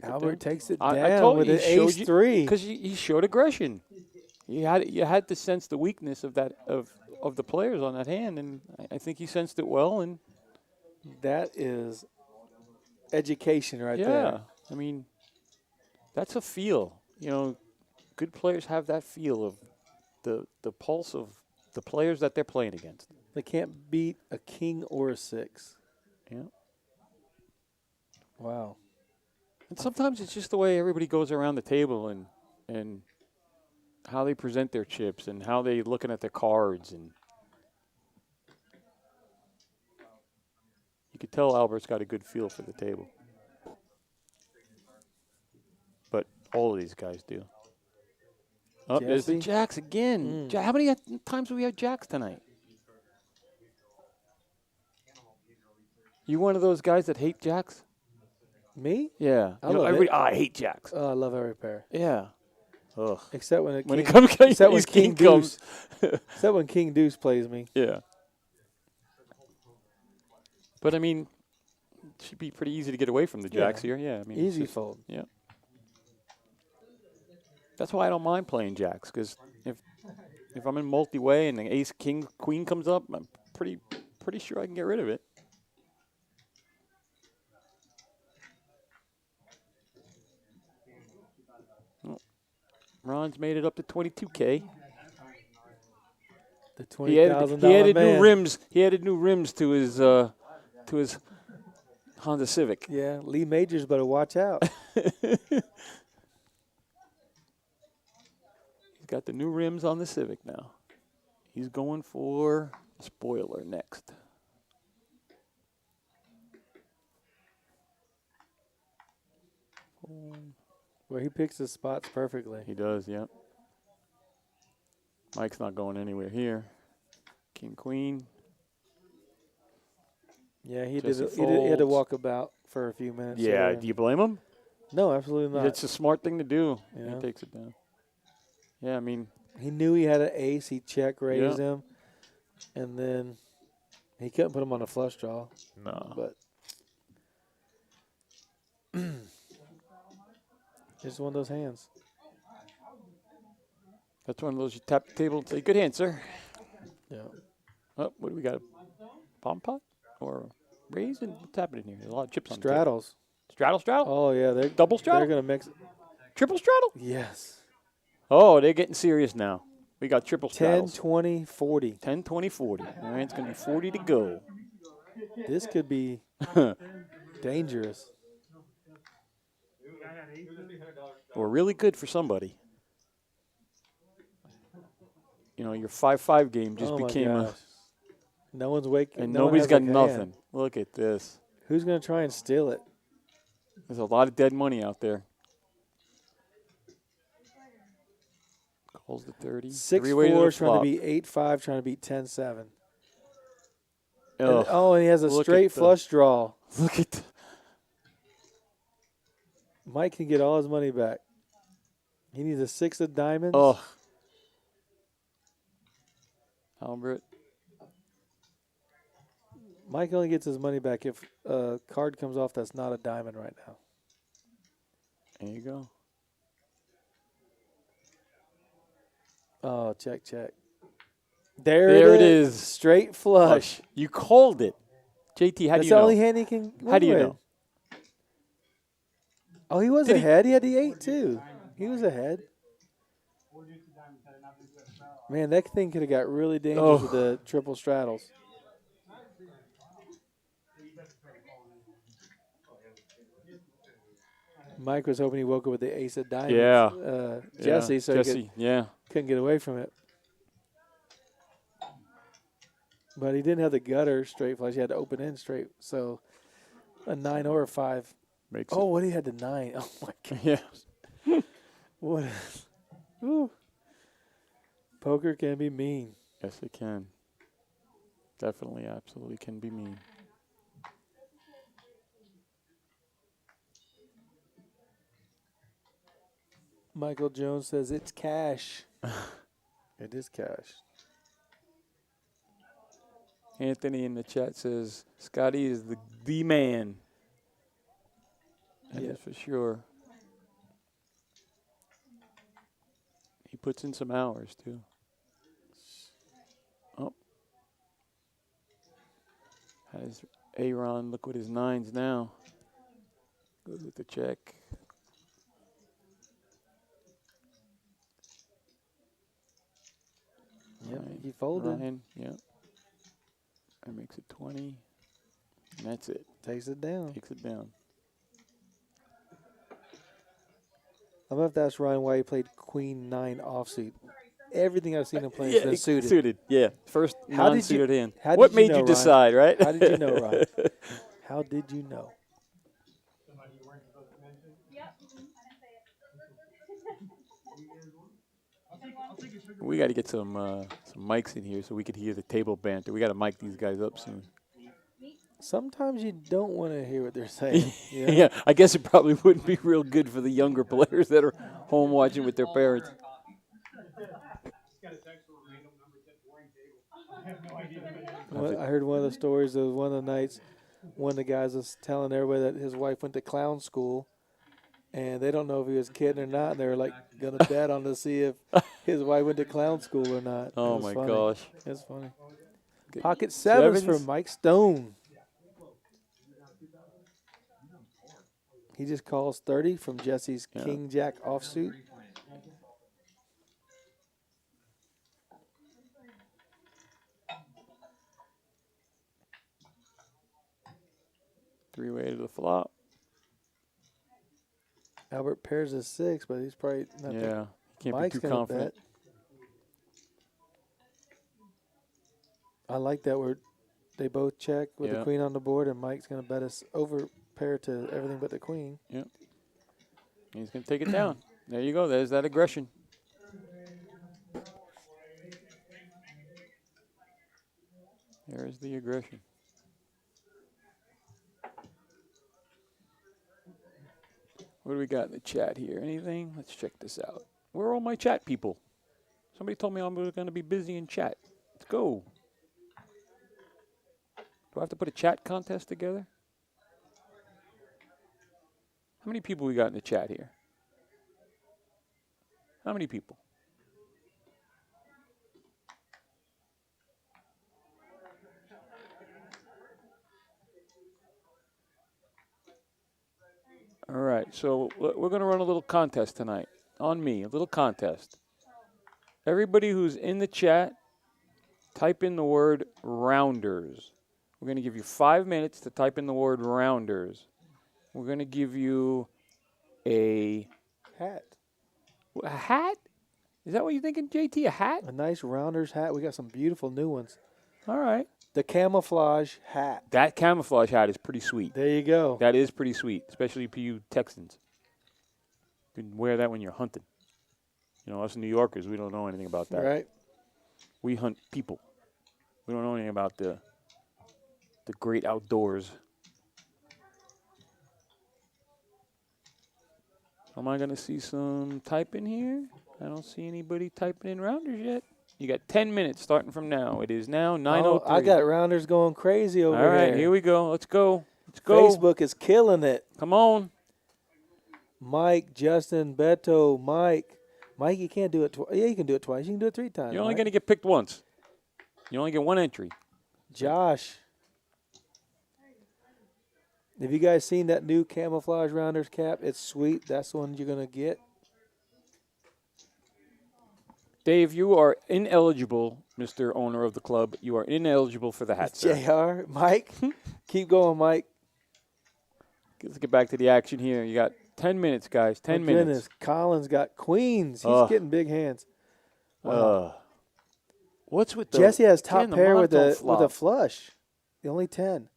Albert takes it I down told with you, an he showed ace you- 3. Because he showed aggression. You had to sense the weakness of that of the players on that hand, and I think he sensed it well. And That is education right yeah, there. I mean, that's a feel. Good players have that feel of the pulse of the players that they're playing against. They can't beat a king or a 6. Yeah. Wow. And sometimes it's just the way everybody goes around the table and how they present their chips and how they looking at their cards, and you could tell Albert's got a good feel for the table. But all of these guys do. Oh, there's the Jesse? jacks again. How many times have we had jacks tonight? You one of those guys that hate jacks? Me? Yeah. I love everybody, it. I hate jacks. Oh, I love every pair. Yeah. Ugh. Except when When it comes, except when his King king comes. Deuce. Except when King Deuce plays me. Yeah. But I mean, it should be pretty easy to get away from the jacks here. Yeah. I mean, it's Easy just- fold. Yeah. That's why I don't mind playing jacks, because if I'm in multi-way and the ace, king, queen comes up, I'm pretty sure I can get rid of it. Oh. Ron's made it up to 22K. The He added $20,000 man. new rims. He added new rims to his Honda Civic. Yeah, Lee Majors better watch out. He's got the new rims on the Civic now. He's going for a spoiler next. Where he picks his spots perfectly. He does, yep. Mike's not going anywhere here. King, queen. Yeah, he Jesse he had to folds. walk about for a few minutes. Yeah, there. do you blame him? No, absolutely not. It's a smart thing to do. Yeah. He takes it down. Yeah, I mean, He knew he had an ace. He check raised Yeah. him, and then he couldn't put him on a flush draw. no. But it's one of those hands. That's one of those you tap the table and say, good hand, sir. Yeah. Oh, what do we got? A palm pot? Or raise? And what's happening here? There's a lot of chips on the table. Straddles. Straddle? Oh yeah, they're Double straddle? They're gonna mix. Triple straddle? Yes. Oh, they're getting serious now. We got triple 10, straddles. 20, 40. 10, 20, 40. All right, it's going to be 40 to go. This could be dangerous. Or really good for somebody. You know, your 5-5 game just Oh my became a... gosh. No one's waking. And no one nobody's has got like a nothing. hand. Look at this. Who's gonna try and steal it? There's a lot of dead money out there. Calls the 30. 6-4 trying to beat 8-5, trying to beat 10-7. Ugh. Oh, and he has a Look at straight the- flush draw. Look at Mike can get all his money back. He needs a 6 of diamonds. Ugh. Albert. Mike only gets his money back if a card comes off that's not a diamond right now. There you go. Oh, check, check. There There it it is. is. Straight flush. You called it. JT, how That's do you the know? only hand he can win How do you with. know? Oh, he was Did he- ahead. He had the 8 too. He was ahead. Man, that thing could have got really dangerous with the triple straddles. Mike was hoping he woke up with the ace of diamonds. Yeah. Jesse, Yeah, so Jesse, yeah. couldn't get away from it. But he didn't have the gutter straight flush. He had to open in straight. So a 9 or a 5. Makes Oh, what he had the 9. Oh my god. it. Yeah. What? Whew. Poker can be mean. Yes, it can. Definitely, absolutely can be mean. Michael Jones says it's cash. It is cash. Anthony in the chat says Scotty is the man. That Yeah. is for sure. He puts in some hours too. Oh. Has Aaron look with his 9s now. Goes with the check. Yep, Ryan, he folded. Ryan, yep. That makes it 20. And that's it. Takes it down. Takes it down. I'm going to have to ask Ryan why he played Queen 9 offsuit. Everything I've seen him play has been suited. Suited, yeah. First How did non-suited you- hand. how What did you made know, you Ryan? decide, right? How did you know, Ryan? How did you know? We got to get some mics in here so we could hear the table banter. We got to mic these guys up soon. Sometimes you don't want to hear what they're saying. you know? Yeah, I guess it probably wouldn't be real good for the younger players that are home watching with their parents. I heard one of the stories of one of the nights, one of the guys was telling everybody that his wife went to clown school, and they don't know if he was kidding or not. And they were like gonna bet on to see if his wife went to clown school or not. It Oh was my funny. gosh. It's funny. Good. Pocket sevens Sevens. for Mike Stone. He just calls 30 from Jesse's Yeah. King Jack offsuit. Three-way to the flop. Albert pairs is 6, but he's probably not. Yeah, can't Mike's be too gonna confident. bet. I like that where they both check with the Yeah. queen on the board, and Mike's gonna bet us over pair to everything but the queen. He's going to take it down. There you go. There's that aggression. There's the aggression. What do we got in the chat here? Anything? Let's check this out. Where are all my chat people? Somebody told me I was going to be busy in chat. Let's go. Do I have to put a chat contest together? How many people we got in the chat here? How many people? All right, so we're going to run a little contest tonight. On me, a little contest. Everybody who's in the chat, type in the word rounders. We're going to give you 5 minutes to type in the word rounders. We're going to give you a Hat. hat? Is that what you're thinking, JT? A hat? A nice Rounders hat. We got some beautiful new ones. All right. The camouflage hat. That camouflage hat is pretty sweet. There you go. That is pretty sweet, especially for you Texans. You can wear that when you're hunting. You know, us New Yorkers, we don't know anything about that. Right. We hunt people. We don't know anything about the great outdoors. Am I going to see some typing here? I don't see anybody typing in rounders yet. You got 10 minutes starting from now. It is now 9:03. Oh, I got Rounders going crazy over All right, here we go. Let's go. Let's go. Facebook is killing it. Come on. Mike, Justin, Beto, Mike. Mike, you can't do it twice. Yeah, you can do it twice. You can do it 3 times. You're only Mike. going to get picked once. You only get one entry. Josh. Have you guys seen that new camouflage Rounders cap? It's sweet. That's the one you're going to get. Dave, you are ineligible, Mr. Owner of the club. You are ineligible for the hat, sir. JR, Mike. Keep going, Mike. Let's get back to the action here. You got 10 minutes, guys. 10 minutes. Goodness, Collins got queens. He's getting big hands. Wow. What's with the Jesse has top the pair with monotone a flush. The only 10.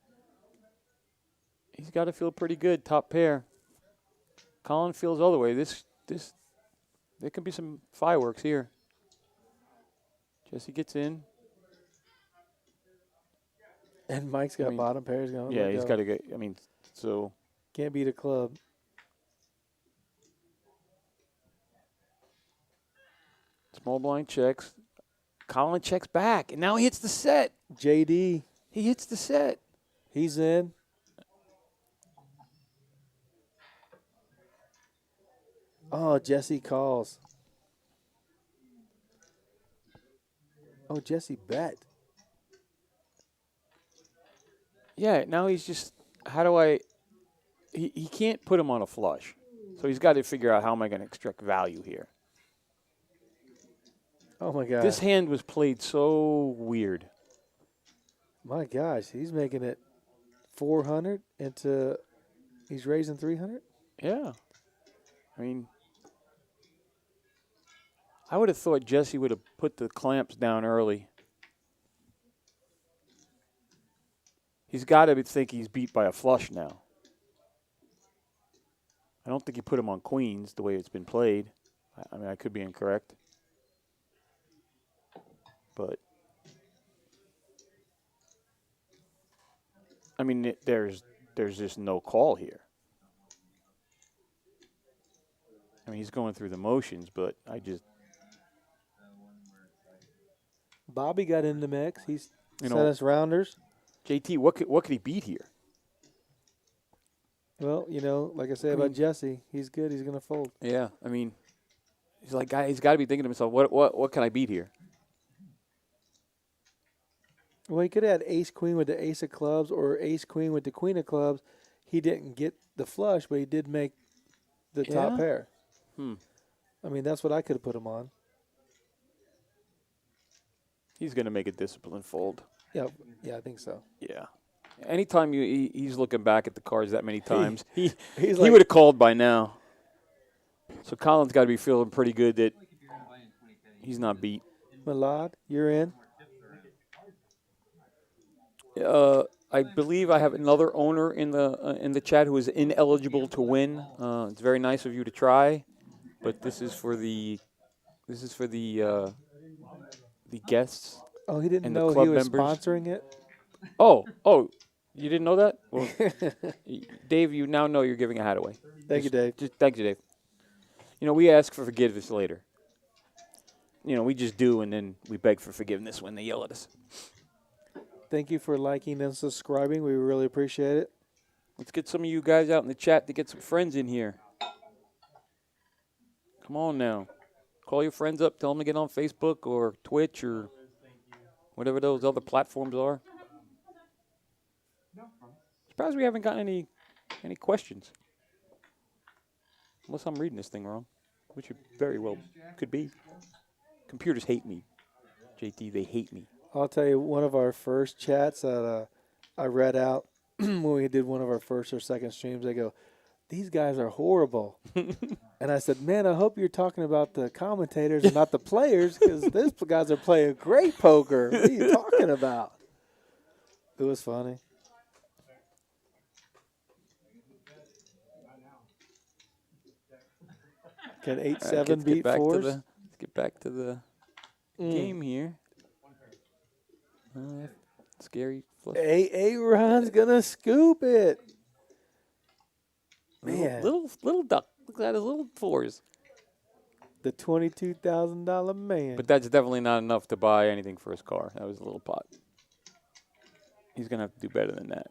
He's got to feel pretty good, top pair. Colin feels all the way. There could be some fireworks here. Jesse gets in. And Mike's got bottom pairs going. Yeah, he's got to get. I mean, so can't beat a club. Small blind checks. Colin checks back, and now he hits the set. JD. He hits the set. He's in. Oh, Jesse calls. Oh, Jesse bet. Yeah, now he's just, how do I, he can't put him on a flush. So he's got to figure out how am I going to extract value here. Oh, my God. This hand was played so weird. My gosh, he's making it 400 into, he's raising 300? Yeah. I mean, I would have thought Jesse would have put the clamps down early. He's got to think he's beat by a flush now. I don't think he put him on queens the way it's been played. I mean, I could be incorrect. But, I mean, there's just no call here. I mean, he's going through the motions, but I just... Bobby got in the mix. He's You set know- us Rounders. JT, what could he beat here? Well, you know, like I say about Jesse, he's good. He's going to fold. Yeah, I mean, he's got to be thinking to himself, what can I beat here? Well, he could have had ace-queen with the ace of clubs or ace-queen with the queen of clubs. He didn't get the flush, but he did make the top Yeah? pair. I mean, that's what I could have put him on. He's going to make a disciplined fold. Yeah, I think so. Yeah. Anytime he's looking back at the cards that many times, he He's he like, would have called by now. So Colin's got to be feeling pretty good that Like if you're gonna buy in 20K, he's not beat. Milad, you're in. more tips around. I believe I have another owner in the chat who is ineligible to win. It's very nice of you to try, but this is for the the guests Oh, he didn't and the know he club was members. sponsoring it. Oh, you didn't know that? Well, Dave, you now know you're giving a hat away. Thank you, Dave. Thank you, Dave. You know, we ask for forgiveness later. You know, we just do, and then we beg for forgiveness when they yell at us. Thank you for liking and subscribing. We really appreciate it. Let's get some of you guys out in the chat to get some friends in here. Come on now. Call your friends up. Tell them to get on Facebook or Twitch or whatever those other platforms are. Surprised we haven't gotten any questions. Unless I'm reading this thing wrong, which it very well could be. Computers hate me. JT, they hate me. I'll tell you, one of our first chats that I read out when we did one of our first or second streams, they go, "These guys are horrible." And I said, "Man, I hope you're talking about the commentators and not the players, because these guys are playing great poker. What are you talking about?" It was funny. Can 8-7 beat fours? Let's get back to the game here. Scary flush. Ron's gonna scoop it. Man, Little duck. Look at his little fours. the $22,000 man. But that's definitely not enough to buy anything for his car. That was a little pot. He's going to have to do better than that.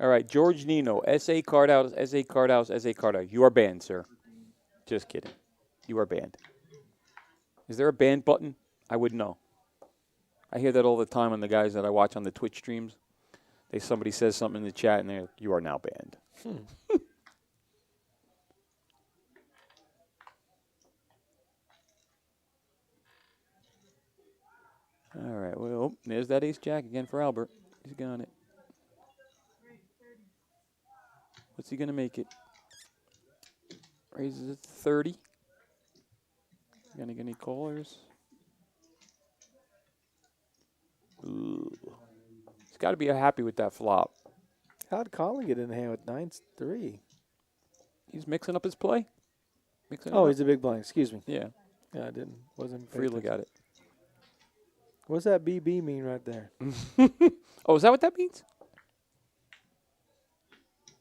All right, George Nino, SA card out, SA card out, SA card out. You are banned, sir. Just kidding. You are banned. Is there a ban button? I would know. I hear that all the time on the guys that I watch on the Twitch streams. Somebody says something in the chat, and they're like, "You are now banned." All right. Well, there's that ace jack again for Albert. He's got it. What's he gonna make it? Raises it to 30. Gonna get any callers? Ooh. He's got to be happy with that flop. How'd Colin get in hand with 9-3? He's mixing up his play. Mixing it Oh, up. he's a big blind. Excuse me. Yeah. Yeah, I wasn't. Free look at it. What's that BB mean right there? Oh, is that what that means?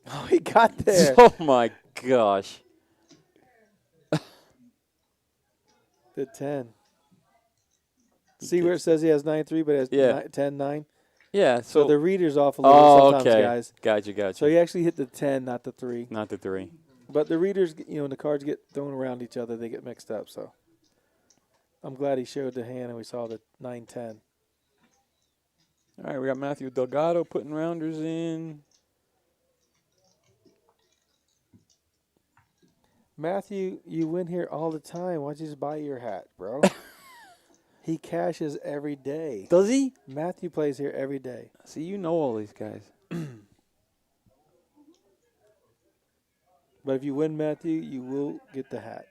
Oh, he got there. Oh my gosh. The 10. See where it says he has 9-3, but it has 10-9? Yeah. So the reader's off a little sometimes, okay. guys. Gotcha. So he actually hit the 10, not the 3. Not the 3. But the readers, when the cards get thrown around each other, they get mixed up. So I'm glad he showed the hand and we saw the 9-10. All right, we got Matthew Delgado putting rounders in. Matthew, you win here all the time. Why don't you just buy your hat, bro? He cashes every day. Does he? Matthew plays here every day. See, you know all these guys. But if you win, Matthew, you will get the hat.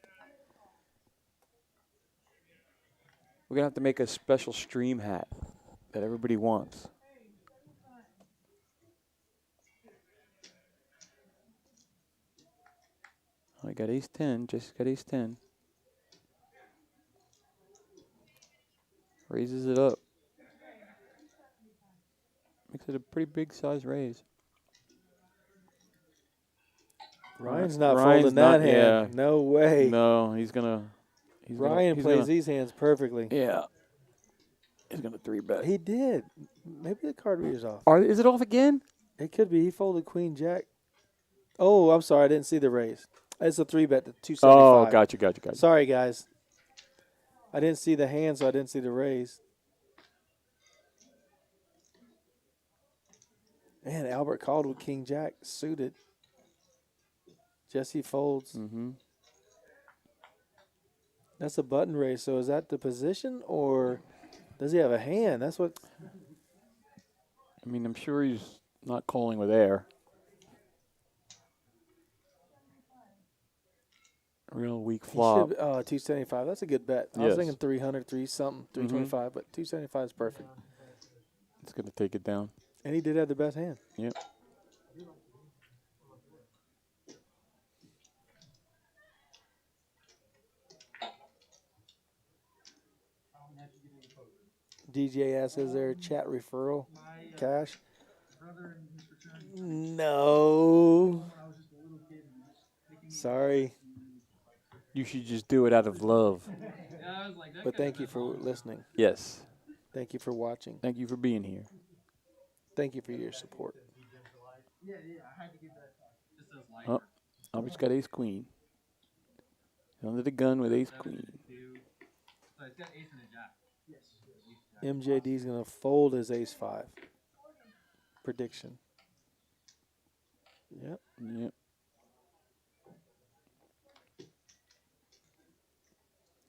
We're going to have to make a special stream hat that everybody wants. I got ace 10. Just got ace 10. Raises it up. Makes it a pretty big size raise. Ryan's not Ryan's folding that not- hand. yeah. No way. No, he's gonna. Ryan plays these hands perfectly. Yeah. He's gonna 3-bet. He did. Maybe the card reader's off. Is it off again? It could be. He folded Queen Jack. Oh, I'm sorry. I didn't see the raise. It's a 3-bet to 275. Oh, gotcha. Sorry, guys. I didn't see the hand, so I didn't see the raise. Man, Albert called with King Jack suited. Jesse folds. Mm-hmm. That's a button raise. So is that the position or does he have a hand? That's what. I mean, I'm sure he's not calling with air. Real weak He flop. should. 275. That's a good bet. I was Yes. thinking 300, 3 something, 325, but 275 is perfect. It's going to take it down. And he did have the best hand. Yep. DJ asks, is there a chat referral cash? Brother and his fraternity. No. When I was just a little kid, and just taking me Sorry. You should just do it out of love. Yeah, I was like, that But could've thank you been for awesome. listening. Yes. Thank you for watching. Thank you for being here. Thank you for your support. Yeah, I had to get that. Just as light. Oh, Albert's got ace queen. Under the gun with ace 7, queen. 2. So it's got ace and a jack. Yes. MJD's going to fold his ace 5. Prediction. Yep. Yep.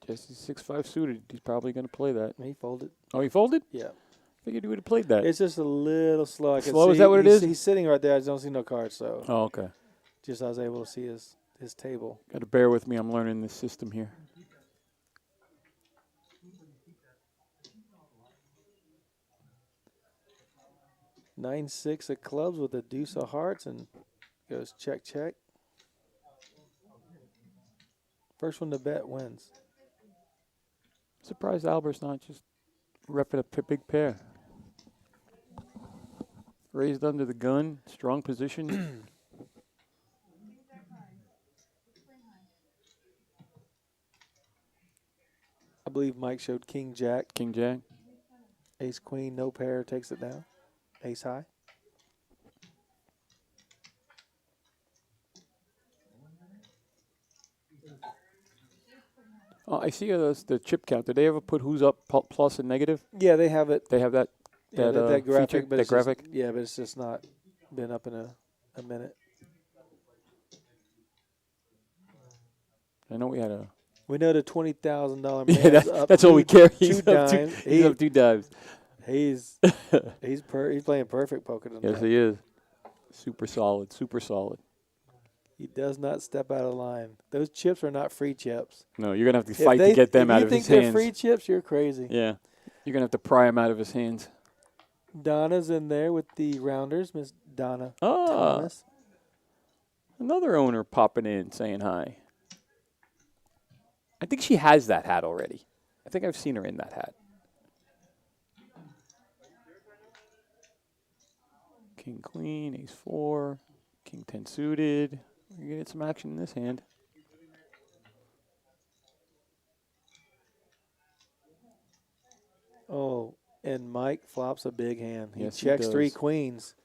Jesse's 6-5 suited. He's probably going to play that. He folded. Oh, he folded? Yeah. Figured he would have played that. It's just a little slow. I can Slow? see, Is that what it is? He's sitting right there. I just don't see no cards, so Oh, okay. just I was able to see his table. Got to bear with me. I'm learning this system here. Nine six of clubs with a deuce of hearts and goes check check. First one to bet wins. Surprised Albert's not just repping a big pair. Raised under the gun, strong position. I believe Mike showed king jack, King Jack. ace queen, no pair takes it down. Ace high. Oh, I see the chip count. Did they ever put who's up, plus and negative? Yeah, they have it. They have that. Yeah, That, that graphic, feature, but that it's just- graphic. yeah, but it's just not been up in a minute. I know we had a. We know the $20,000 man. Yeah, that's all we care. Two He's up dimes. he's up 2 dimes. He's playing perfect poker tonight. Yes, he is. Super solid. Super solid. He does not step out of line. Those chips are not free chips. No, you're gonna have to If fight to get them if out you of his think they're hands. free chips, you're crazy. Yeah, you're gonna have to pry him out of his hands. Donna's in there with the rounders, Miss Donna Ah, Thomas. another owner popping in saying hi. I think she has that hat already. I think I've seen her in that hat. King, queen, ace 4, king 10 suited. We're gonna get some action in this hand. Oh, and Mike flops a big hand. He Yes, he checks 3 does. queens.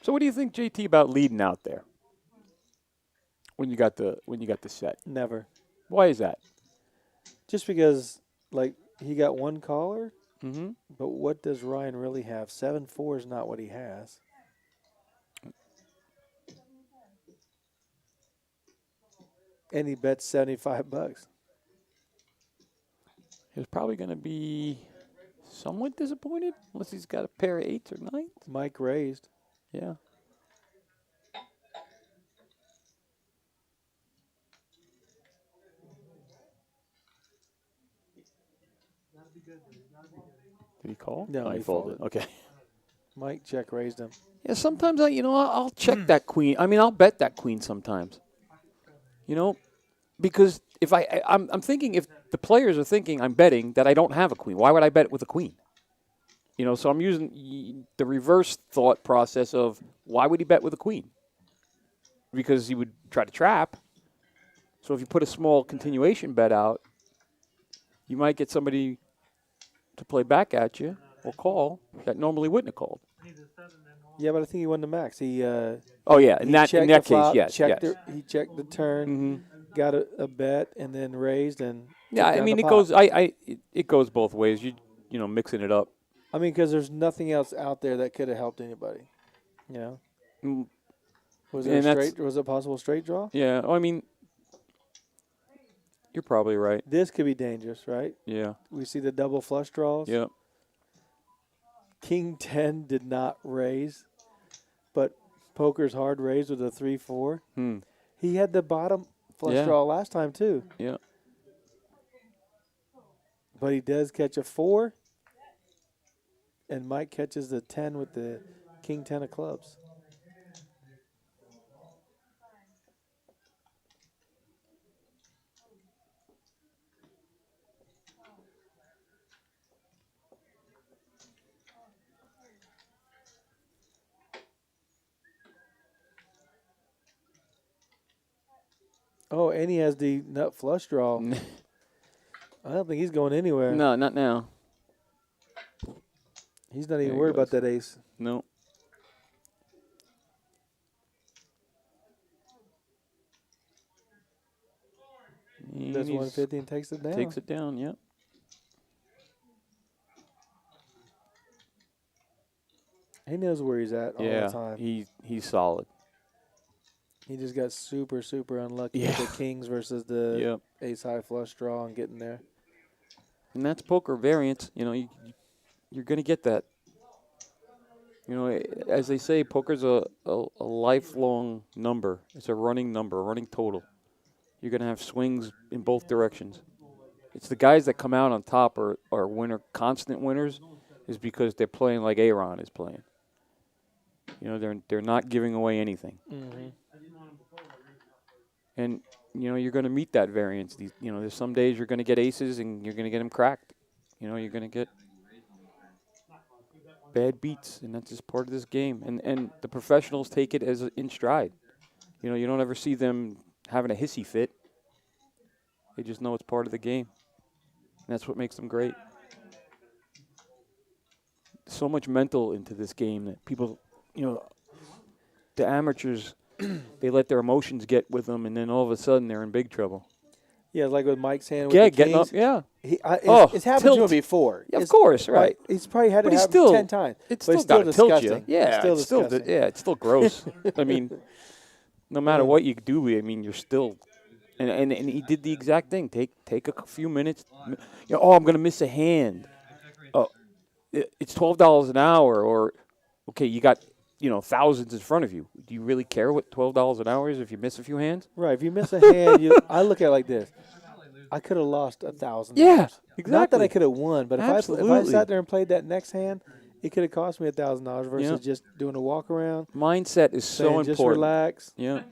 So what do you think, JT, about leading out there? When you got the set, Never. why is that? Just because, like, he got one caller, Mm-hmm. but what does Ryan really have? 7-4 is not what he has. And he bets $75. He's probably going to be somewhat disappointed unless he's got a pair of 8s or 9s. Mike raised. Yeah. Did he call? No, he he folded. folded. Okay. Mike check raised him. Yeah, sometimes I'll check that queen. I mean, I'll bet that queen sometimes. You know, because if I'm thinking if the players are thinking I'm betting that I don't have a queen, why would I bet with a queen? You know, so I'm using the reverse thought process of why would he bet with a queen? Because he would try to trap. So if you put a small continuation bet out, you might get somebody to play back at you or call that normally wouldn't have called. Yeah, but I think he won the max. He Oh yeah, in he that checked the case, flop, yes, checked yes. he checked the turn, Mm-hmm. got a bet, and then raised and Yeah, took I down mean the it pot. goes. It goes both ways. You know, mixing it up. I mean, because there's nothing else out there that could have helped anybody. You know? Mm, Was it And a that's- straight? Was it a possible straight draw? Yeah, I mean, you're probably right. This could be dangerous, right? Yeah, We see the double flush draws. yeah. King 10 did not raise, but poker's hard raised with a 3-4. He had the bottom flush Yeah. draw last time, too. Yeah. But he does catch a 4, and Mike catches the 10 with the King 10 of clubs. Oh, and he has the nut flush draw. I don't think he's going anywhere. No, not now. He's not There even he worried about goes. that ace. No. Does 150 and takes it down. Takes it down, yep. He knows where he's at all Yeah, the time. he's solid. He just got super, super unlucky Yeah. with the kings versus the Yep. ace high flush draw and getting there. And that's poker variance. You know, you're going to get that. You know, as they say, poker's a lifelong number. It's a running number, a running total. You're going to have swings in both directions. It's the guys that come out on top are constant winners is because they're playing like Aaron is playing. You know, they're not giving away anything. Mm-hmm. And, you know, you're going to meet that variance. There's some days you're going to get aces and you're going to get them cracked. You know, you're going to get bad beats, and that's just part of this game. And the professionals take it as in stride. You know, you don't ever see them having a hissy fit. They just know it's part of the game. And that's what makes them great. So much mental into this game that people, you know, the amateurs, they let their emotions get with them, and then all of a sudden they're in big trouble. Yeah, like with Mike's hand with Yeah, the getting kings. up, yeah. It's happened to him before. Yeah, of course, right. He's probably had But it he's happen still 10 times. It's but still it's got still to tilt you. disgusting. Yeah, it's still disgusting. it's still gross. I mean, no matter what you do, I mean, you're still. And he did the exact thing. Take a few minutes. You know, oh, I'm gonna miss a hand. Oh, it's $12 an hour, or okay, you got thousands in front of you. Do you really care what $12 an hour is if you miss a few hands? Right. If you miss a hand, I look at it like this. I could have lost $1,000. Yeah, exactly. Not that I could have won, but if I Absolutely. sat there and played that next hand, it could have cost me $1,000 versus just doing a walk around. Mindset is so important. Just relax. Yeah,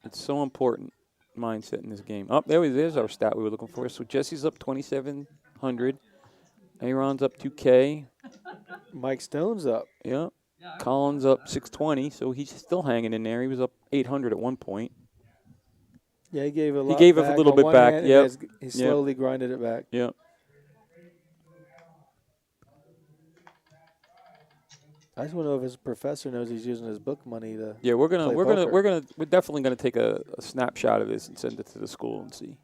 it's so important. Mindset in this game. Oh, there's our stat we were looking for. So Jesse's up 2,700. Aaron's up 2K. Mike Stone's up. Yeah. Collins up 620, so he's still hanging in there. He was up 800 at one point. Yeah, he gave a lot. He gave back a little on bit one back. hand, and Yep. he slowly grinded it back. Yeah. I just want to know if his professor knows he's using his book money to. Yeah, we're poker. definitely gonna take a snapshot of this and send it to the school and see.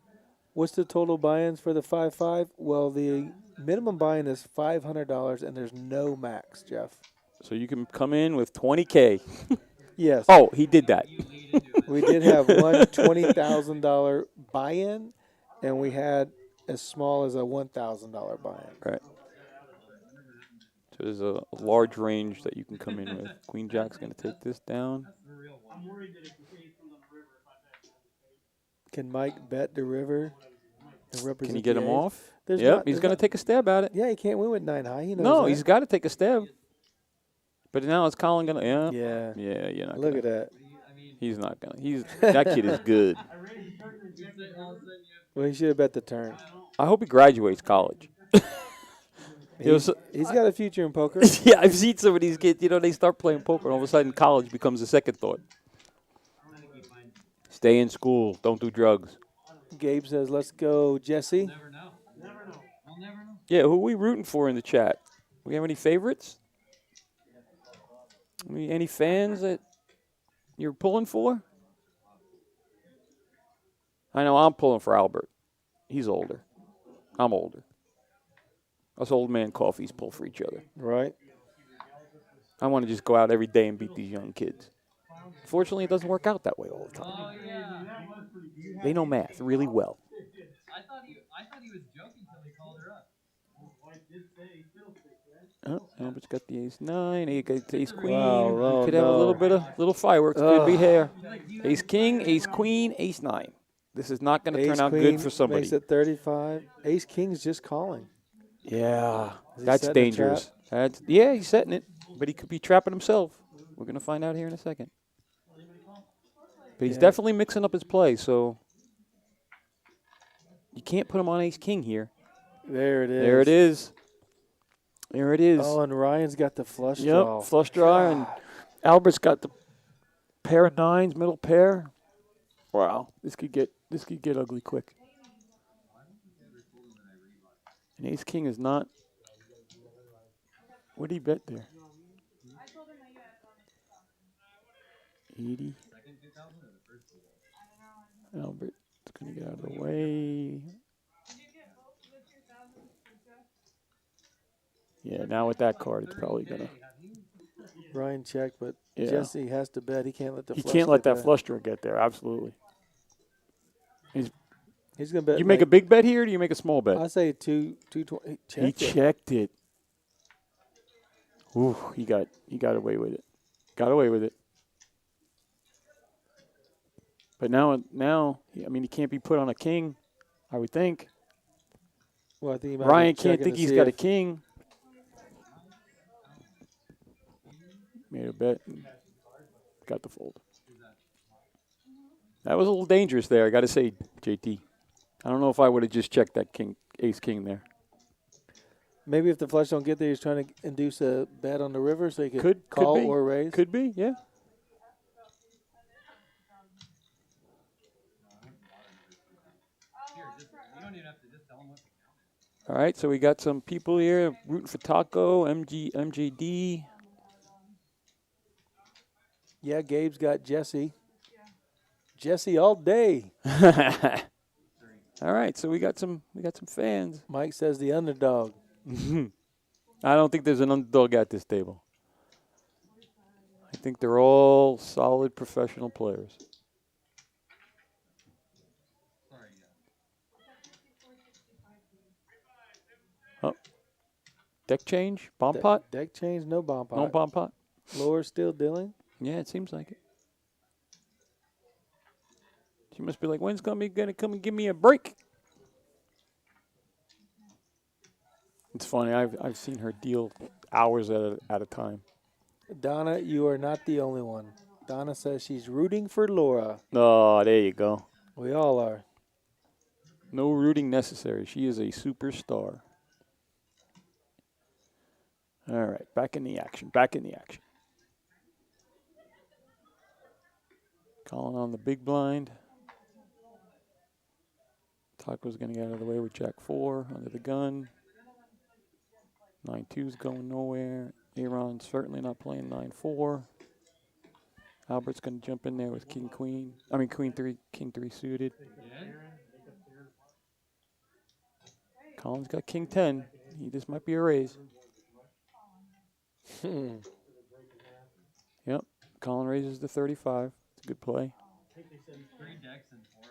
What's the total buy-ins for the 5-5? Well, the minimum buy-in is $500, and there's no max, Jeff. So you can come in with 20K. Yes. Oh, he did that. We did have one $20,000 buy-in, and we had as small as a $1,000 buy-in. Right. So there's a large range that you can come in with. Queen Jack's gonna take this down. I'm worried that if the case comes on the river, if I bet Can Mike bet the river and represent? Can you get the him A's? off? There's Yep, not- he's there's gonna not- take a stab at it. Yeah, he can't win with 9 high. He knows No, that. he's got to take a stab. But now is Colin gonna? Yeah. Yeah. Yeah, you're not. Look gonna, at that. He's not gonna. That kid is good. Well, he should have bet the turn. I hope he graduates college. He's got a future in poker. Yeah, I've seen some of these kids. You know, they start playing poker, and all of a sudden, college becomes a second thought. Stay in school. Don't do drugs. Gabe says, "Let's go, Jesse." Never know. We'll never know. Yeah, who are we rooting for in the chat? We have any favorites? Any fans that you're pulling for? I know I'm pulling for Albert. He's older. I'm older. Us old man coffees pull for each other. Right. I want to just go out every day and beat these young kids. Fortunately, it doesn't work out that way all the time. Oh yeah. They know math really well. I thought he was joking till he called her up. Oh, Albert's got the ace nine. He got the ace queen. Wow, He could have a little bit of little fireworks. Could be here. Ace king, ace queen, ace nine. This is not going to turn out good for somebody. Makes it 35. Ace king's just calling. Yeah, Is he that's setting a dangerous. Yeah, he's setting it, but he could be trapping himself. We're going to find out here in a second. But he's definitely mixing up his play, so you can't put him on ace king here. There it is. There it is. There it is. Oh, and Ryan's got the flush draw. Yep, flush draw, and Albert's got the pair of nines, middle pair. Wow, this could get ugly quick. And ace king is not. What did he bet there? 80. Albert's gonna get out of the way. Yeah, now with that card, it's probably gonna. Ryan checked, but Yeah. Jesse has to bet. He can't let the. He flush can't let get that there. flush draw get there. Absolutely. He's gonna bet. You make a big bet here, or do you make a small bet? I say 220. He checked it. Ooh, he got away with it. Got away with it. But now, I mean, he can't be put on a king, I would think. Well, I think he might Ryan be can't checking think to he's see got a if- king. Made a bet. And got the fold. That was a little dangerous there, I got to say, JT. I don't know if I would have just checked that king, ace king there. Maybe if the flush don't get there, he's trying to induce a bet on the river so he could call be. or raise. Could be, yeah. You don't even have to just tell him what. All right, so we got some people here rooting for Taco, MJD. Yeah, Gabe's got Jesse. Jesse all day. All right, so we got some fans. Mike says the underdog. I don't think there's an underdog at this table. I think they're all solid professional players. Sorry, Oh, deck change, bomb pot, Deck change, no bomb pot. no bomb pot. Lower still dealing. Yeah, it seems like it. She must be like, when's gonna come and give me a break? It's funny. I've seen her deal hours at a time. Donna, you are not the only one. Donna says she's rooting for Laura. Oh, there you go. We all are. No rooting necessary. She is a superstar. All right, back in the action. Back in the action. Calling on the big blind. Taco's going to get out of the way with Jack 4 under the gun. 9-2's going nowhere. Aaron's certainly not playing 9-4. Albert's going to jump in there with King 3 suited. Colin's got King 10. This might be a raise. Yep. Colin raises the 35. It's a good play. 3 decks in 4 hours.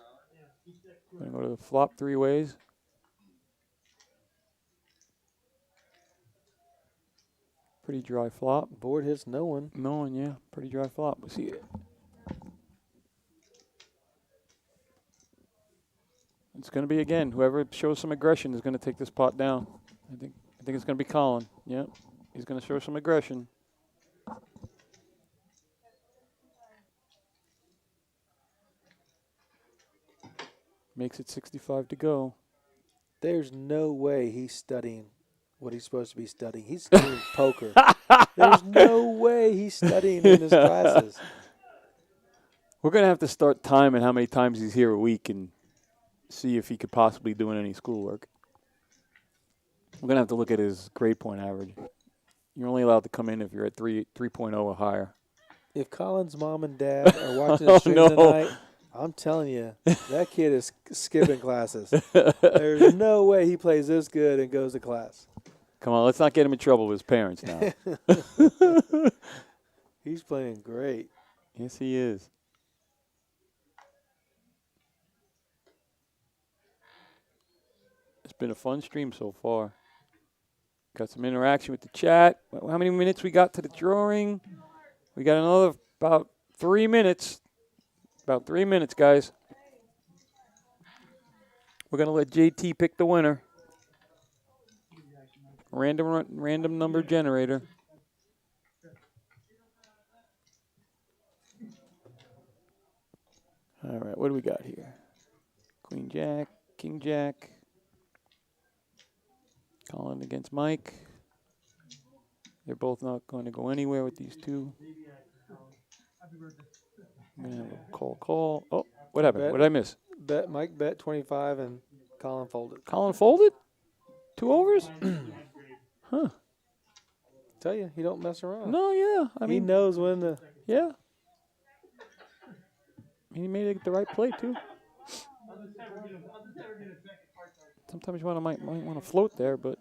Gonna go to the flop 3 ways. Pretty dry flop. Board hits no one. No one, yeah. Pretty dry flop. We'll see it. It's gonna be again. Whoever shows some aggression is gonna take this pot down. I think it's gonna be Colin. Yep. He's gonna show some aggression. Makes it 65 to go. There's no way he's studying what he's supposed to be studying. He's studying poker. There's no way he's studying in his classes. We're going to have to start timing how many times he's here a week and see if he could possibly do any schoolwork. We're going to have to look at his grade point average. You're only allowed to come in if you're at 3.0 or higher. If Colin's mom and dad are watching the stream tonight, I'm telling you, that kid is skipping classes. There's no way he plays this good and goes to class. Come on, let's not get him in trouble with his parents now. He's playing great. Yes, he is. It's been a fun stream so far. Got some interaction with the chat. How many minutes we got to the drawing? We got another about 3 minutes. About 3 minutes, guys. We're going to let JT pick the winner. Random number generator. All right, what do we got here? Queen Jack, King Jack. Colin against Mike. They're both not going to go anywhere with these two. I'm going to have a call. Oh, what happened? What did I miss? Mike bet 25 and Colin folded. Colin folded? 2 overs? Huh. Tell you, he don't mess around. No, yeah. I He mean, knows when to. yeah. He made the right play, too. Sometimes you might want to float there, but.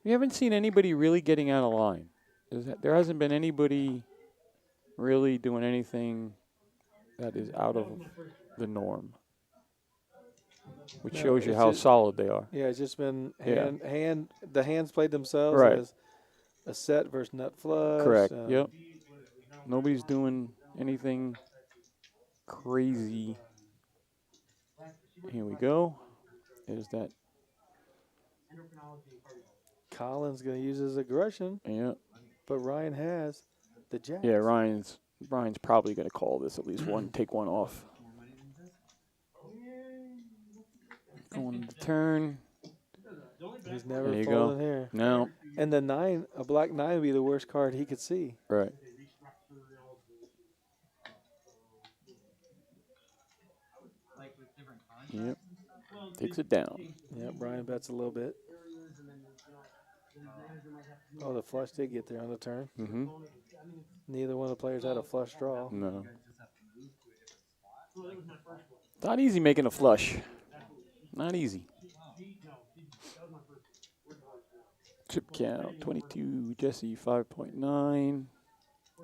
We haven't seen anybody really getting out of line. There hasn't been anybody really doing anything that is out of the norm, which No, shows you it's how just- solid they are. Yeah, it's just been Yeah. the hands played themselves Right. as a set versus nut flush. Correct. Yep. Nobody's doing anything crazy. Here we go. There's that. Colin's going to use his aggression, Yeah. but Ryan has the jack. Yeah. Ryan's probably going to call this at least one. Take one off. Going to the turn. He's never There you folding go. here. No. And the 9, a black 9 would be the worst card he could see. Right. Yep. Takes it down. Yeah, Brian bets a little bit. Oh, the flush did get there on the turn. Mm-hmm. Neither one of the players had a flush draw. No. Not easy making a flush. Not easy. Chip count 22. Jesse 5.9.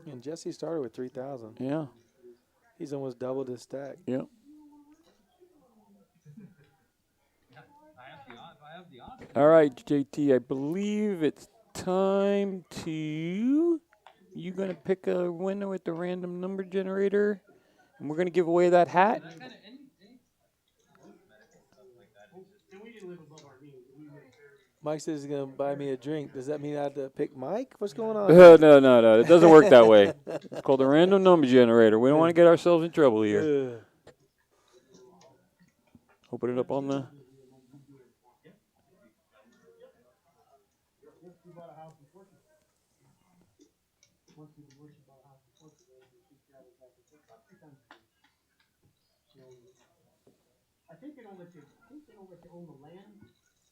And Jesse started with 3,000. Yeah. He's almost doubled his stack. Yep. All right, JT. I believe it's time to. You gonna pick a winner with the random number generator, and we're gonna give away that hat. Mike says he's going to buy me a drink. Does that mean I have to pick Mike? What's going on? No. It doesn't work that way. It's called a random number generator. We don't want to get ourselves in trouble here. Open it up on the. I think they don't let you own the land.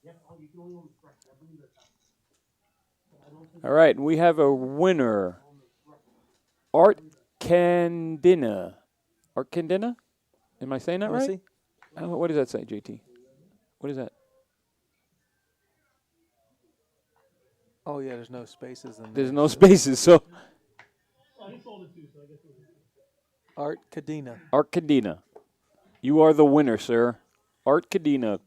You can only own the structure. I believe that's how. All right, we have a winner. Art Candina. Art Candina? Am I saying that Let's right? see. What does that say, JT? What is that? Oh, yeah, there's no spaces in there. There's no spaces, so. Oh, he sold it too, so I guess it was. Art Cadena. Art Cadena. You are the winner, sir. Art Cadena.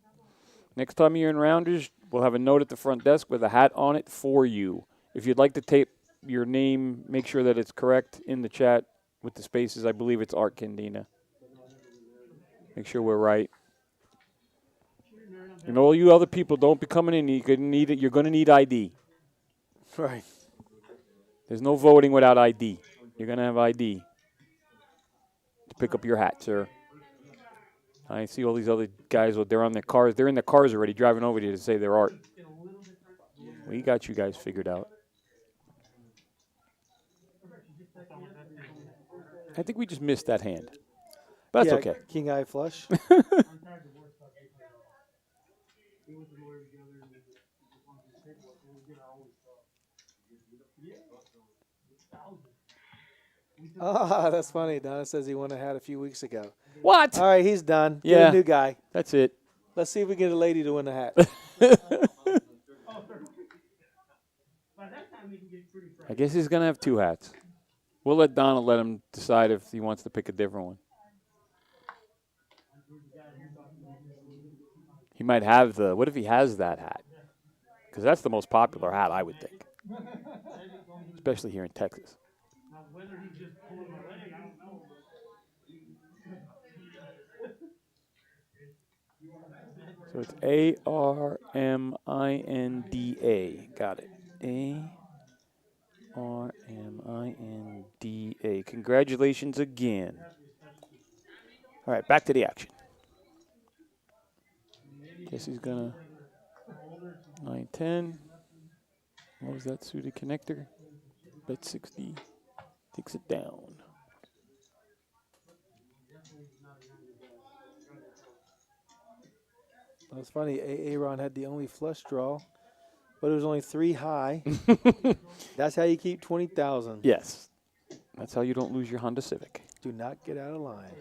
Next time you're in Rounders, we'll have a note at the front desk with a hat on it for you. If you'd like to tape your name, make sure that it's correct in the chat with the spaces. I believe it's Art Cadena. Make sure we're right. And all you other people, don't be coming in. You're going to need ID. Right. There's no voting without ID. You're going to have ID to pick up your hat, sir. I see all these other guys, they're on their cars. They're in their cars already driving over to you to say they're Art. We got you guys figured out. I think we just missed that hand. But that's okay. King eye flush. Ah, that's funny. Donna says he won a hat a few weeks ago. What? All right, he's done. Get Yeah. a new guy. That's it. Let's see if we get a lady to win the hat. By that time, he can get pretty fresh. I guess he's going to have 2 hats. We'll let Donald let him decide if he wants to pick a different one. He might have the, what if he has that hat? Because that's the most popular hat, I would think. Especially here in Texas. Now, whether he's just pulling my leg, I don't know. So it's A-R-M-I-N-D-A. Got it. A-R-M-I-N-D-A. Congratulations again. All right, back to the action. Jesse's going to 9-10. What was that suited connector? Bet 60. Takes it down. That's funny. Aaron had the only flush draw, but it was only 3 high. That's how you keep 20,000. Yes. That's how you don't lose your Honda Civic. Do not get out of line.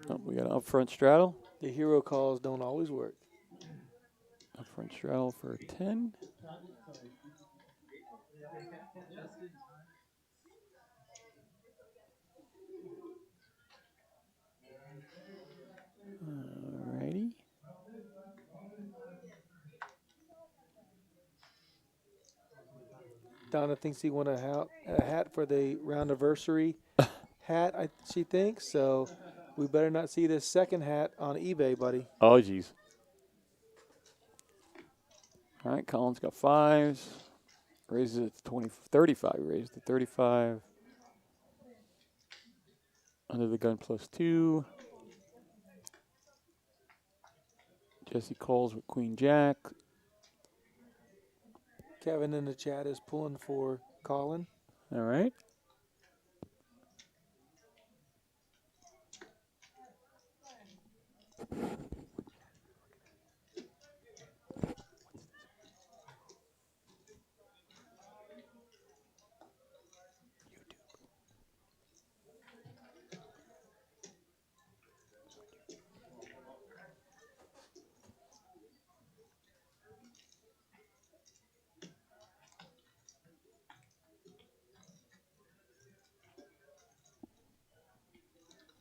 Oh, we got an upfront straddle. The hero calls don't always work. Upfront straddle for 10. Alrighty. Donna thinks he won a hat for the roundiversary hat, she thinks. So we better not see this second hat on eBay, buddy. Oh, geez. All right, Colin's got 5s. Raises it to 35. Raised to 35. Under the gun +2. Jesse calls with Queen Jack. Kevin in the chat is pulling for Colin. All right.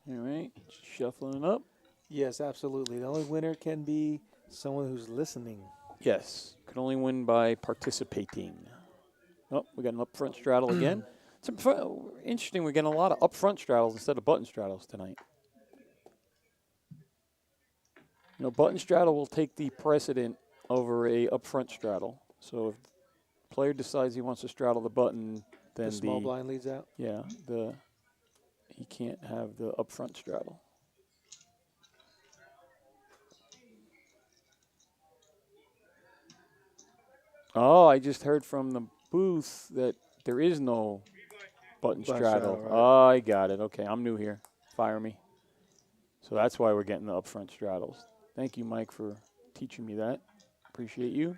All right, shuffling up. Yes, absolutely. The only winner can be someone who's listening. Yes, can only win by participating. Oh, we got an upfront straddle again. It's interesting, we're getting a lot of upfront straddles instead of button straddles tonight. You know, button straddle will take the precedent over a upfront straddle. So if the player decides he wants to straddle the button, then The small blind leads out. Yeah, he can't have the upfront straddle. Oh, I just heard from the booth that there is no button straddle. Right. Oh, I got it. Okay, I'm new here. Fire me. So that's why we're getting the upfront straddles. Thank you, Mike, for teaching me that. Appreciate you.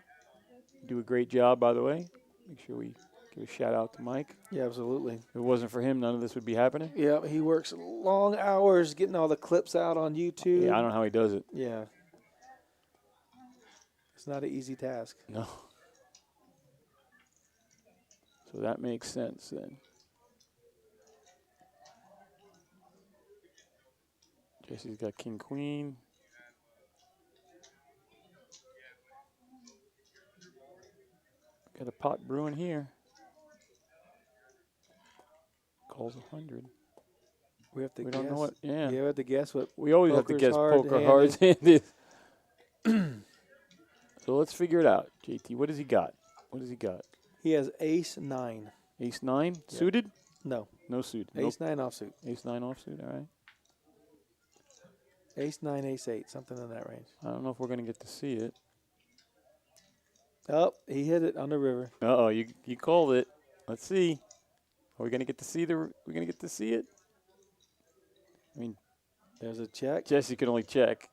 Do a great job, by the way. Make sure we give a shout out to Mike. Yeah, absolutely. If it wasn't for him, none of this would be happening. Yeah, he works long hours getting all the clips out on YouTube. Yeah, I don't know how he does it. Yeah. It's not an easy task. No. So that makes sense then. Jesse's got king, queen. Got a pot brewing here. Calls 100. We have to We guess. don't know what. Yeah. We have to guess what. We always have to Poker's guess hard-handed. poker hard handed. So let's figure it out. JT, what does he got? What does he got? He has ace 9. Ace 9 Yeah. suited? No. No suited. Ace 9 offsuit. Ace 9 offsuit. All right. Ace 9, ace 8, something in that range. I don't know if we're gonna get to see it. Oh, he hit it on the river. Uh oh, you called it. Let's see. Are we gonna get to see We're gonna get to see it? I mean, There's a check. Jesse can only check.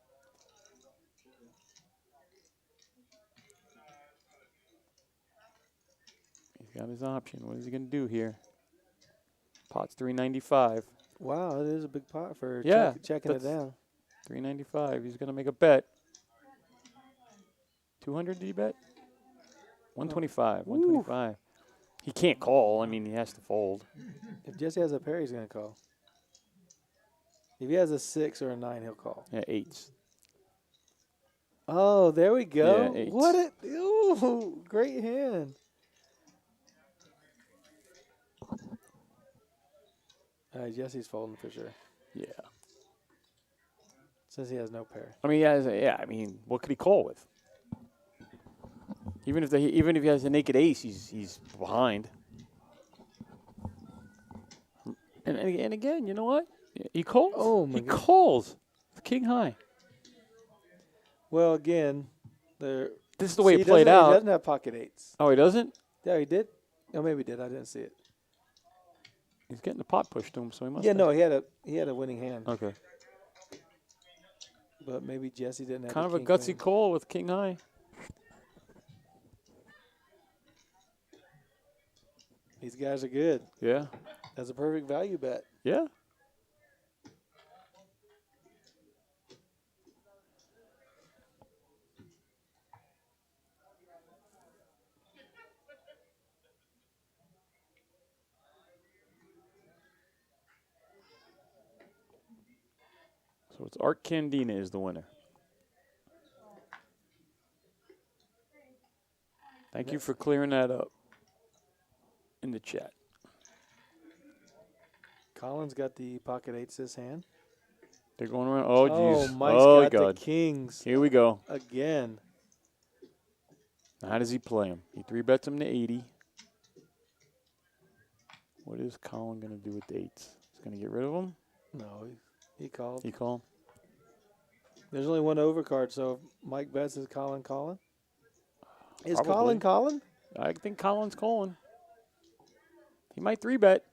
He's got his option. What is he gonna do here? Pot's 395. Wow, it is a big pot for Yeah, checking it that's- down. 395. He's gonna make a bet. 200 did he bet? 125. 125. He can't call. I mean, he has to fold. If Jesse has a pair, he's going to call. If he has a 6 or a 9, he'll call. Yeah, eights. Oh, there we go. Yeah, eights. What it? Ooh, great hand. Jesse's folding for sure. Yeah. Since he has no pair. I mean, I mean, what could he call with? Even if he has a naked ace, he's behind. And again, you know what? He calls. Oh, my he God. calls. King high. Well, again, This is the way he it played doesn't- out. He doesn't have pocket 8s. Oh, he doesn't? Yeah, he did. Oh, maybe he did. I didn't see it. He's getting the pot pushed to him, so he must. Yeah, have. no, he had a winning hand. Okay. But maybe Jesse didn't have Kind of the a king gutsy queen. call with king high. These guys are good. Yeah. That's a perfect value bet. Yeah. So it's Art Candina is the winner. Thank you for clearing that up in the chat. Colin's got the pocket 8s this hand. They're going around. Oh, Oh, jeez. Mike's Oh, got God. the kings Here we go. again. Now, how does he play him? He 3-bets him to 80. What is Colin going to do with the 8s? He's going to get rid of them? No, he called. He call? There's only one overcard, so if Mike bets is Colin calling. Is Probably. Colin calling? I think Colin's calling. He might 3-bet.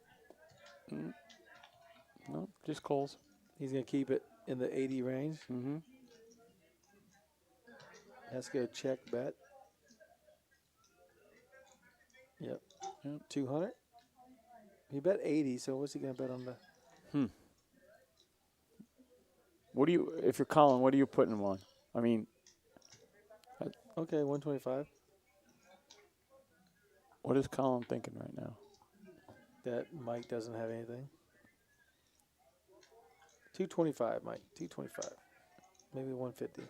No, just calls. He's going to keep it in the 80 range. Mm-hmm. Let's go check bet. Yep. Yep. 200. He bet 80, so what's he going to bet on the? What do you, if you're Colin, what are you putting him on? I mean, Okay, 125. what is Colin thinking right now? That Mike doesn't have anything. 225, Mike. 225. Maybe 150.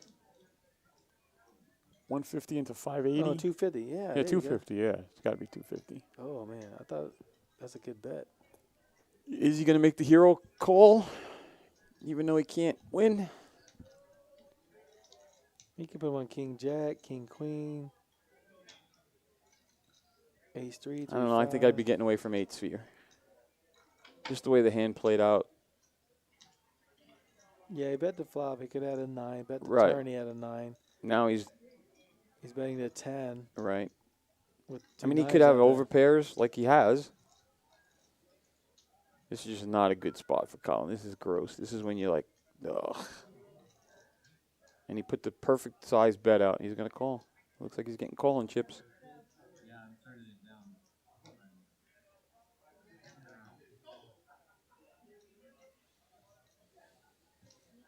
150 into 580? Oh, 250. Yeah. Yeah, there you go. 250. Yeah, it's got to be 250. Oh, man. I thought that's a good bet. Is he going to make the hero call, even though he can't win? You can put him on King Jack, King Queen, Ace 3. I don't know. I think I'd be getting away from 8 sphere. Just the way the hand played out. Yeah, he bet the flop. He could add a 9. Bet the Right. turn. He had a 9. Now he's betting the 10. right. With I mean, he could nines have out there. over pairs like he has. This is just not a good spot for Colin. This is gross. This is when you're like, ugh. And he put the perfect size bet out. He's going to call. Looks like he's getting calling chips. Yeah, I'm turning it down.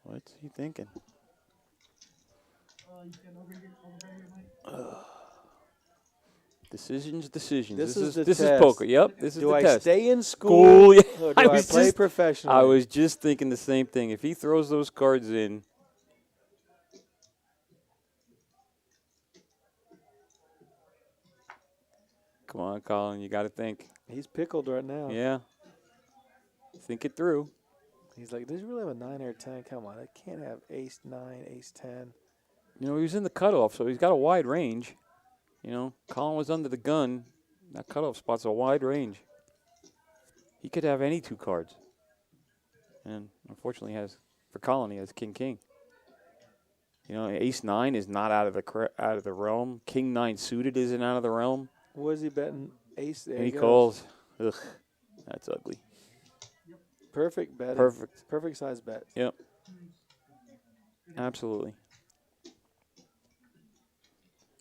What's he thinking? Decisions. This is the this is test. poker. Yep, this is Do the I test. stay in School, school yeah. or do I I, was play just- professionally? I was just thinking the same thing. If he throws those cards in, come on, Colin, you got to think. He's pickled right now. Yeah, think it through. He's like, does he really have a 9 or a 10? Come on, I can't have Ace 9, Ace 10. You know, he was in the cutoff, so he's got a wide range. You know, Colin was under the gun. That cutoff spot's a wide range. He could have any 2 cards. And unfortunately, for Colin, he has King King. You know, Ace 9 is not out of the realm. King 9 suited isn't out of the realm. What is he betting? Ace there. And he goes. calls. Ugh, that's ugly. Perfect bet. Perfect. Perfect size bet. Yep. Absolutely.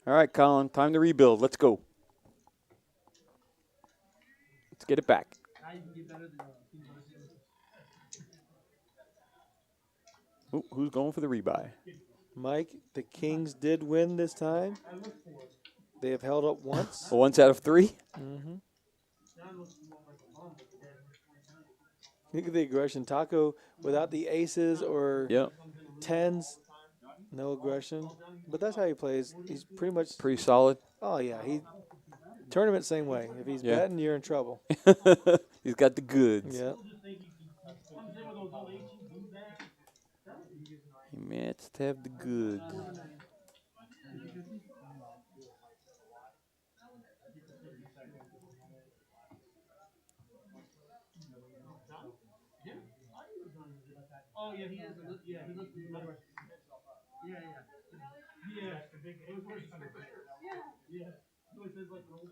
All right, Colin, time to rebuild. Let's go. Let's get it back. Now you can get better than King Versus. Ooh, who's going for the rebuy? Mike, the Kings did win this time. They have held up once. Once out of 3. Mm-hmm. Look at the aggression. Taco without the aces or Yep. 10s, no aggression. But that's how he plays. He's pretty much. Pretty solid. Oh yeah, tournament same way. If he's Yeah. betting, you're in trouble. He's got the goods. Yeah. He must have the goods. Oh yeah, he is. Yeah, he looks. Yeah, yeah. Yeah. Yeah. So it says like an old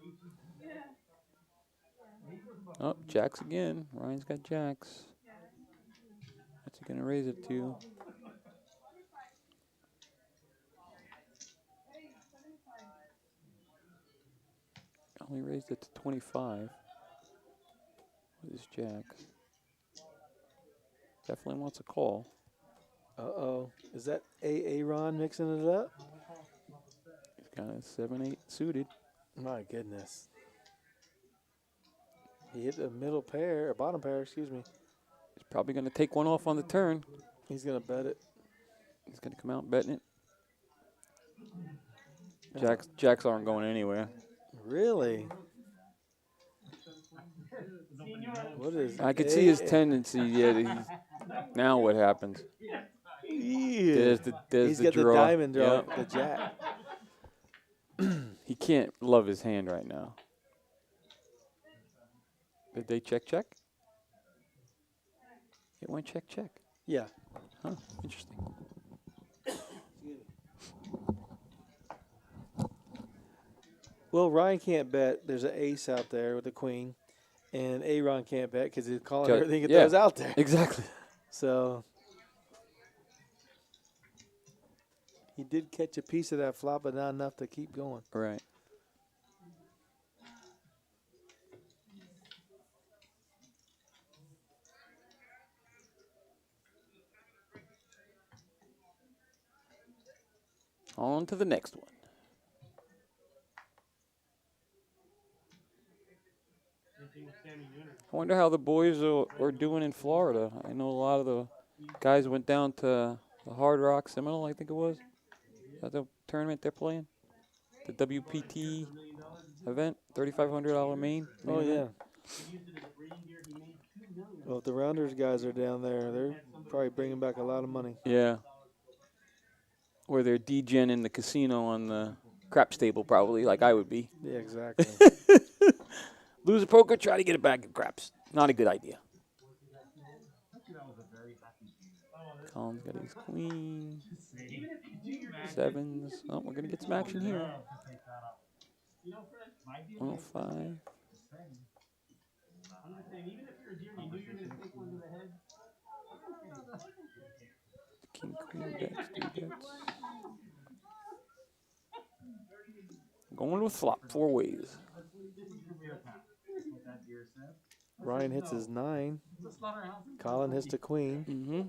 Oh, jacks again. Ryan's got jacks. What's he going to raise it to? Only raised it to 25 with his jacks. Definitely wants a call. Uh-oh. Is that Aaron mixing it up? He's got a 7-8 suited. My goodness. He hit the middle pair, or bottom pair, excuse me. He's probably going to take one off on the turn. He's going to bet it. He's going to come out betting it. Jacks aren't going anywhere. Really? What is I could see his tendency. Yeah. Now what happens? Yeah. There's He's the got draw. the diamond draw, Yep. the jack. He can't love his hand right now. Did they check? It went check. Yeah. Huh, interesting. Well, Ryan can't bet. There's an ace out there with a queen. And Aaron can't bet because he's calling everything that was out there. Exactly. So he did catch a piece of that flop, but not enough to keep going. Right. On to the next one. I wonder how the boys are doing in Florida. I know a lot of the guys went down to the Hard Rock Seminole, I think it was. Is that the tournament they're playing? The WPT event, $3,500 main. Oh, yeah. event. Well, if the Rounders guys are down there, they're probably bringing back a lot of money. Yeah. Or they're DJing in the casino on the craps table, probably, like I would be. Yeah, exactly. Lose a poker, try to get it back in craps. Not a good idea. Colin's got his queen. Sevens. Oh, we're going to get some action here. 105. King, queen, bets, 2 bets. Going with flop 4 ways. Ryan hits his 9. Colin hits the queen. Mm-hmm.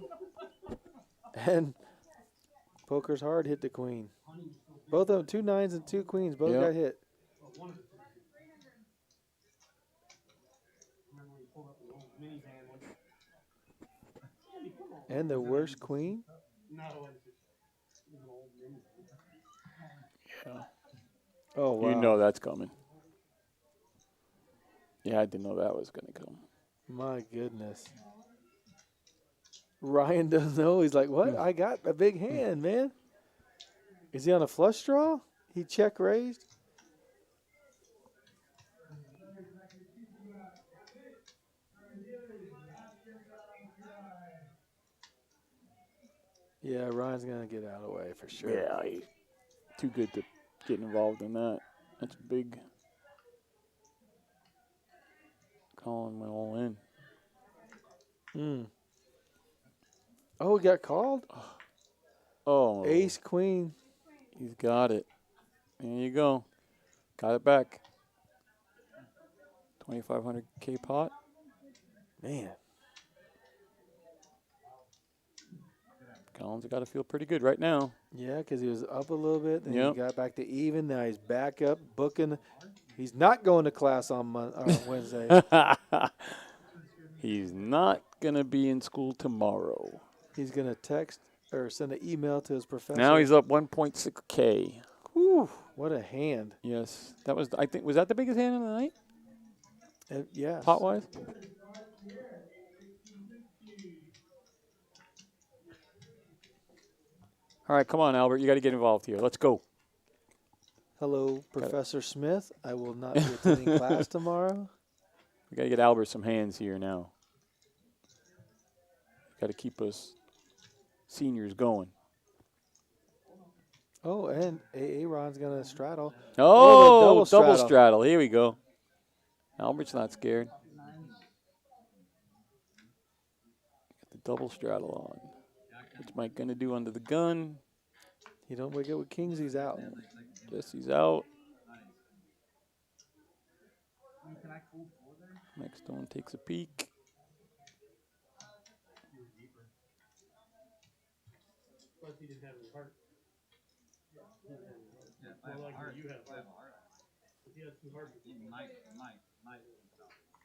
And Poker's Hard hit the queen. Both of them, 2 9s and 2 queens, both got hit. And the worst queen? Yeah. Oh, wow. You know that's coming. Yeah, I didn't know that was going to come. My goodness. Ryan doesn't know. He's like, what? I got a big hand, man. Is he on a flush draw? He check raised? Yeah, Ryan's going to get out of the way for sure. Yeah, he's too good to get involved in that. That's big. Colin went all in. Oh, he got called? Oh. Ace, queen. He's got it. There you go. Got it back. 2,500K pot. Man. Collins got to feel pretty good right now. Yeah, because he was up a little bit, then Yep. he got back to even. Now he's back up, booking. He's not going to class on Wednesday. He's not going to be in school tomorrow. He's going to text or send an email to his professor. Now he's up 1.6K. Whew, what a hand. Yes. That was, I think, was that the biggest hand of the night, Yes. pot-wise? All right, come on, Albert. You got to get involved here. Let's go. Hello, Professor Smith. I will not be attending class tomorrow. We got to get Albert some hands here now. Got to keep us seniors going. Oh, and Aaron's going to straddle. Oh, the double straddle. Here we go. Albert's not scared. Got the double straddle on. What's Mike going to do under the gun? He don't wake up with kings, he's out. Jesse's out. Mike Stone takes a peek. Plus, he didn't have any heart. Yeah, if I have More a like heart, you have if I have a heart, If he has two hearts, he might himself.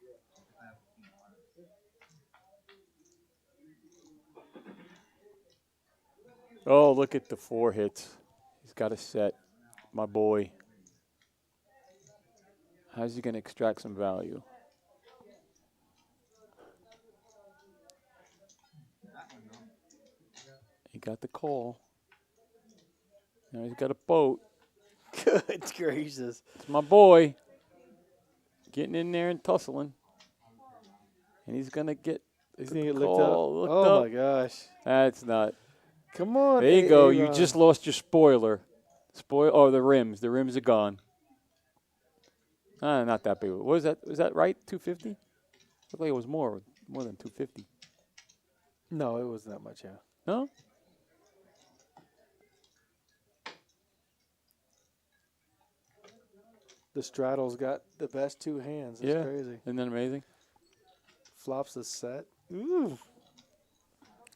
If I have a clean heart. Oh, look at the 4 hits. He's got a set. My boy. How's he going to extract some value? He got the call. Now he's got a boat. Good gracious. It's my boy. Getting in there and tussling. And he's going to get He's the going to get licked call. up. Looked Oh, up. my gosh. That's not. Come on. There you go. You Aaron. just lost your spoiler. Oh, the rims. The rims are gone. Not that big. What was that? Was that right? 250? Looked like it was more than 250. No, it wasn't that much, yeah. No? The straddle's got the best 2 hands. It's Yeah. crazy. Isn't that amazing? Flops the set. Ooh.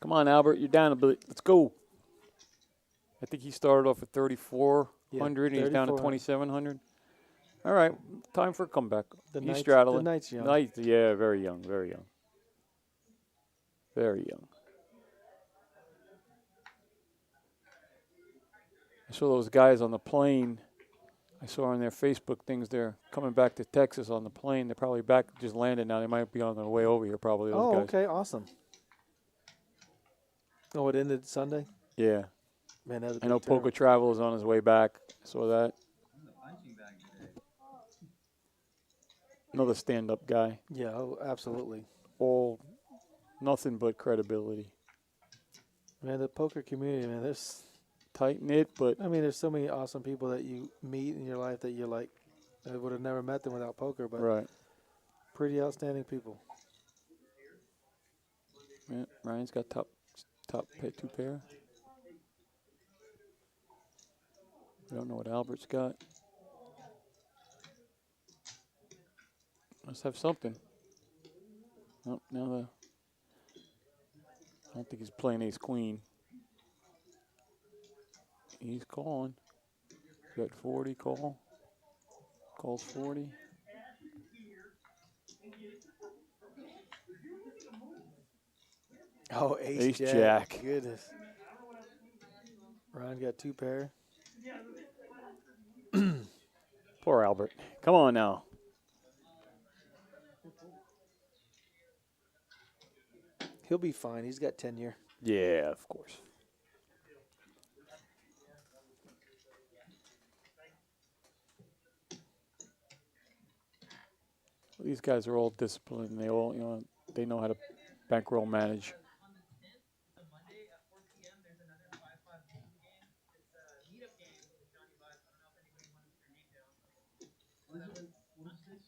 Come on, Albert. You're down a bit. Let's go. I think he started off at 3,400 and he's down to 3,400. 2,700. All right. Time for a comeback. The He's Knight's- straddling. the Knight's young. Knight, yeah, very young. Very young. Very young. I saw those guys on the plane. I saw on their Facebook things they're coming back to Texas on the plane. They're probably back, just landed now. They might be on their way over here, probably, those Oh, guys. okay. Awesome. Oh, it ended Sunday? Yeah. Man, that was a I know big turn. Poker Travel is on his way back. I saw that. I'm the punching bag today. Another stand-up guy. Yeah, oh, absolutely. All nothing but credibility. Man, the poker community, man, there's Tight-knit, but there's so many awesome people that you meet in your life that you're like, I would have never met them without poker, but right. pretty outstanding people. Yeah, Ryan's got top 2 pair. We don't know what Albert's got. Must have something. Oh, now I don't think he's playing ace queen. He's calling. Got 40 call. Calls 40. Oh, Ace Jack. Jack. Goodness. Ryan got 2 pair. Poor Albert. Come on now. He'll be fine. He's got tenure. Yeah, of course. These guys are all disciplined. They all, they know how to bankroll manage. On the 10th, the Monday at 4 p.m., there's another 5-5 game. It's a meetup game with Johnny Vibes. I don't know if anybody wanted to put their name down. What is this? Another 5-5 thing.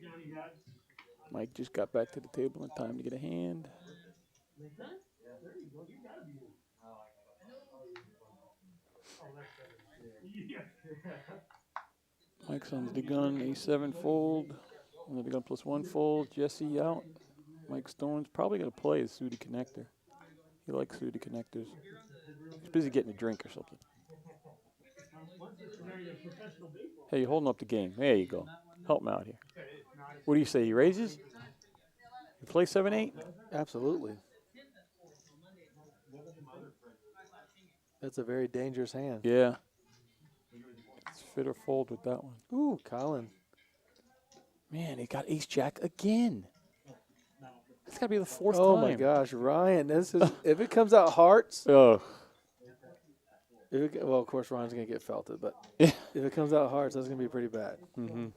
Johnny got. Mike just got back to the table in time to get a hand. Make sense? Yeah. There you go. You gotta be in. Oh, that's better. Yeah. Mike's on the gun, A7 fold. Under the gun +1 fold. Jesse out. Mike Stone's probably going to play his Sudi connector. He likes Sudi connectors. He's busy getting a drink or something. Hey, you're holding up the game. There you go. Help him out here. What do you say? He raises? You play 7-8? Absolutely. That's a very dangerous hand. Yeah. It's fit or fold with that one. Ooh, Colin. Man, he got ace jack again. That's got to be the fourth Oh time. my gosh, Ryan! This is if it comes out hearts. Oh. Well, of course, Ryan's gonna get felted, but Yeah. if it comes out hearts, that's gonna be pretty bad. Mm-hmm.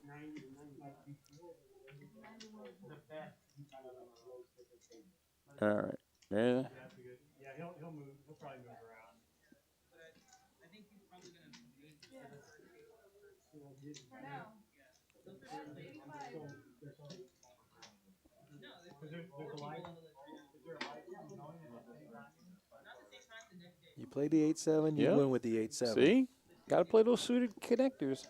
All right. Yeah. Yeah, he'll move. He'll probably move around. I think he's probably gonna make the There's a light. Is there a light? You play the 8-7, you Yeah. win with the 8-7. See? Got to play those suited connectors.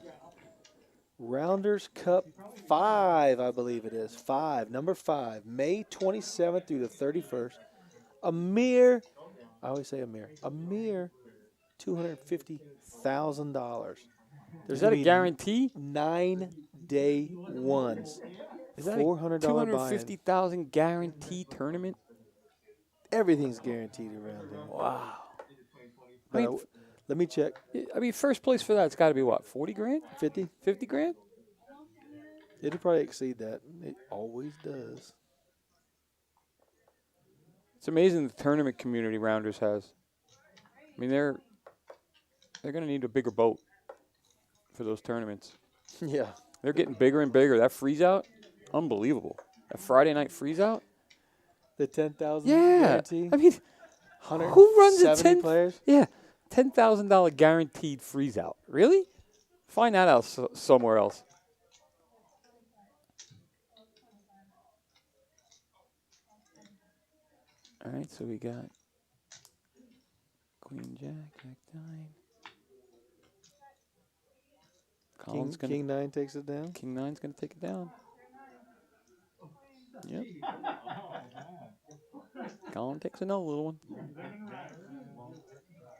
Rounders Cup 5, I believe it is. 5, number 5, May 27th through the 31st. A mere $250,000. Is that a guarantee? 9-day ones. Is that $400 a buy-in. $250,000 guarantee tournament? Everything's guaranteed around here. Wow. But I mean, let me check. I mean, first place for that's got to be what? 40 grand? 50? 50 grand? It'll probably exceed that. It always does. It's amazing the tournament community Rounders has. I mean, they're going to need a bigger boat for those tournaments. Yeah. They're getting bigger and bigger. That freeze out, unbelievable. That Friday night freeze out. The 10,000 Yeah. guarantee. I mean, 170 who runs a 10 players? Yeah, $10,000 guaranteed freeze out. Really? Find that out somewhere else. All right, so we got Queen Jack, Jack 9. King 9 takes it down. King 9's gonna take it down. Yep. Colin takes another little one.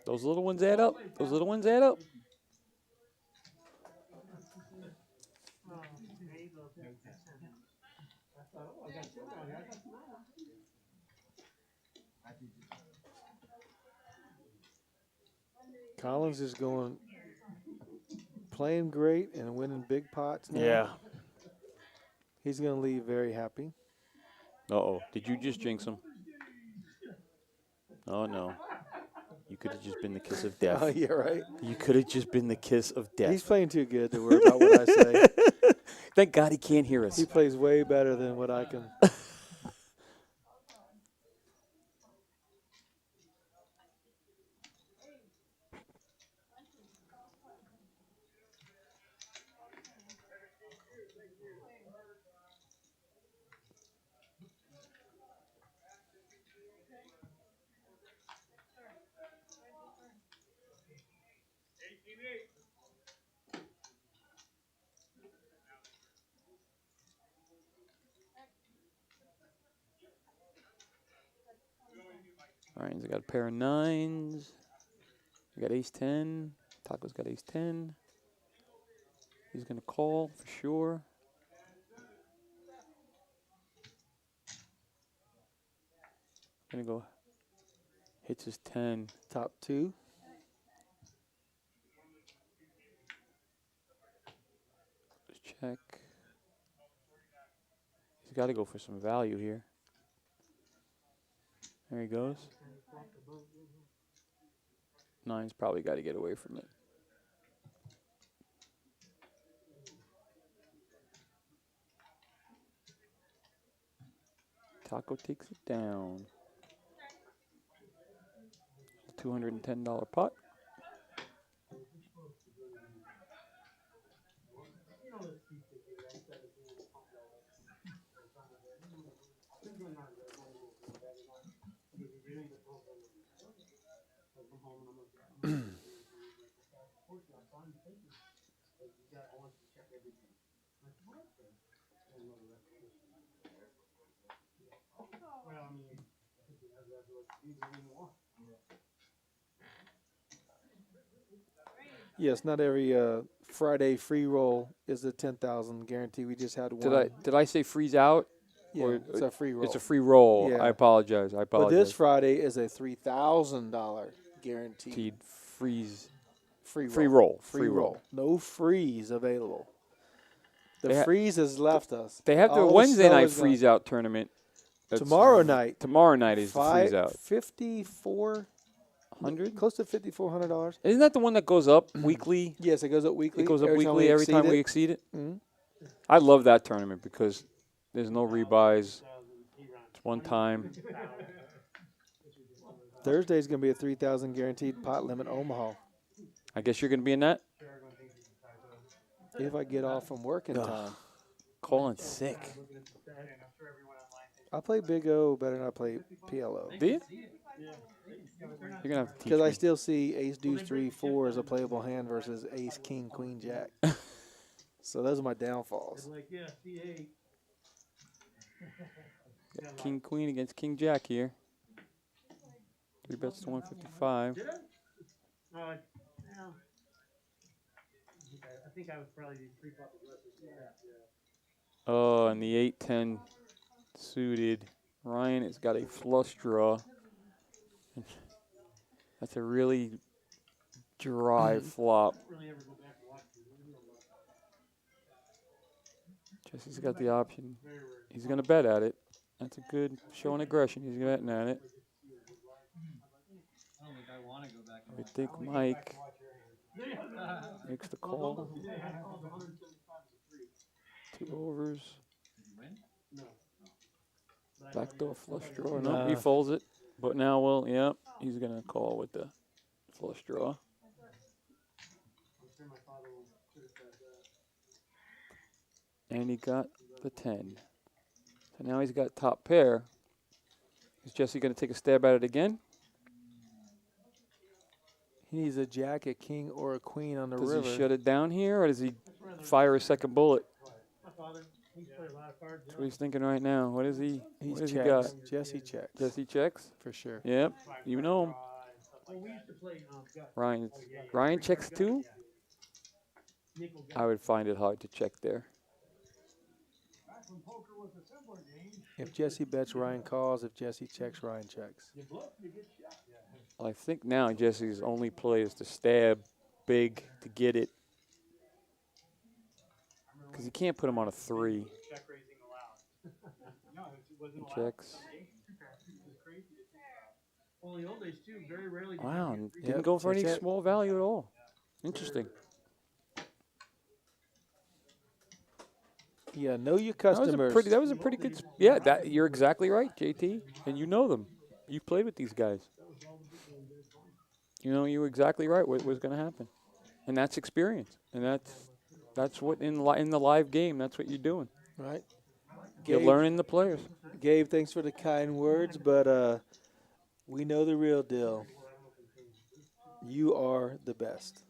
Those little ones add up. Those little ones add up. Collins is playing great and winning big pots now. Yeah. He's going to leave very happy. Uh-oh. Did you just jinx him? Oh, no. You could have just been the kiss of death. Oh, yeah, right. You could have just been the kiss of death. He's playing too good to worry about what I say. Thank God he can't hear us. He plays way better than what I can. Ryan's got a pair of 9s. We got ace 10. Taco's got ace 10. He's going to call for sure. Going to go. Hits his 10. Top 2. Let's check. He's got to go for some value here. There he goes. 9's probably got to get away from it. Taco takes it down. $210 pot. Yes, not every Friday free roll is a 10,000 guarantee. We just had one. Did I say freeze out? Yeah, or it's a free roll. It's a free roll. Yeah. I apologize. But this Friday is a $3,000 guaranteed Guaranteed freeze. free Free roll. roll. Free roll. No freeze available. The They freeze has left us. They have their All the Wednesday snow night is gone. freeze out tournament. Tomorrow night. Tomorrow night is the freeze out. 5,400, close to $5,400. Isn't that the one that goes up weekly? Yes, it goes up weekly. It goes up every time weekly we every exceed time it. we exceed it. Mhm. I love that tournament because there's no rebuys. It's one time. Thursday is going to be a 3,000 guaranteed pot limit Omaha. I guess you're going to be in that? If I get off from work in time. Calling sick. I play Big O better than I play PLO. Do you? You're going to have to teach Because I me. still see Ace, Deuce, 3, 4 as a playable hand versus Ace, King, Queen, Jack. So those are my downfalls. Got King Queen against King Jack here. 3 bets to 155. I think I was probably pre-flop aggressive. Oh, and the 8-10 suited. Ryan has got a flush draw. That's a really dry flop. Jesse's got the option. He's going to bet at it. That's a good showing aggression. He's betting at it. I don't think I want to go back. I think Mike makes the call. 2 overs. Did you win? Backdoor flush draw. No, he folds it. But now, well, yeah, he's going to call with the flush draw. And he got the 10. So now he's got top pair. Is Jesse going to take a stab at it again? He needs a Jack, a King, or a Queen on the Does river. he shut it down here, or does he fire a second bullet? That's what he's thinking right now. What is he? He What has checks. he got? Jesse checks. Jesse checks. For sure. Yep. You know him. Ryan checks too. I would find it hard to check there. If Jesse bets, Ryan calls. If Jesse checks, Ryan checks. I think now Jesse's only play is to stab big to get it. Because he can't put him on a 3. He checks. Wow, and didn't Yep, go for any that's it. small value at all. Interesting. Yeah, know your That customers. was a pretty good. Yeah, that you're exactly right, JT, and you know them. You've played with these guys. You know, you were exactly right. What was going to happen, and that's experience, and that's what in the live game. That's what you're doing. Right. You're learning the players. Gabe, thanks for the kind words, but we know the real deal. You are the best.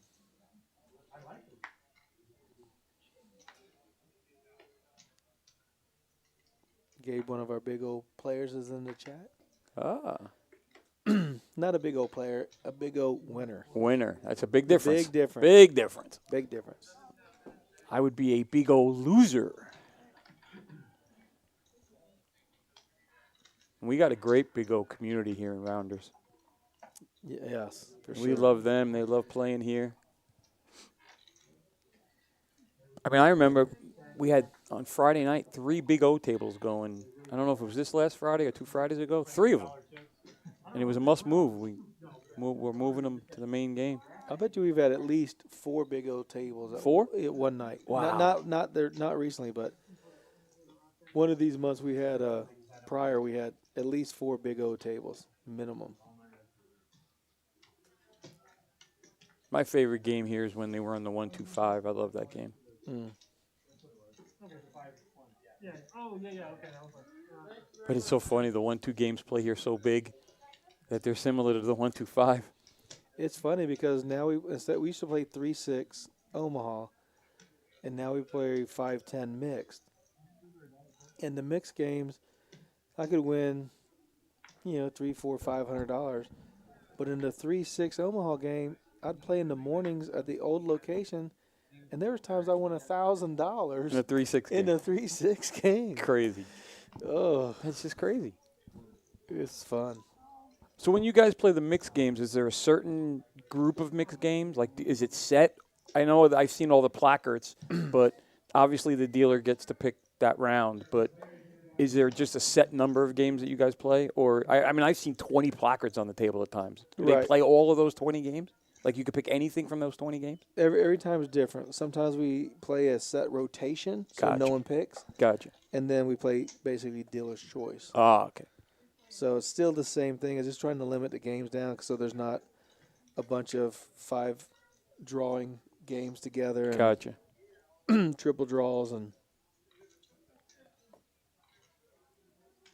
Gabe, one of our big old players, is in the chat. Ah, Not a big old player, a big old winner. winner. That's a big difference. Big difference. Big difference. Big difference. I would be a big old loser. We got a great big old community here in Rounders. Yes, for sure. We love them. They love playing here. I mean, I remember we had on Friday night 3 big O tables going. I don't know if it was this last Friday or 2 Fridays ago. 3 of them. And it was a must move. We're moving them to the main game. I bet you we've had at least 4 big old tables. At 4? At one night. Wow. Not recently, but one of these months we had prior we had at least 4 big O tables minimum. My favorite game here is when they were on the 1-2-5. I love that game. But it's so funny. The 1-2 games play here so big that they're similar to the 1-2-5. It's funny because now we used to play 3-6 Omaha, and now we play 5-10 mixed. In the mixed games, I could win, $300, $400, $500. But in the 3-6 Omaha game, I'd play in the mornings at the old location, and there was times I won $1,000 In a 3-6 in game. a 3-6 game. Crazy. Oh, That's just crazy. it's fun. So when you guys play the mixed games, is there a certain group of mixed games? Like, is it set? I know that I've seen all the placards, but obviously the dealer gets to pick that round. But is there just a set number of games that you guys play? Or, I mean, I've seen 20 placards on the table at times. Do they Right. play all of those 20 games? Like, you could pick anything from those 20 games? Every time is different. Sometimes we play a set rotation, so no Gotcha. one picks. Gotcha. And then we play basically dealer's choice. Ah, okay. So it's still the same thing. It's just trying to limit the games down so there's not a bunch of 5 drawing games together and Gotcha. triple draws. And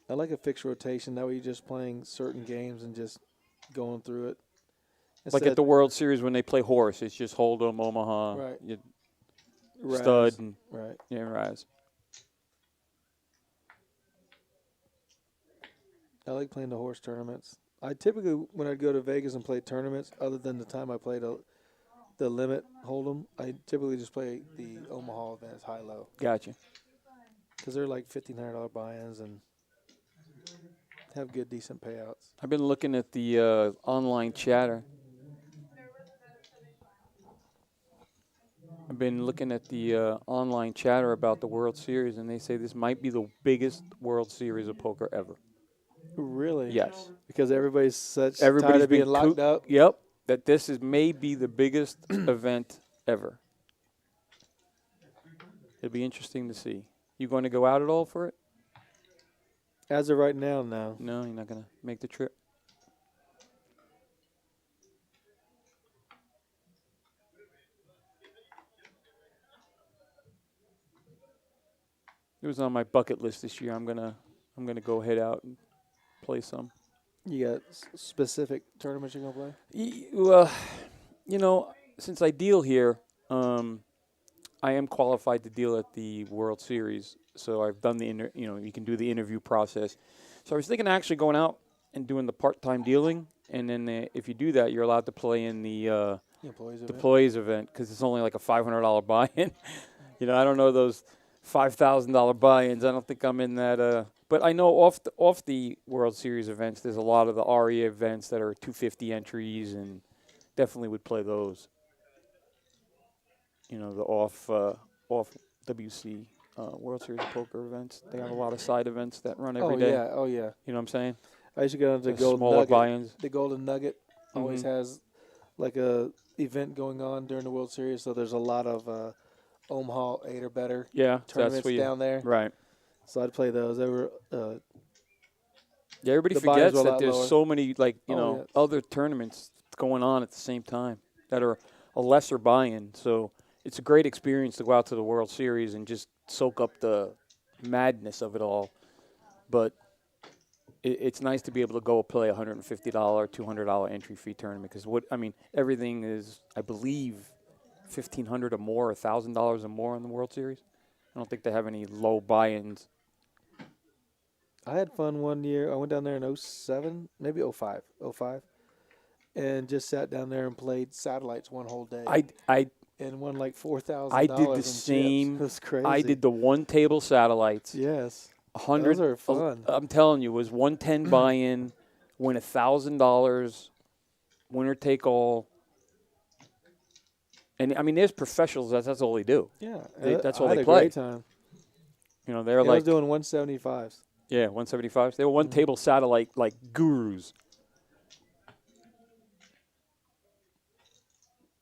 I like a fixed rotation. That way you're just playing certain games and just going through it. Like Instead- at the World Series when they play horse, it's just Hold'em, Omaha, Right. Stud, Raz, and right. Raz. I like playing the horse tournaments. I typically, when I go to Vegas and play tournaments, other than the time I played the limit Hold'em, I typically just play the Omaha events high-low Gotcha. because they're like $1,500 buy-ins and have good, decent payouts. I've been looking at the online chatter. I've been looking at the online chatter about the World Series, and they say this might be the biggest World Series of poker ever. Really? Yes. Because everybody's tired Everybody's of being been locked up. Yep. That this is maybe the biggest event ever. It'll be interesting to see. You going to go out at all for it? As of right now, no. No, you're not going to make the trip. It was on my bucket list this year. I'm gonna go head out and play some. You got specific tournaments you're going to play? Well, since I deal here, I am qualified to deal at the World Series. So I've done you can do the interview process. So I was thinking of actually going out and doing the part-time dealing, and then if you do that, you're allowed to play in the employees event because it's only like a $500 buy-in. I don't know those $5,000 buy-ins. I don't think I'm in that. But I know off the World Series events, there's a lot of the RE events that are 250 entries, and definitely would play those. The off WC World Series of Poker events. They have a lot of side events that run every day. Oh, yeah. You know what I'm saying? I used to go to the The Golden smaller Nugget. buy-ins. The Golden Nugget always has like a event going on during the World Series, so there's a lot of Omaha 8 or better Yeah, so tournaments that's what down there. Right. So I'd play those. They were Yeah, everybody The buy-ins forgets were a that lot there's lower. so many Yeah. other tournaments going on at the same time that are a lesser buy-in. So it's a great experience to go out to the World Series and just soak up the madness of it all. But it's nice to be able to go play a $150, $200 entry fee tournament because everything is, I believe, $1,500 or more, $1,000 or more in the World Series. I don't think they have any low buy-ins. I had fun one year. I went down there in 07, maybe 05, and just sat down there and played satellites one whole day. And won like $4,000. I did the in same. chips. It was crazy. I did the one table satellites. Yes. 100. Those are fun. I'm telling you, it was 110 buy-in, win $1,000, winner take all. And there's professionals. That's all they do. Yeah. That's all I had they a play. great time. They're And I was like doing 175s. 175s. They were one table satellite like gurus.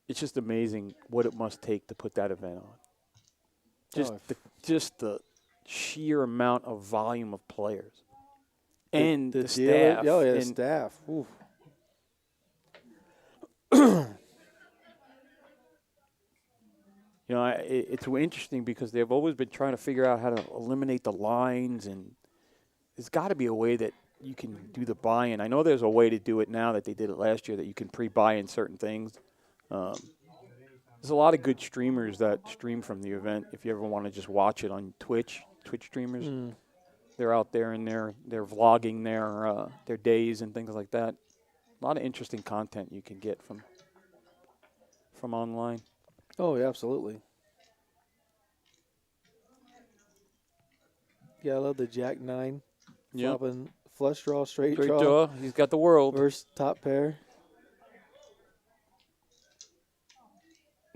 It's just amazing what it must take to put that event on. Just the sheer amount of volume of players and the dealer- staff. Oh, yeah, the and staff. Oof. it's interesting because they've always been trying to figure out how to eliminate the lines, and there's got to be a way that you can do the buy-in. I know there's a way to do it now that they did it last year that you can pre-buy in certain things. There's a lot of good streamers that stream from the event. If you ever want to just watch it on Twitch streamers, they're out there and they're vlogging their days and things like that. A lot of interesting content you can get from online. Oh, yeah, absolutely. Yeah, I love the Jack 9 Yep. flopping flush draw, straight Straight draw draw. He's got the world. versus top pair.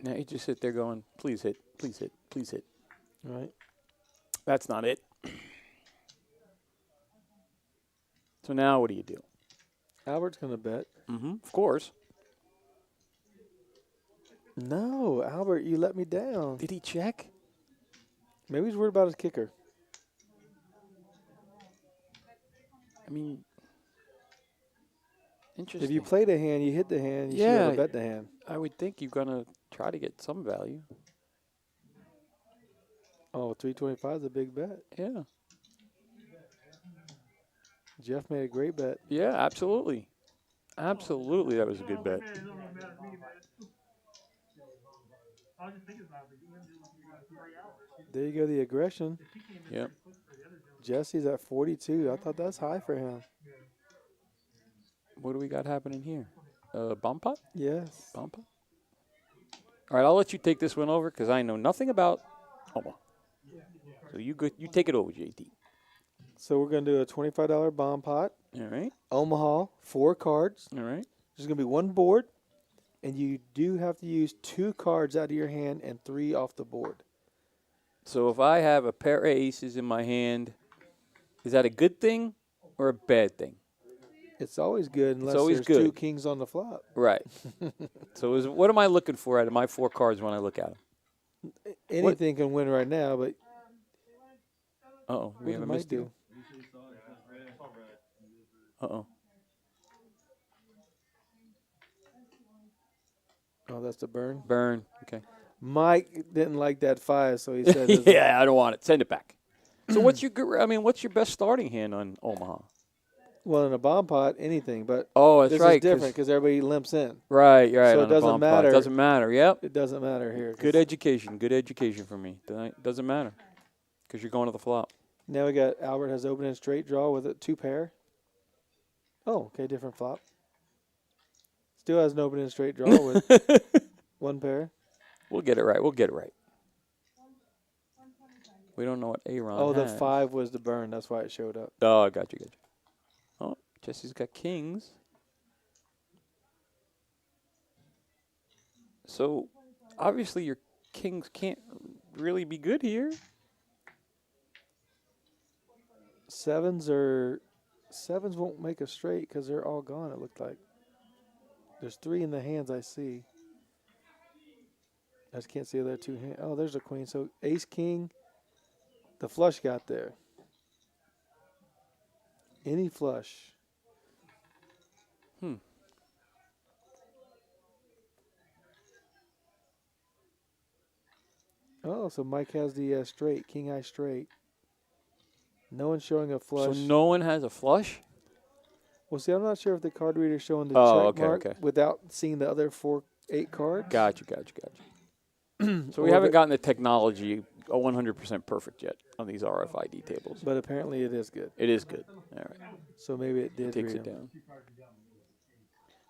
Now you just sit there going, please hit, please hit, please hit. Right. That's not it. So now what do you do? Albert's going to bet. Of course. No, Albert, you let me down. Did he check? Maybe he's worried about his kicker. I mean, interesting. If you played a hand, you hit the hand, you should be able to bet the hand. I would think you're going to try to get some value. Oh, 325 is a big bet. Yeah. Jeff made a great bet. Yeah, absolutely. Absolutely, that was a good bet. It don't really matter to me, man. I was just thinking about it. You got 3 hours. There you go, the aggression. Yep. Jesse's at 42. I thought that's high for him. What do we got happening here? Bomb pot? Yes. Bomb pot? All right, I'll let you take this one over because I know nothing about Omaha. So you take it over, JT. So we're going to do a $25 bomb pot. All right. Omaha, 4 cards. All right. There's going to be 1 board, and you do have to use 2 cards out of your hand and 3 off the board. So if I have a pair of aces in my hand, is that a good thing or a bad thing? It's always good unless always there's good. 2 kings on the flop. Right. So what am I looking for out of my 4 cards when I look at them? Anything can win right now, but Uh-oh. We have a might misdeal. do. Uh-oh. Oh, that's the burn. Burn. Okay. Mike didn't like that 5, so he said, Yeah, I don't want it. Send it back. So what's your best starting hand on Omaha? well, in a bomb pot, anything, but Oh, that's this right. is different because everybody limps in. Right. So it on a doesn't bomb pot. matter. It doesn't matter. Yep. It doesn't matter here. 'Cause Good education for me. Doesn't matter because you're going to the flop. now we got Albert has open and straight draw with a 2 pair. Oh, okay, different flop. Still has an open and straight draw with 1 pair. We'll get it right. We don't know what Aaron Oh, the has. 5 was the burn. That's why it showed up. Oh, I got you. Oh, Jesse's got kings. So, obviously, your kings can't really be good here. Sevens won't make a straight because they're all gone, it looked like. There's 3 in the hands I see. I just can't see the other 2 hands. Oh, there's a queen. So ace, king, the flush got there. Any flush. Oh, so Mike has the straight, king high straight. No one's showing a flush. So no one has a flush? Well, see, I'm not sure if the card reader's showing the check mark okay. without seeing the other 8 cards. Got you. So we haven't gotten the technology 100% perfect yet on these RFID tables. But apparently it is good. It is good. All right. So maybe it did Takes read it him. down.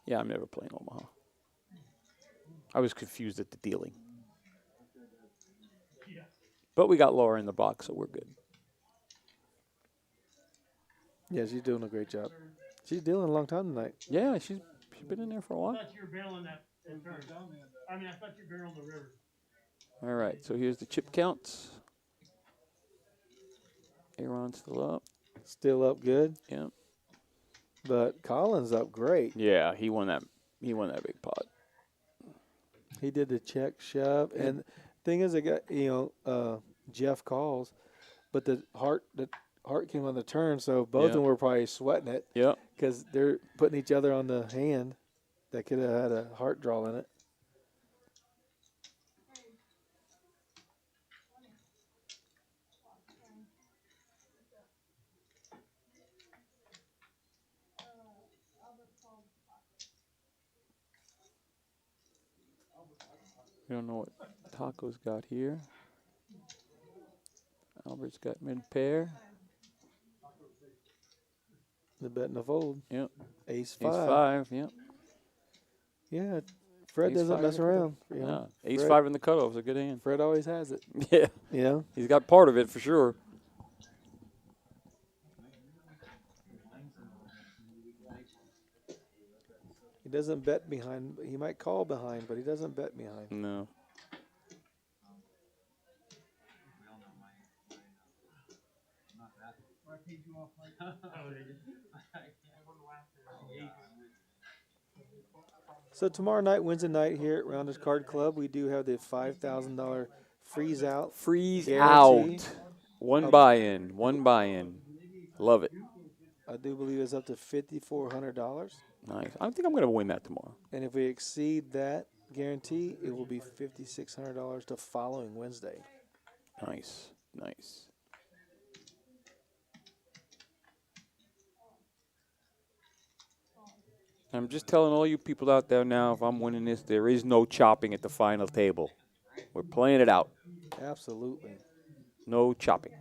Yeah, I'm never playing Omaha. I was confused at the dealing. But we got Laura in the box, so we're good. Yeah, she's doing a great job. She's dealing a long time tonight. Yeah, she's been in there for a I while. thought you were barreling that turn. I mean, I thought you were barreling the river. All right, so here's the chip counts. Aaron's still up. Still up good. Yeah. But Collins up great. Yeah, he won that big pot. He did the check shove. And thing is, I got, Jeff calls, but the heart came on the turn, so both of them were probably sweating it. Yep. Because they're putting each other on the hand that could have had a heart draw in it. We don't know what Taco's got here. Albert's got mid pair. The bet and the fold. Yep. Ace Ace 5. 5, yep. Yeah, Fred Ace doesn't five mess in the cutoff. around. You know? Yeah. Ace Fred, 5 in the cutoff is a good hand. Fred always has it. Yeah. You know? He's got part of it for sure. He doesn't bet behind. He might call behind, but he doesn't bet behind. No. I paid you off like So tomorrow night, Wednesday night here at Rounders Card Club, we do have the $5,000 freeze out. Freeze Guarantee. out. One buy-in. One buy-in. Love it. I do believe it's up to $5,400. Nice. I think I'm going to win that tomorrow. And if we exceed that guarantee, it will be $5,600 the following Wednesday. Nice. Nice. I'm just telling all you people out there now, if I'm winning this, there is no chopping at the final table. We're playing it out. Absolutely. No chopping.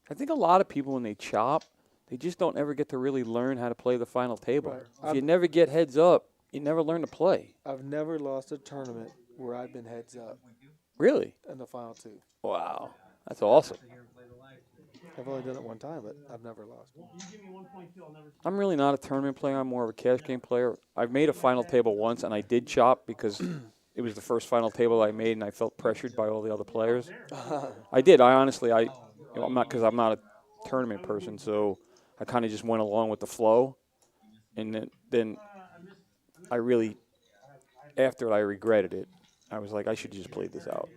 I think a lot of people, when they chop, they just don't ever get to really learn how to play the final table. Right. If you never get heads up, you never learn to play. I've never lost a tournament where I've been heads up Really? in the final two. Wow. That's awesome. I've only done it one time, but I've never lost. I'm really not a tournament player. I'm more of a cash game player. I've made a final table once, and I did chop because it was the first final table I made, and I felt pressured by all the other players. I did. I honestly, I'm not, because I'm not a tournament person, so I kind of just went along with the flow. And then I really, after I regretted it, I was like, I should just play this out.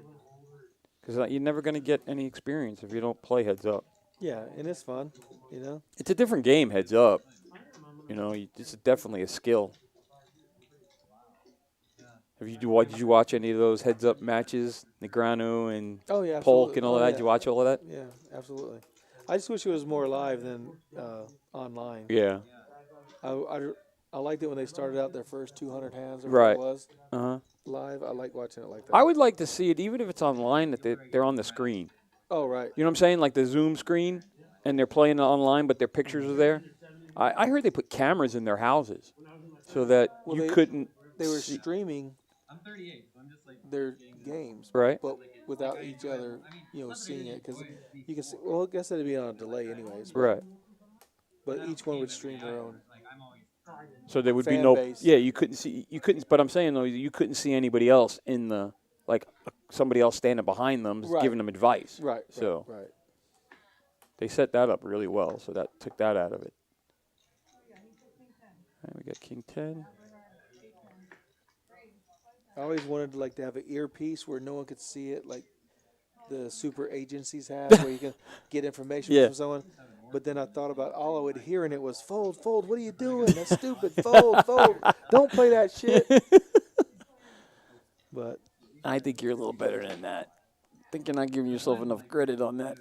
Because you're never going to get any experience if you don't play heads up. Yeah, and it's fun, you know. It's a different game, heads up. You know, it's definitely a skill. Did you watch any of those heads up matches, Negrano and Oh yeah, Polk and all that? yeah. Did you watch all of that? Yeah, absolutely. I just wish it was more live than online. Yeah. I liked it when they started out their first 200 hands or Right. what it was Uh-huh. live. I like watching it like that. I would like to see it, even if it's online, that they're on the screen. Oh right. You know what I'm saying? Like the Zoom screen, and they're playing online, but their pictures are there. I heard they put cameras in their houses so that Well, you couldn't. They were see- streaming I'm 38, so I'm just like their games, Right. but without each other, seeing it because you can see. Well, I guess that'd be on a delay anyways. But, Right. But each one would stream their own. So there would be Fan no. base. Yeah, you couldn't see. You couldn't. But I'm saying though, you couldn't see anybody else in the somebody else standing behind them Right. giving them advice. Right. So right. they set that up really well. So that took that out of it. All right, we got King 10. I always wanted to have an earpiece where no one could see it, like the super agencies have, where you can get information Yeah. from someone. But then I thought about all I would hear, and it was fold, fold. What are you doing? That's stupid. Fold, fold. Don't play that shit. But I think you're a little better than that. I think you're not giving yourself enough credit on that.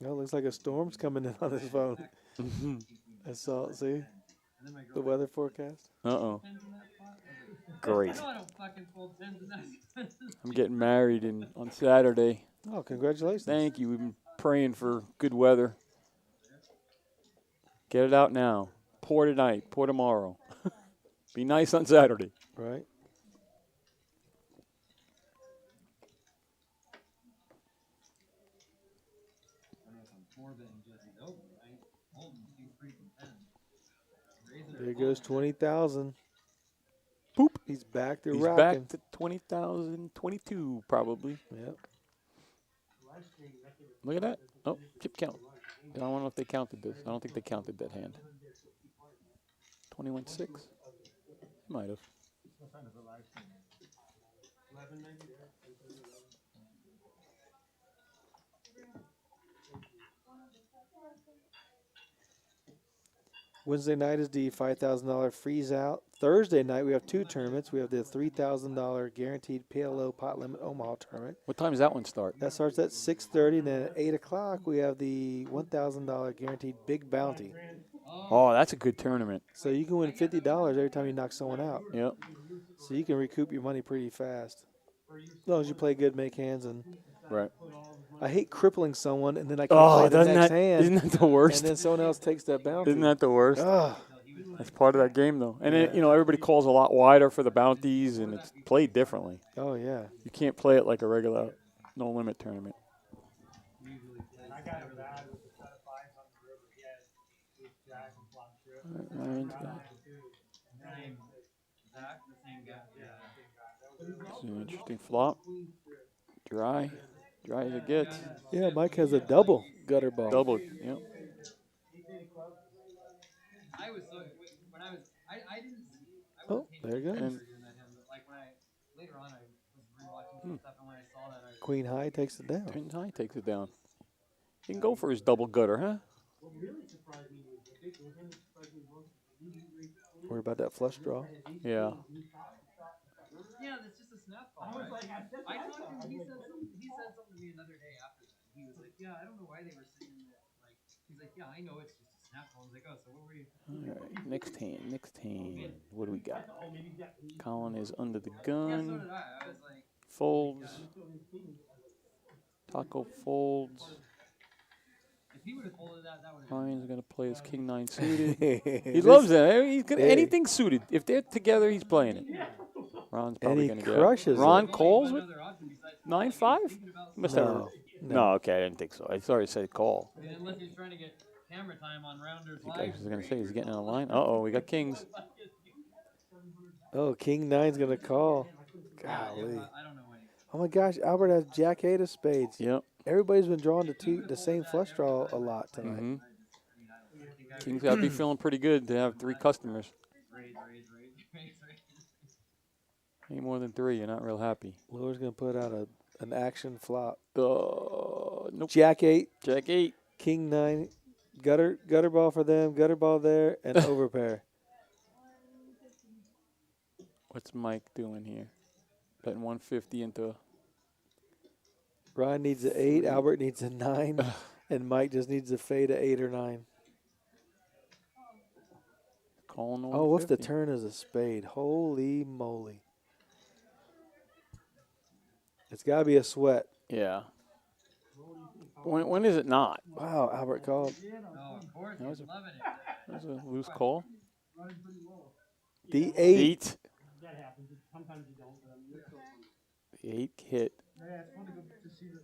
it looks like a storm's coming in on his phone. I saw it. See the weather forecast. Uh-oh. Great. I don't fucking fold tens and nines. I'm getting married on Saturday. Oh, congratulations! Thank you. We've been praying for good weather. Get it out now. Pour tonight. Pour tomorrow. Be nice on Saturday. Right. There goes 20,000. Boop. He's back to He's rocking. back to 20,000, 22 probably. Yep. Look at that. Oh, chip count. I don't know if they counted this. I don't think they counted that hand. 21-6? Might have. Wednesday night is the $5,000 freeze out. Thursday night we have two tournaments. We have the $3,000 guaranteed PLO pot limit Omaha tournament. What time does that one start? That starts at 6:30. And then at 8 o'clock we have the $1,000 guaranteed big bounty. Oh, that's a good tournament. So you can win $50 every time you knock someone out. Yep. So you can recoup your money pretty fast. As long as you play good, make hands, and Right. I hate crippling someone and then I can't play the doesn't next that hand, isn't that the worst? and then someone else takes that bounty. Isn't that the worst? Ugh. That's part of that game, though. And it, everybody calls a lot wider for the bounties, and it's played differently. Oh yeah. You can't play it like a regular no limit tournament. I got a bad with the set of 5s on the river. He had ace jack and flop strip. Ryan's Got got it too. And then Same. Zach, the same guy. Yeah. it's an interesting flop. Dry as it gets. Yeah, Mike has a double gutter ball. Double. Yep. I was so when I was I didn't see. I Oh, wasn't paying there you go. attention to that hand, but like when I later on I was rewatching some stuff and when I saw that I Queen high takes it down. Queen high takes it down. He can go for his double gutter, huh? what really surprised me was the big one that surprised me most was the leading rate. Worry about that flush draw. Yeah. yeah, that's just a snap call. I was Right? like, that's I what talked to thought. him. I was like, He said something to me another day after that. He was like, "Yeah, I don't know why they were saying that." Like, he's like, "Yeah, I know it's just a snap call." I was like, "Oh, so what were you?" All right. Next hand. Next hand. What do we got? oh, maybe he's got eight. Colin is under the Yeah, so gun. did I. I was like, Folds. Taco folds. if he would have folded that, that would have. Ryan's gonna play his king nine suited. He This- loves that. He's gonna Hey. anything suited. If they're together, he's playing it. Ron's probably he gonna get crushes it. Ron calls with Another option besides 9-5. Must have. No. No, okay, I didn't think so. I already said call. I mean, unless he's trying to get camera time on Rounders I Live. was gonna say he's getting in a line. Oh, we got kings. Oh, King nine's gonna call. Golly. I don't know any. Oh my gosh, Albert has Jack 8 of spades. Yep. Everybody's been drawn to the same flush draw a lot tonight. hmm King's got to be feeling pretty good to have 3 customers. Raise. Any more than 3, you're not real happy. Lure's gonna put out an action flop. Nope. Jack 8, Jack 8. King 9, gutter ball for them, gutter ball there, and overpair. What's Mike doing here? Betting 150 into. Ryan needs an 8, Albert needs a 9, and Mike just needs a fade of 8 or 9. Calling the Oh, what's the 150. turn as a spade? Holy moly. It's got to be a sweat. Yeah. When is it not? Wow, Albert called. Oh, of course, That was he's a- loving it. That was a loose call. The 8. 8. That happens. Sometimes you don't. But I mean, it's so funny. The 8 hit. Yeah, it's fun to go to see the,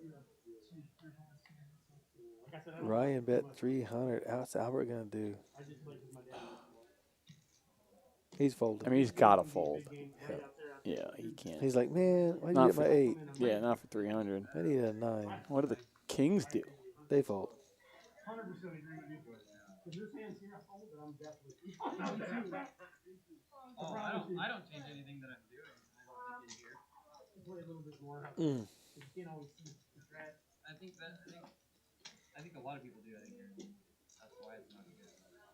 like I said, I don't Ryan bet 300. What's Albert going to do? I just played with my dad. He's folding. I mean, he's got to fold. Big game right out there. Yeah, he can't. He's like, man, why did Not you get my for- 8? Yeah, not for 300. I need a 9. What do the kings do? They fold. 100% agree with you. If this hand's here, I fold it, I'm definitely. Oh, I don't change anything that I'm doing. I don't think in here. Play a little bit more. Mm. You can't always see the strat. I think a lot of people do that in here. That's why it's not good.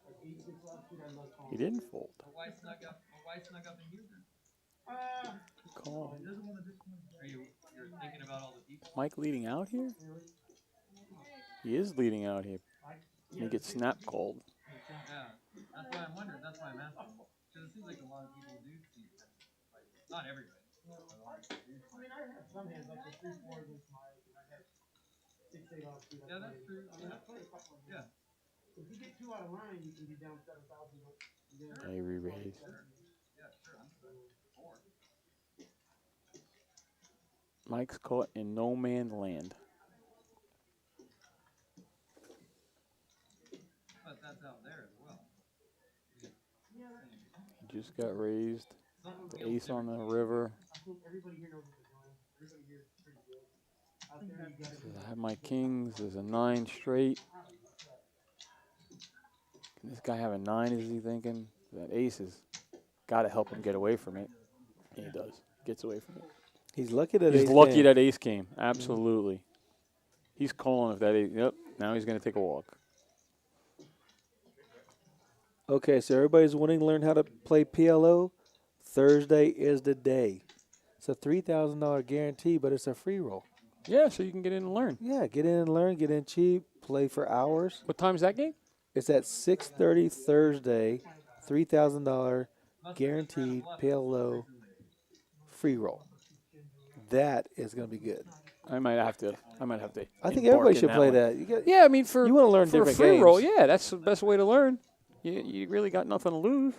Like 8-6 left, I love calling. He didn't fold. But why snug up in here then? Call. Are you're thinking about all the people? Mike leading out here? He is leading out here. He gets snap called. Yeah, that's why I'm wondering. That's why I'm asking. Because it seems like a lot of people do see it. Like, not everybody. But a lot of people do. I mean, I have some hands like the 3-4 against Mike, and I have 6-8 offsuit. Yeah, that's true. I mean, I play a couple of them. Yeah. If you get 2 out of line, you can be down 7,000. He re-raised. Yeah, sure. I'm sorry. 4. Mike's caught in no man's land. But that's out there as well. He just got raised. Something The feels ace on different. the river. I think everybody here knows what they're doing. Everybody here is pretty good. Out there, you got I have my kings. There's a 9 straight. Can this guy have a 9? Is he thinking? That ace has got to help him get away from it. And he does. Gets away from it. He's lucky that He's ace lucky came. that ace came. Absolutely. He's calling if that ace. Yep. Now he's going to take a walk. Okay, so everybody's wanting to learn how to play PLO. Thursday is the day. It's a $3,000 guarantee, but it's a free roll. Yeah, so you can get in and learn. Yeah, get in and learn, get in cheap, play for hours. What time's that game? It's at 6:30 Thursday, $3,000 guaranteed PLO free roll. That is going to be good. I might have to. I think embark everybody in should play one. that. You got, Yeah, I mean, for you want to learn for a different free roll, games. yeah, that's the best way to learn. You really got nothing to lose.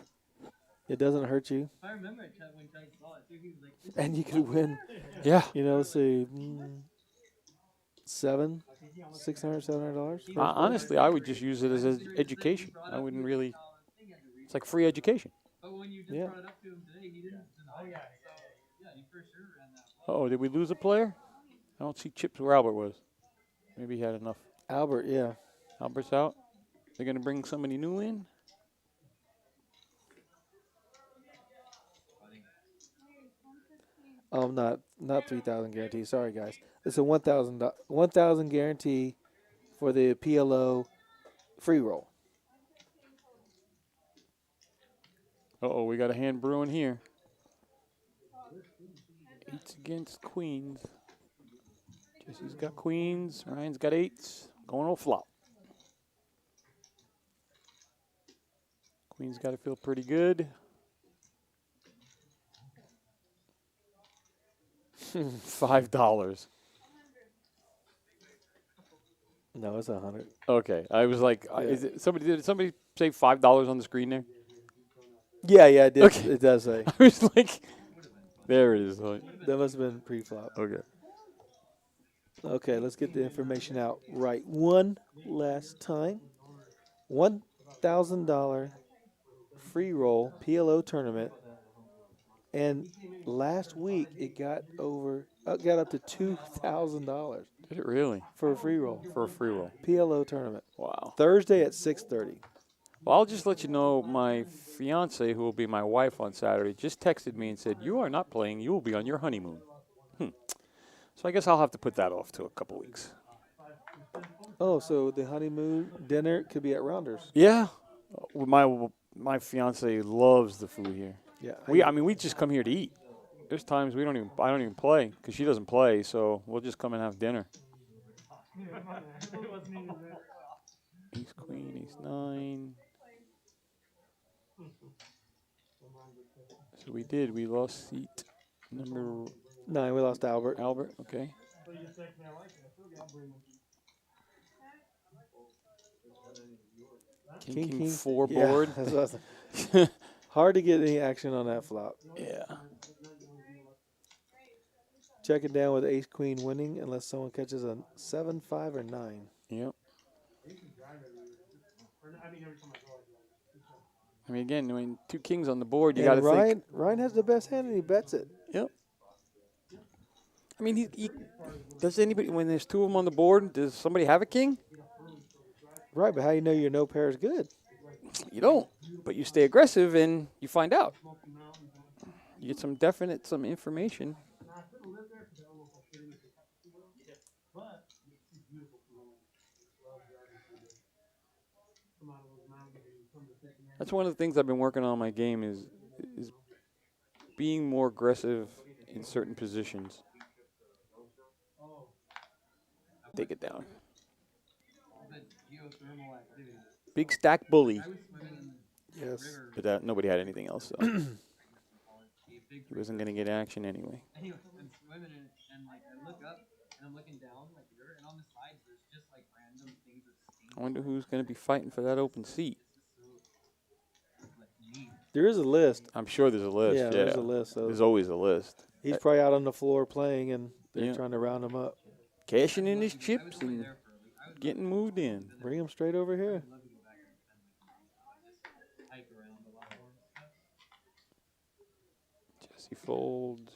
It doesn't hurt you, If I remember it, when Chad saw it too, he was like, this and is you could win. Yeah. You know, say $600, $700. Honestly, I would just use it as an education. I wouldn't really. It's like free education. But when you just Yeah. brought it up to him today, he didn't deny it. So, yeah, you for sure ran that. Oh, did we lose a player? I don't see Chips where Albert was. Maybe he had enough. Albert, yeah. Albert's out. They're gonna bring somebody new in. Not 3,000 guarantee. Sorry, guys. It's a 1,000 guarantee for the PLO free roll. Uh-oh, we got a hand brewing here. Eights against queens. Jesse's got queens. Ryan's got eights. Going on flop. Queen's got to feel pretty good. $5. No, it's 100. Okay, I was like, did somebody say $5 on the screen there? Yeah, it did. Okay. It does say. I was like, there it is. That must have been pre-flop. Okay. Okay, let's get the information out right one last time. $1,000 free roll PLO tournament, and last week it got up to $2,000 Did it really? for a free roll. For a free roll. PLO tournament. Wow. Thursday at 6:30. Well, I'll just let you know my fiance, who will be my wife on Saturday, just texted me and said, you are not playing. You will be on your honeymoon. So I guess I'll have to put that off to a couple weeks. Oh, so the honeymoon dinner could be at Rounders. Yeah. My fiance loves the food here. Yeah. We just come here to eat. There's times I don't even play because she doesn't play, so we'll just come and have dinner. Ace queen, ace nine. So we lost seat number 9, we lost Albert. Albert, okay. King 4 Yeah, board. that's what I was thinking. Hard to get any action on that flop. Yeah. Check it down with ace queen winning unless someone catches a 7, 5, or 9. Yep. I mean, again, when two kings on the board, you got to think. Ryan has the best hand and he bets it. Yep. I mean, he does anybody, when there's two of them on the board, does somebody have a king? Right, but how you know your no pair is good? You don't, but you stay aggressive and you find out. You get some information. That's one of the things I've been working on in my game is being more aggressive in certain positions. Take it down. Big stack bully. Yes. But nobody had anything else, so he wasn't going to get action anyway. Anyway, I'm swimming and like I look up and I'm looking down like the river, and on the sides there's just like random things with steam. I wonder who's going to be fighting for that open seat. There is a list. I'm sure there's a list. Yeah, there's a list. So there's always a list. he's probably out on the floor playing, and they're Yeah. trying to round him up. Cashing in his chips and getting moved in. Bring him straight over here. Jesse folds.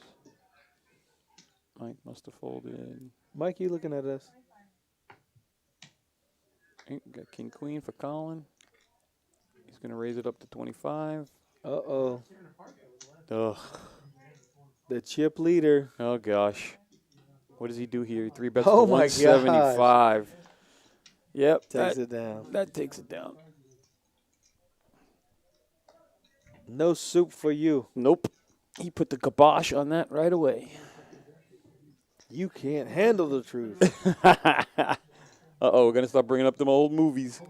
Mike must have folded. Mike, you looking at us? Got king queen for Colin. He's going to raise it up to 25. Uh-oh. Ugh. The chip leader. Oh, gosh. What does he do here? He 3-bets Oh, to my 175. Yep. Takes it down. That takes it down. No soup for you. Nope. He put the kibosh on that right away. You can't handle the truth. Uh-oh, we're going to start bringing up them old movies.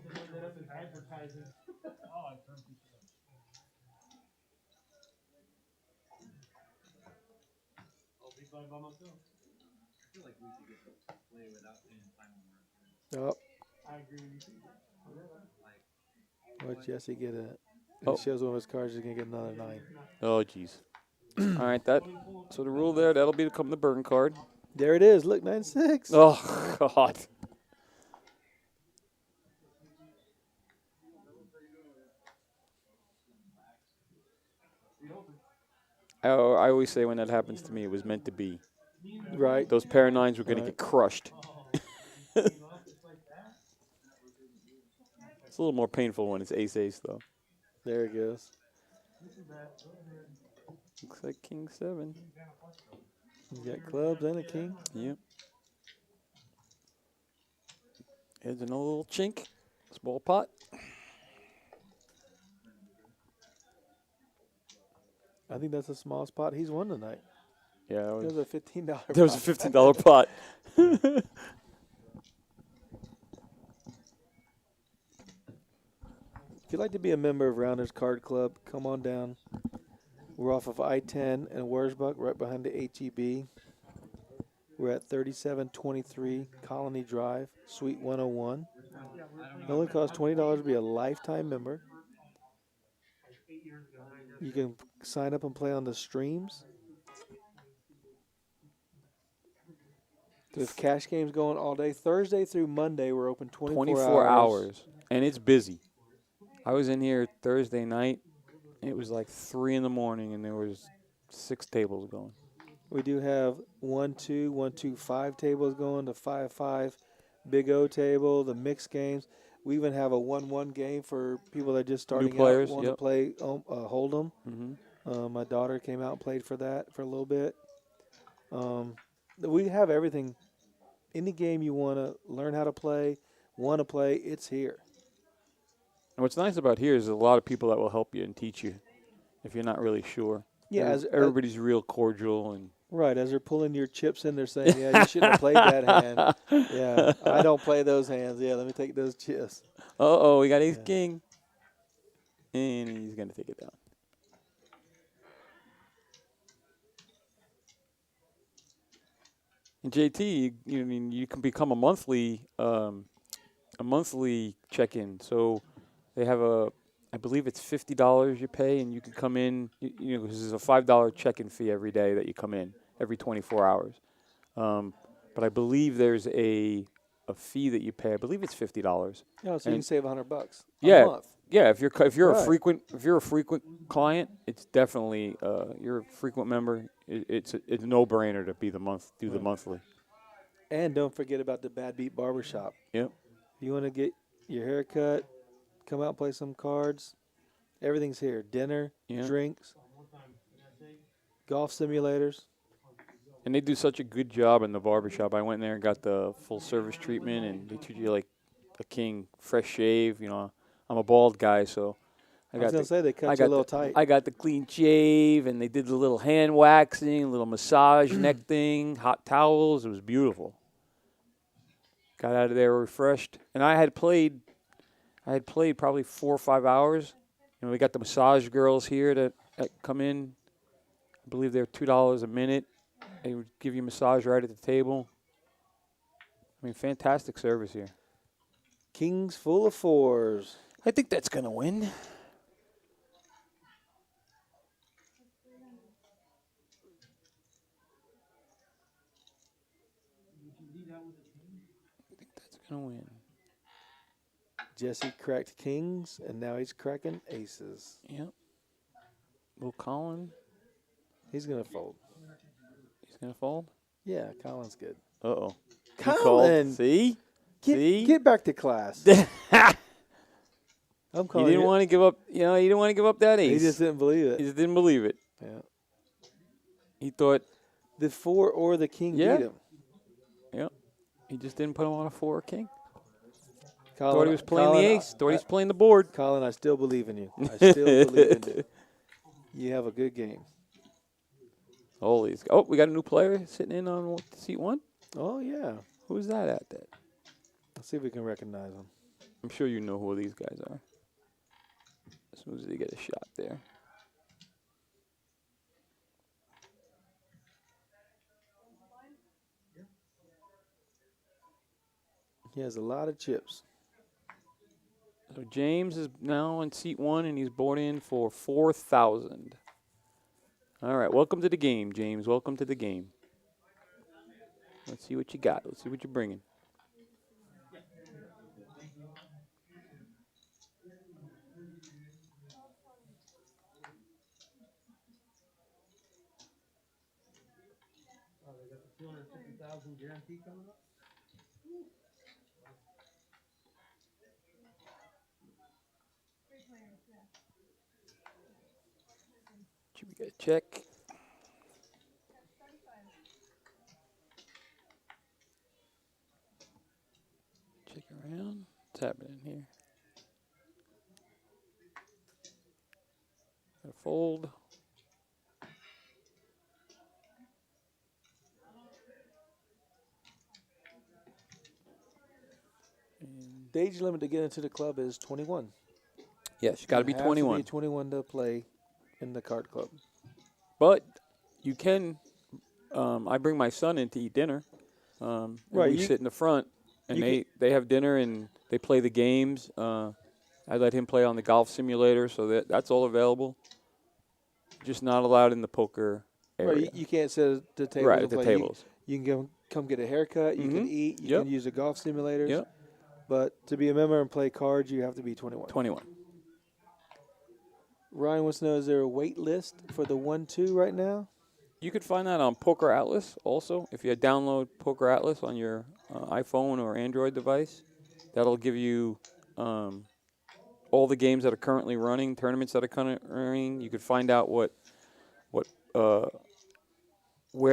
Oh, I agree with you. what Jesse get it? Oh. He shows one of his cards. He's gonna get another 9. Oh, jeez. All right, so the rule there, that'll become the burn card. There it is. Look, 9-6. Oh, God. I always say when that happens to me, it was meant to be. Right. Those pair of 9s were going to Right. get crushed. It's a little more painful when it's ace-ace, though. There it goes. Looks like king 7. He's got clubs and a king. Yep. Here's another little chink. Small pot. I think that's the smallest pot he's won tonight. Yeah, It was a $15. there was a pot. $15 pot. If you'd like to be a member of Rounders Card Club, come on down. We're off of I-10 and Wurzbuck, right behind the HEB. We're at 3723 Colony Drive, Suite 101. It only costs $20 to be a lifetime member. You can sign up and play on the streams. There's cash games going all day. Thursday through Monday, we're open 24 hours. And it's busy. I was in here Thursday night. It was like 3 in the morning, and there was 6 tables going. We do have 1-2, 1-2-5 tables going, the 5-5 Big O table, the mixed games. We even have a 1-1 game for people that are just starting players, out, want yep. to play Hold'em. Mm-hmm. My daughter came out and played for that for a little bit. We have everything. Any game you want to learn how to play, want to play, it's here. And what's nice about here is there's a lot of people that will help you and teach you if you're not really sure. Yeah, Everybody's real cordial and right. As they're pulling your chips in, they're saying, "Yeah, you shouldn't have played that hand." Yeah, I don't play those hands. Yeah, let me take those chips. we got ace king, and he's gonna take it down. And JT, you can become a monthly check-in. So they have I believe it's $50 you pay, and you can come in. Because there's a $5 check-in fee every day that you come in every 24 hours. But I believe there's a fee that you pay. I believe it's $50. Yeah, so you can save $100 a Yeah, month. yeah. If you're Right. a frequent client, it's definitely you're a frequent member. It's a no-brainer to be the monthly. And don't forget about the Bad Beat Barbershop. Yep. You want to get your hair cut, come out and play some cards. Everything's here. Dinner, Yeah. drinks, golf simulators. And they do such a good job in the barbershop. I went there and got the full service treatment, and they treat you like a king. Fresh shave. I'm a bald guy, so I was going to say, they cut you a little tight. I got the clean shave, and they did the little hand waxing, little massage neck thing, hot towels. It was beautiful. Got out of there refreshed, and I had played probably 4 or 5 hours. We got the massage girls here that come in. I believe they're $2 a minute. They would give you a massage right at the table. I mean, fantastic service here. Kings full of 4s. I think that's going to win. I think that's going to win. Jesse cracked kings, and now he's cracking aces. Yep. Will Colin? He's going to fold. He's going to fold? Yeah, Colin's good. Uh-oh. He Colin! called. See? See? Get back to class. I'm He calling didn't want to give up, he didn't want to give up that ace. He just didn't believe He it. just didn't believe it. Yeah. He thought, The 4 or the king Yeah. beat him. yep. He just didn't put him on a 4 or king. Colin, Thought he was playing Colin, the ace. Thought he was playing the board. Colin, I still believe in you. I still believe in you. You have a good game. Holy. We got a new player sitting in on seat 1. Oh, yeah. Who's that at that? Let's see if we can recognize him. I'm sure you know who these guys are. As soon as they get a shot there. He has a lot of chips. So James is now in seat 1, and he's bought in for 4,000. All right, welcome to the game, James. Welcome to the game. Let's see what you got. Let's see what you're bringing. Oh, they got the 250,000 guarantee coming up. We got a check. Check around. What's happening here? Got a fold. And The age limit to get into the club is 21. yes, you got to be have 21. to be 21 to play in the card club. But you can. I bring my son in to eat dinner. And Right, we you- sit in the front, and you they have dinner and they play the games. I let him play on the golf simulator, so that's all available. Just not allowed in the poker area. Right, you can't sit at the tables. Right, and at the play. tables. You can come get a haircut. You can Mhm. eat. You Yep. can use the golf simulators. Yep. But to be a member and play cards, you have to be 21. 21. Ryan wants to know, is there a wait list for the 1-2 right now? You could find that on Poker Atlas also. If you download Poker Atlas on your iPhone or Android device, that'll give you all the games that are currently running, tournaments that are currently running. You could find out where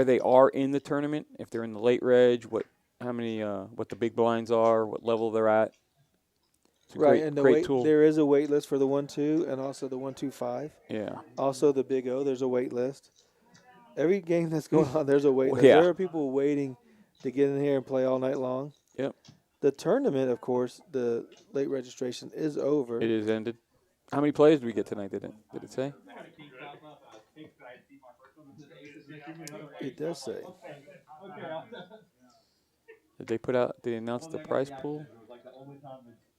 they are in the tournament, if they're in the late reg, what the big blinds are, what level they're at. It's a Right, and great tool. there is a wait list for the 1-2 and also the 1-2-5. Yeah. Also the Big O, there's a wait list. Every game that's going on, there's a wait list. Yeah. There are people waiting to get in here and play all night long. Yep. The tournament, of course, the late registration is over. It is ended. How many players did we get tonight? Did it say? It does say. Did they announce the prize pool?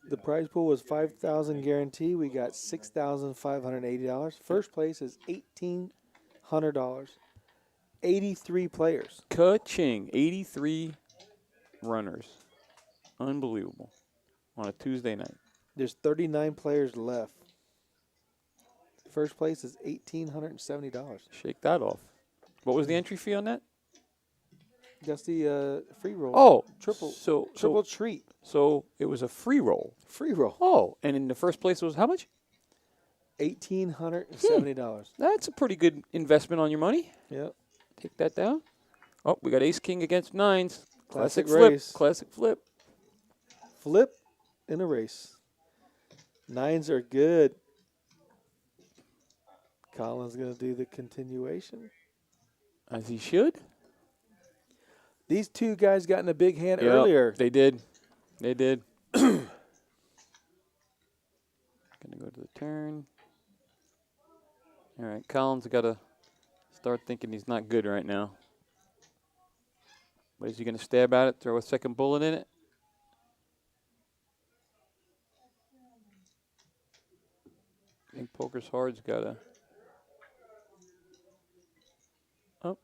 The prize pool was $5,000 guarantee. We got $6,580. First place is $1,800. 83 players. Ka-ching. 83 runners. Unbelievable. On a Tuesday night. There's 39 players left. First place is $1,870. Shake that off. What was the entry fee on that? That's the free roll. Oh, triple so treat. So it was a free roll. Free roll. Oh, and in the first place it was how much? $1,870. That's a pretty good investment on your money. Yep. Take that down. Oh, we got ace king against nines. Classic flip. race. Classic flip. Flip in a race. Nines are good. Colin's going to do the continuation. As he should. These two guys got in a big hand Yep, earlier. They did. Gonna go to the turn. All right, Colin's got to start thinking he's not good right now. But is he going to stab at it, throw a second bullet in it? I think poker's hard's got to. Oh,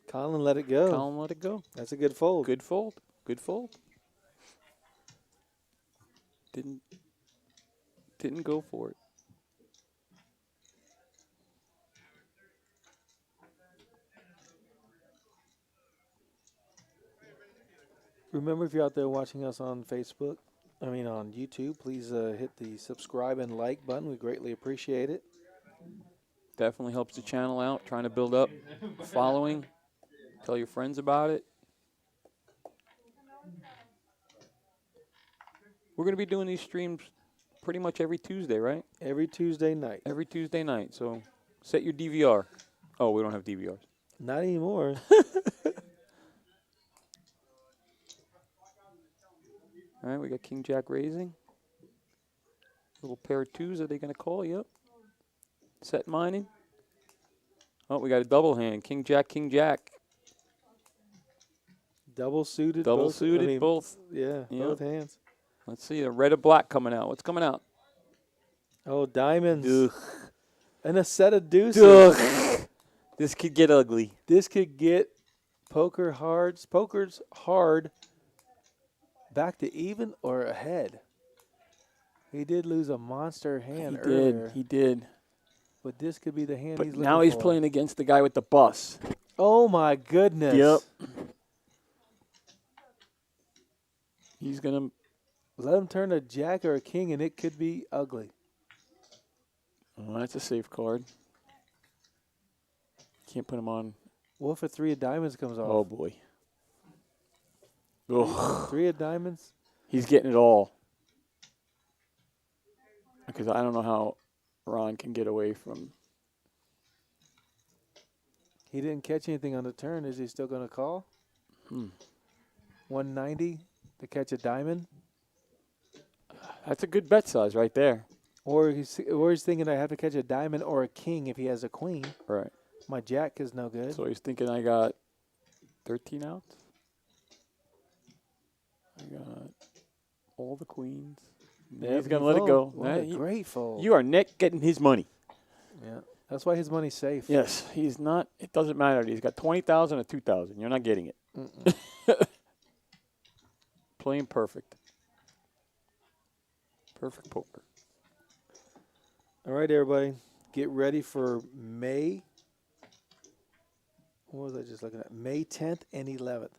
Colin let it go. Colin let it go. That's a good fold. Good fold. Good fold. Didn't go for it. Remember, if you're out there watching us on on YouTube, please hit the subscribe and like button. We greatly appreciate it. Definitely helps the channel out, trying to build up a following. Tell your friends about it. We're going to be doing these streams pretty much every Tuesday, right? Every Tuesday night. Every Tuesday night. So set your DVR. Oh, we don't have DVRs. Not anymore. All right, we got King Jack raising. Little pair of twos, are they going to call? Yep. Set mining. Oh, we got a double hand. King Jack, King Jack. Double suited. Double both, suited, both. Yeah, Yeah. both hands. Let's see, a red or black coming out. What's coming out? Oh, diamonds. Ugh. And a set of deuces. Ugh. This could get ugly. This could get poker's hard back to even or ahead. He did lose a monster hand earlier. He did. But this could be the hand But he's looking now he's for. playing against the guy with the bus. Oh, my goodness. Yep. He's going to. Let him turn a jack or a king, and it could be ugly. Oh, that's a safe card. Can't put him on. What if a 3 of diamonds comes off? Oh, boy. Ugh. 3 of diamonds? He's getting it all. Because I don't know how Ron can get away from. He didn't catch anything on the turn. Is he still going to call? 190 to catch a diamond? That's a good bet size right there. Or he's thinking I have to catch a diamond or a king if he has a queen. Right. My jack is no good. So he's thinking I got 13 outs. I got all the queens. Yeah, He's going to let it go. What a great fold. You are net getting his money. Yeah, that's why his money's safe. Yes, he's not. It doesn't matter. He's got 20,000 or 2,000. You're not getting it. Playing perfect. Perfect poker. All right, everybody. Get ready for May. What was I just looking at? May 10th and 11th.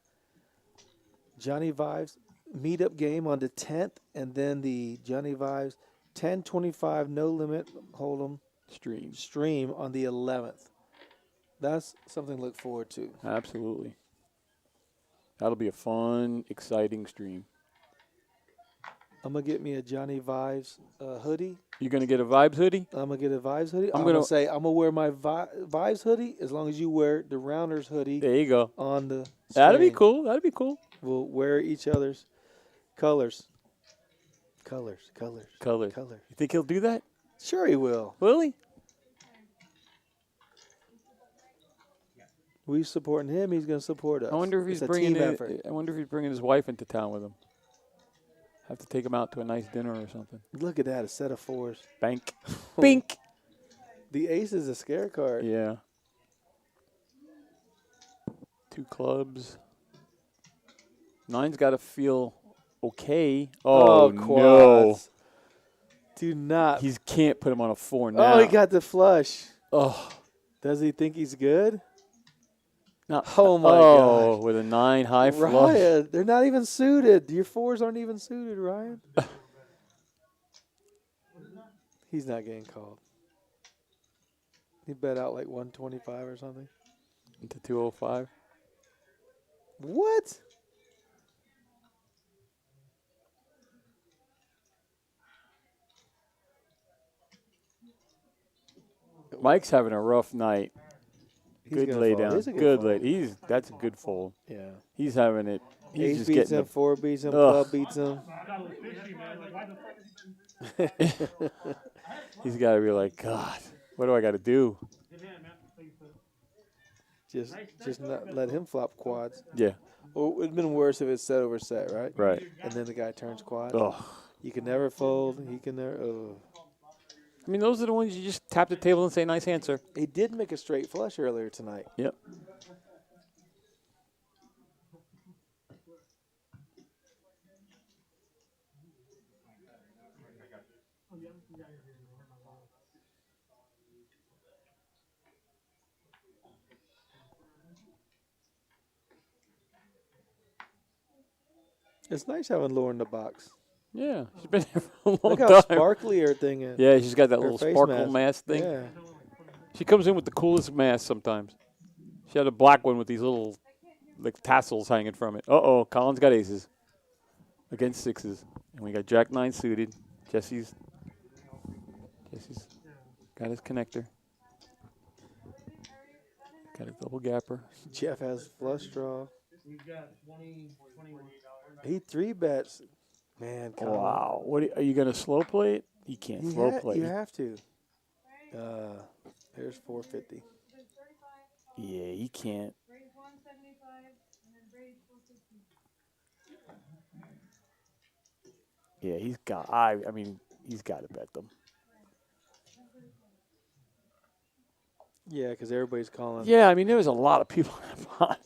Johnny Vives meetup game on the 10th, and then the Johnny Vives 10-25 no limit hold'em stream on the 11th. That's something to look forward to. Absolutely. That'll be a fun, exciting stream. I'm going to get me a Johnny Vives hoodie. You going to get a Vibes hoodie? I'm going to get a Vives hoodie. I'm going gonna to say I'm going to wear my Vives hoodie as long as you wear the Rounders hoodie There you go. on the That'd be stream. cool. That'd be cool. We'll wear each other's colors. Colors. Color. You think he'll do that? Sure he will. Will he? We supporting him. He's going to support us. I wonder if It's he's a bringing. team effort. I wonder if he's bringing his wife into town with him. Have to take him out to a nice dinner or something. Look at that, a set of 4s. Bank. Bink. The ace is a scare card. Yeah. 2 clubs. 9's got to feel okay. Oh, no. quads. Do not. He can't put him on a 4 now. Oh, he got the flush. Oh. Does he think he's good? No. Oh, my Oh, God. with a 9 high flush. Ryan, they're not even suited. Your 4s aren't even suited, Ryan. He's not getting called. He bet out like 125 or something. Into 205. What? Mike's having a rough night. He's Good gonna lay fold. down. It's a Good fold. lay. That's a good fold. Yeah. He's having it. He's Ace just beats getting him, 4 beats him, Ugh. club beats him. He's got to be like, God, what do I got to do? Just not let him flop quads. Yeah. Or it would have been worse if it's set over set, right? Right. And then the guy turns quads. Ugh. You can never fold. He can never. Oh. I mean, those are the ones you just tap the table and say, nice answer. He did make a straight flush earlier tonight. Yep. It's nice having Laura in the box. Yeah. She's been here for a long Look how time. sparkly her thing is. Yeah, she's got that Her little face sparkle mask. mask thing. Yeah. She comes in with the coolest mask sometimes. She had a black one with these little like tassels hanging from it. Uh-oh, Colin's got aces against 6s. And we got Jack 9 suited. Jesse's got his connector. Got his double gapper. Jeff has flush draw. We've got 21. He 3 bets. Man, come on. Wow. Are you going to slow play it? You can't slow play You it. have to. There's 450. Yeah, he can't. Yeah, he's got. I mean, he's got to bet them. Yeah, because everybody's calling. Yeah, I mean, there was a lot of people in that pot.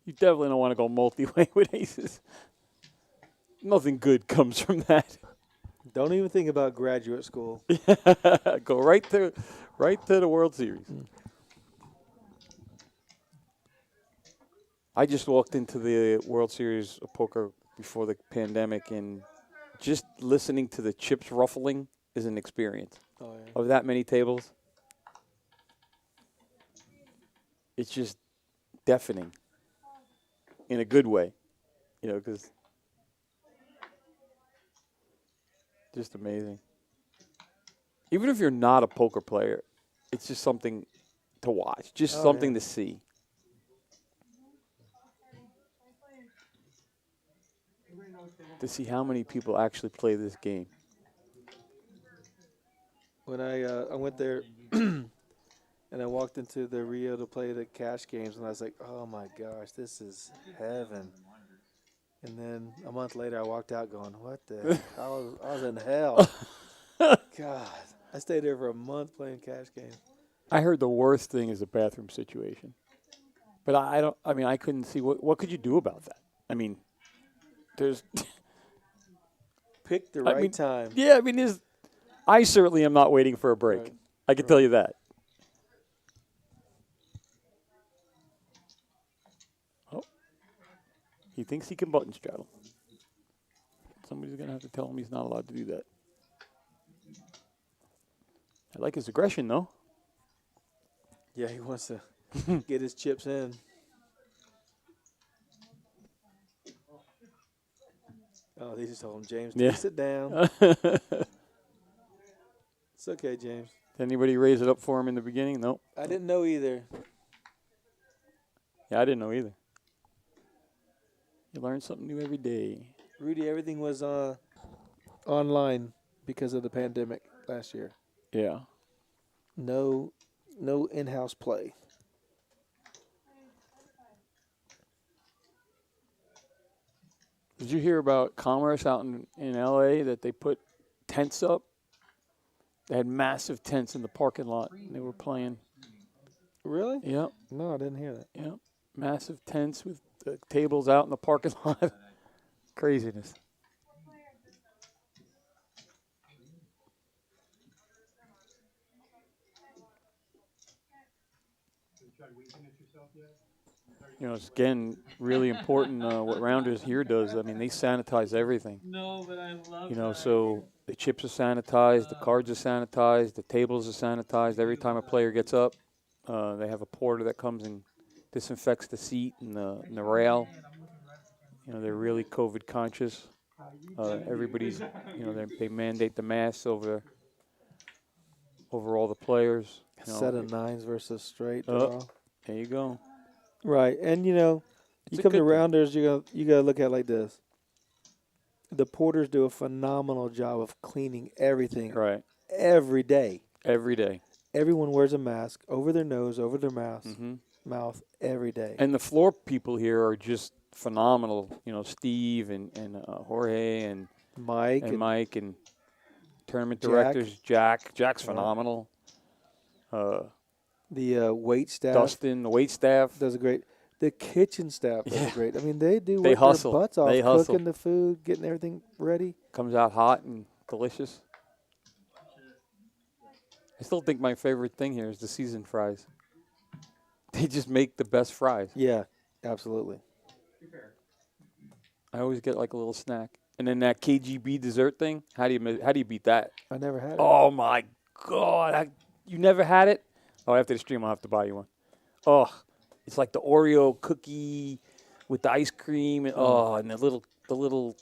You definitely don't want to go multi-way with aces. Nothing good comes from that. Don't even think about graduate school. Go right to the World Series. I just walked into the World Series of Poker before the pandemic, and just listening to the chips ruffling is an experience. Oh, yeah. Of that many tables, it's just deafening in a good way, because just amazing. Even if you're not a poker player, it's just something to watch, just Oh, something yeah. to see. To see how many people actually play this game. When I went there and I walked into the Rio to play the cash games, and I was like, oh my gosh, this is heaven. And then a month later, I walked out going, what the? I was in hell. God, I stayed there for a month playing cash games. I heard the worst thing is the bathroom situation. But I don't. I mean, I couldn't see what could you do about that. I mean, there's. Pick the I right mean, time. Yeah, I mean, I certainly am not waiting for a break. Right. I can tell you that. Oh, he thinks he can button straddle. Somebody's gonna have to tell him he's not allowed to do that. I like his aggression, though. Yeah, he wants to get his chips in. Oh, they just told him, James, Yeah. sit down. Did It's okay, James. anybody raise it up for him in the beginning? Nope. I didn't know either. Yeah, I didn't know either. You learn something new every day. Rudy, everything was online because of the pandemic last year. Yeah. No in-house play. Did you hear about Commerce out in L.A. that they put tents up? They had massive tents in the parking lot. And they were playing. Really? Yep. No, I didn't hear that. Yep. Massive tents with tables out in the parking lot. Craziness. It's again really important what Rounders here does. I mean, they sanitize everything. No, but I love So the chips are sanitized, the cards are sanitized, the tables are sanitized. Every time a player gets up, they have a porter that comes and disinfects the seat and the rail. They're really COVID conscious. Everybody's, they mandate the masks over all the players. Set of nines versus straight Oh. draw. There you go. Right, and It's you a come to good thing. Rounders, you gotta look at it like this. The porters do a phenomenal job of cleaning everything Right. every day. Every day. Everyone wears a mask over their nose, over their mouth, Mm-hmm. mouth every day. And the floor people here are just phenomenal. Steve and Jorge and Mike Mike and tournament Jack. directors. Jack's Yeah. phenomenal. The wait staff Dustin, the wait staff. does a great. The kitchen staff does Yeah. a great. I mean, they do They work hustle. their butts off, They hustle. cooking the food, getting everything ready. Comes out hot and delicious. I still think my favorite thing here is the seasoned fries. They just make the best fries. Yeah, absolutely. I always get like a little snack. And then that KGB dessert thing. How do you beat that? I never had it. Oh my God! You never had it? Oh, after the stream, I'll have to buy you one. Oh, it's like the Oreo cookie with the ice cream, and and the little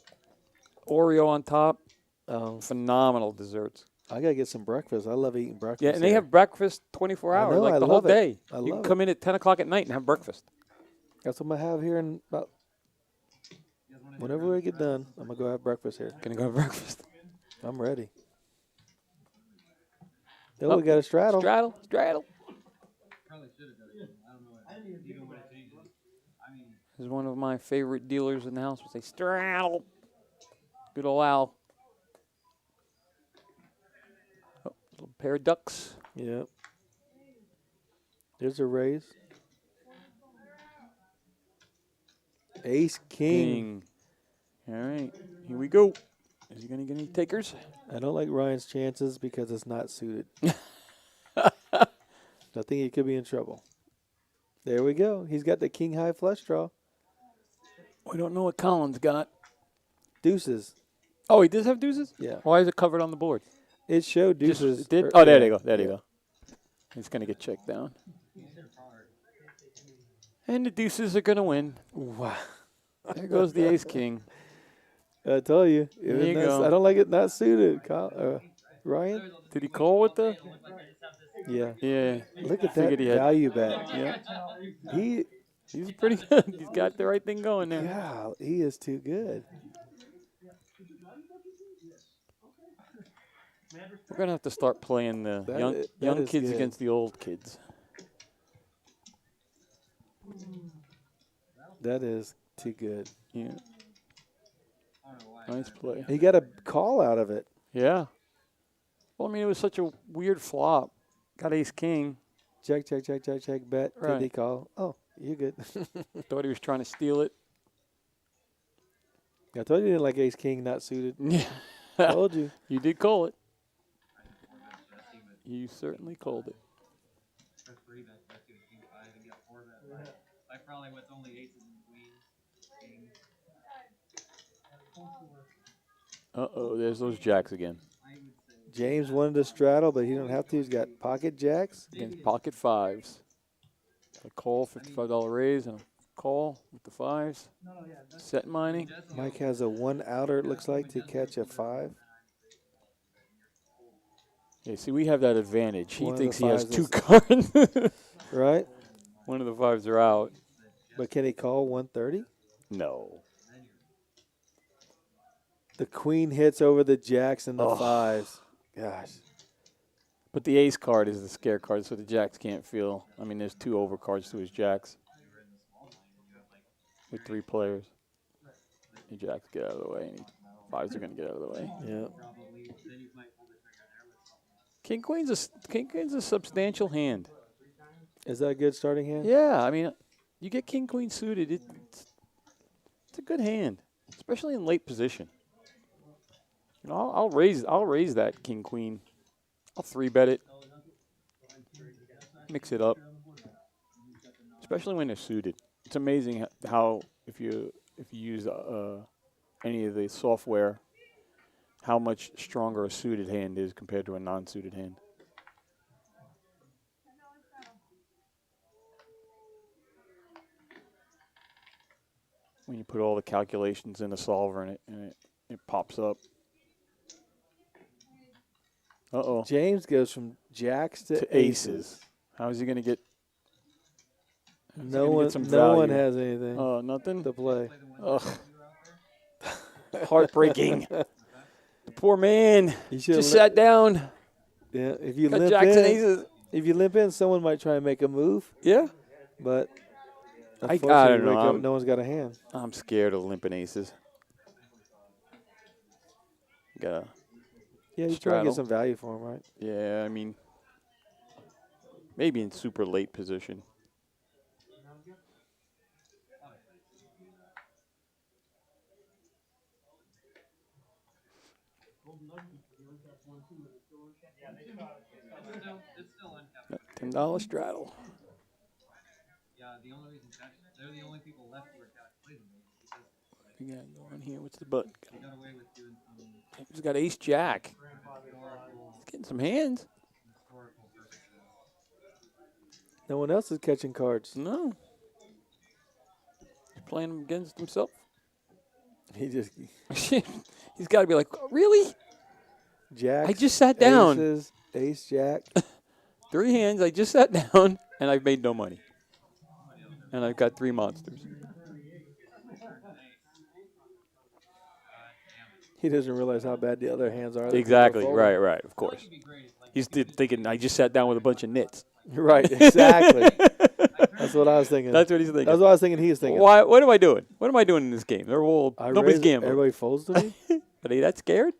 Oreo on top. Phenomenal desserts. I gotta get some breakfast. I love eating breakfast. Yeah, and they here. have breakfast 24 I hours, know, like I the whole love it. day. I You can love come in at 10 o'clock at night and have breakfast. That's what I'm gonna have here in about. Whenever we get done, I'm gonna go have breakfast here. Gonna go have breakfast. I'm ready. Oh, we got a straddle. Straddle. Probably should have done it. I don't know. Even when it changes. I mean, This is one of my favorite dealers in the house. Would say straddle. Good ol' Al. Oh, little pair of ducks. Yep. There's a raise. Ace King. All right, here we go. Is he going to get any takers? I don't like Ryan's chances because it's not suited. I think he could be in trouble. There we go. He's got the king high flush draw. We don't know what Collins got. Deuces. Oh, he does have deuces? Yeah. Why is it covered on the board? It showed Just- deuces. it did? er- Oh, there yeah, they go. There they yeah. go. He's going to get checked down. And the deuces are going to win. Wow. There goes the ace king. I told you. There you go. I don't like it not suited. Ryan? Did he call with the? Yeah. Yeah. Look at that Figured he had- value bet. Yeah. He's pretty good. He's got the right thing going there. Yeah, he is too good. We're going to have to start playing the young is kids good. against the old kids. That is too good. Yeah. Nice play. He got a call out of it. Yeah. Well, I mean, it was such a weird flop. Got ace king. Check, check, check, check, check, bet. Right. Did he call? Oh, you're good. Thought he was trying to steal it. I told you didn't like ace king not suited. Yeah. Told you. You did call it. You certainly called it. I probably with only aces and queens. Kings. Uh-oh, there's those jacks again. James wanted to straddle, but he don't have to. He's got pocket jacks. Against pocket fives. A call, $55 raise, and a call with the fives. Set mining. Mike has a one outer, it looks like, to catch a 5. Yeah, see, we have that advantage. He One of the thinks he has fives 2 is- cards. Right? One of the fives are out. But can he call 130? No. The queen hits over the jacks and the Oh. 5s. Gosh. But the ace card is the scare card, so the jacks can't feel. I mean, there's 2 overcards to his jacks. With 3 players. The jacks get out of the way, and fives are going to get out of the way. Yeah. King Queen's a substantial hand. Is that a good starting hand? Yeah, I mean, you get King Queen suited, it's a good hand, especially in late position. You know, I'll raise that King Queen. I'll 3-bet it. Mix it up. Especially when they're suited. It's amazing how if you use any of the software, how much stronger a suited hand is compared to a non-suited hand. When you put all the calculations in the solver and it pops up. Uh-oh. James goes from jacks to To aces. How is he going to get? No gonna one, get some no one value. has anything Oh, nothing? to play. Ugh. Heartbreaking. The poor man You should just sat down. Yeah, if you Got limp jacks and in, aces. if you limp in, someone might try and make a move, Yeah. but I unfortunately, don't know. wake up, no one's got a hand. I'm scared of limping aces. Gotta, Yeah, you try and straddle. get some value for him, right? yeah, I mean, maybe in super late position. It's still uncapped. $10 straddle. Yeah, the only reason they're the only people left who are calculating because We got going here. What's the button? they got away with doing some He's got ace jack. historical He's getting some hands. purposes. No one else is catching cards. No. He's playing them against himself. He just He's got to be like, really? jacks. I just sat down. Aces, ace jack. 3 hands. I just sat down, and I've made no money. And I've got 3 monsters. He doesn't realize how bad the other hands are. Exactly. They're Right, folding. right. Of course. He's thinking, I just sat down with a bunch of nits. Right, exactly. That's what I was thinking. That's what he's thinking. That's what I was thinking. He was thinking. Why? What am I doing? What am I doing in this game? They're all I nobody's raise it, gambling. Everybody folds to me. Are they that scared?